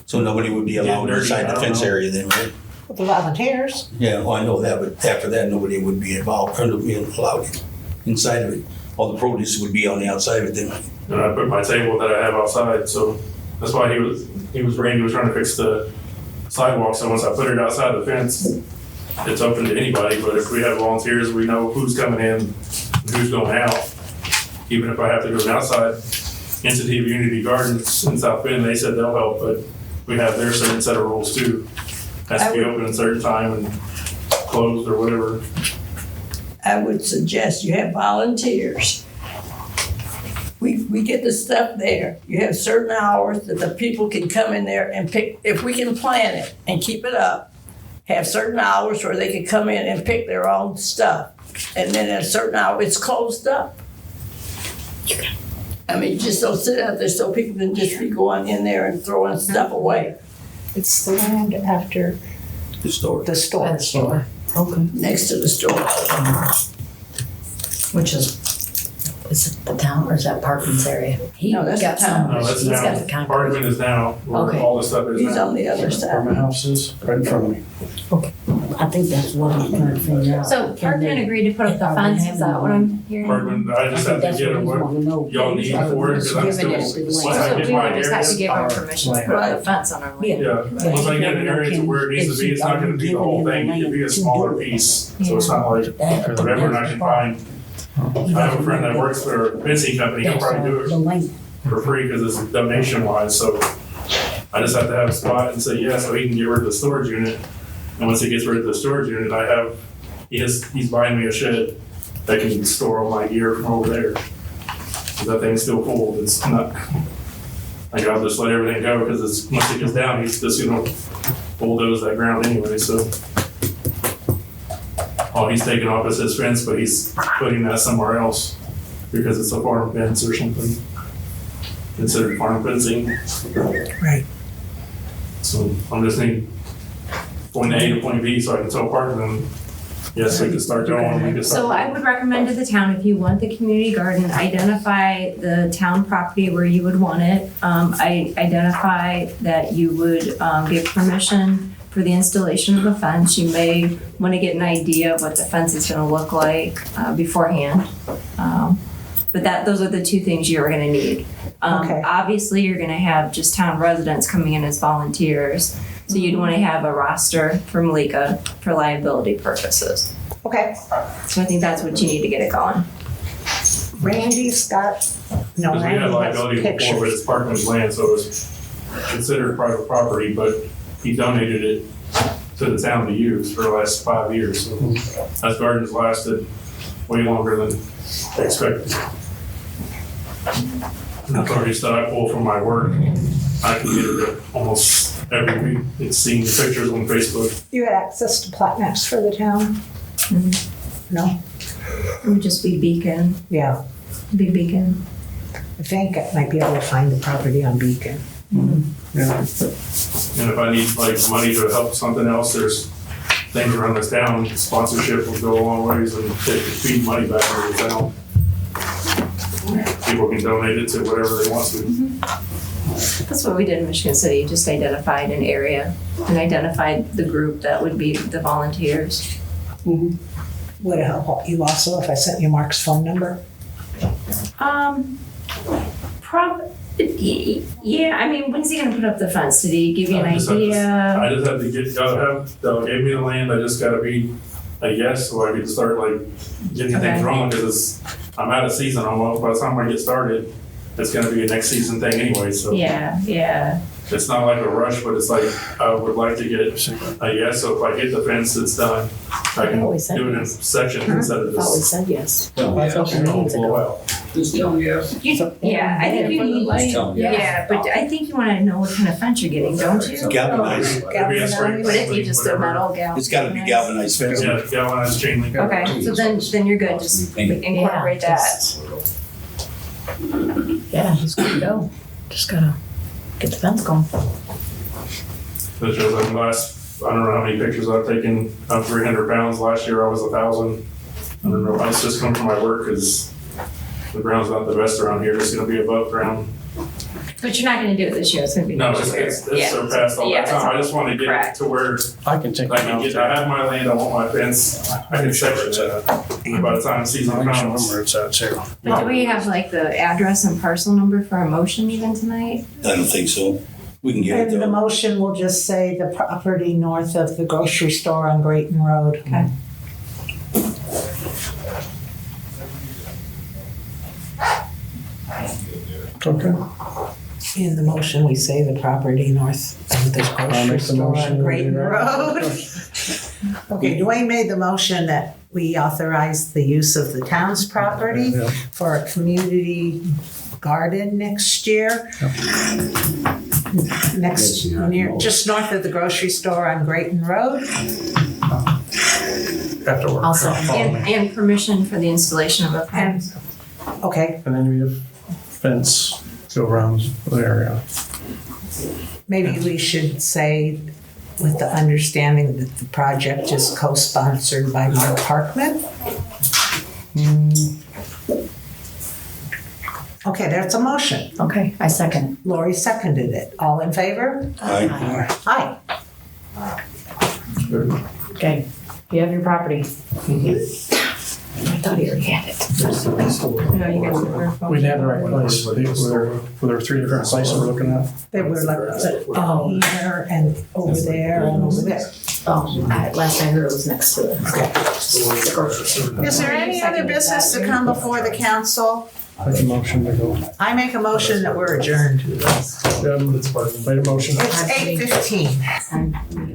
So nobody would be allowed dirty, inside I the don't fence know. area then, right? With the volunteers. Yeah, well, I know that, but after that, nobody would be involved, or be allowed inside of it. All the produce would be on the outside of it then. and I put my table that I have outside, so that's why Randy was trying to fix the sidewalk, so once I put it outside the fence, it's open to anybody, but if we have volunteers, we know who's coming in, and who's going out. Even if I have to go to an outside entity of Unity Gardens in South Bend, they said they'll help, but we have their certain set of rules too. Has to be open at a certain time and closed or whatever. I would suggest you have volunteers. We get the stuff there. You have certain hours that the people can come in there and pick, if we can plan it and keep it up, have certain hours where they can come in and pick their own stuff. And then at a certain hour, it's closed up. I mean, you just don't sit out there so people can just be going in there and throwing stuff away. It's the land after The store. the store. Okay. Next to the store. Which is it the town or is that Parkman's area? He No, that's got the town. some, No, that's he's got the now, concrete. Parkman is now, where Okay. all the stuff is He's now. on the other Where side. my house is, right in front of me. I think that's what I'm trying to figure out. So Parkman agreed to put up the fence, is that what I'm hearing? Parkman, I just have to get them what y'all need for it, because I'm still, once I So get we my would just have to area. give them permission to put up the fence on our land. Yeah, once I get an area to where it needs to be, it's not gonna be the whole thing, it could be a smaller piece, so it's not like whatever, and I can find. I have a friend that works for a fencing company, he'll probably do it for free because it's donation wise, so I just have to have a spot and say yes, so he can get rid of the storage unit. And once he gets rid of the storage unit, he's buying me a shed that can store all my gear from over there. That thing's still full. It's not, like, I'll just let everything go because it's, once it gets down, he's just gonna bulldoze that ground anyway, so. All he's taking off is his fence, but he's putting that somewhere else because it's a farm fence or something. Considered farm fencing. Right. So I'm just needing point A to point B so I can tell Parkman, yes, we can start going. We can start So I would recommend to the town, if you want the community garden, identify the town property where you would want it. Identify that you would give permission for the installation of a fence. You may want to get an idea of what the fence is going to look like beforehand. But those are the two things you're going to need. Okay. Obviously, you're going to have just town residents coming in as volunteers. So you'd want to have a roster for Malika for liability purposes. Okay. So I think that's what you need to get it going. Randy's got, no, Because we had Randy liability has before, but pictures. it's Parkman's land, so it's considered private property, but he donated it to the town to use for the last 5 years. So that garden's lasted way longer than expected. And the produce that I pull from my work, I can get it almost every week. It's seeing the pictures on Facebook. You had access to plat maps for the town? No? It would just be Beacon. Yeah. Big Beacon. I think I might be able to find the property on Beacon. Yeah. And if I need like money to help something else, there's things around this town, sponsorship will go a long ways and take the feed money back into the town. People can donate it to whatever they want to. That's what we did in Michigan City, just identified an area and identified the group that would be the volunteers. Would it help you also if I sent you Mark's phone number? Yeah, I mean, when's he gonna put up the fence? Did he give you an I just idea? have to they'll give me the land, I just gotta be a yes, so I can start like getting Okay. things rolling, because I'm out of season almost. By the time I get started, it's gonna be a next season thing anyway, so. Yeah. It's not like a rush, but it's like, I would like to get a yes, so if I get the fence, it's done. I can always said do it in yes. sections instead of Thought we just. said yes. Blow out. Just tell me yes. Yeah, I think you need, yeah, but I think you wanna know what kind of fence you're getting, don't you? Galvanized. Would it be just a metal galvanized? It's gotta be galvanized fence. Yeah, galvanized chain link. Okay, so then you're good, just incorporate that. Yeah, he's good to go. Just gotta get the fence going. That shows like last, I don't know how many pictures I've taken of 300 pounds. Last year I was 1,000. I don't know, it's just come from my work because the ground's not the best around here. It's gonna be above ground. But you're not gonna do it this year, it's gonna be No, next year. it's Yeah. surpassed all Yeah, that time. I just want to get it to where I can take I can get, I have my land, I want my fence, I can section it. By the time season comes. Remember it's out too. But do we have like the address and parcel number for a motion even tonight? I don't think so. We can get it And the though. motion will just say the property north of the grocery store on Grayton Road. Okay. Okay. In the motion, we say the property north of the I'll grocery make the store motion. on Grayton We'll do that. Road. Okay, Dwayne made the motion that we authorize the use of the town's property Yeah. for a community garden next year. Next, near, just north of the grocery store on Grayton Road. Afterward. Also, And permission for the installation of a fence. Okay, And then we have fence go around the area. maybe we should say with the understanding that the project is co-sponsored by Mark Parkman. Okay, that's a motion. okay, I second. Lori seconded it. All in favor? Aye. Aye. Okay, you have your property. I thought he already had it. No, you guys are. We'd have the right place. Were there three different sites we're looking at? They were like here and over there and over there. Last I heard it was next to it. Is there any other business to come before the council? Make a motion to go. I make a motion that we're adjourned. Made a motion. It's 8:15.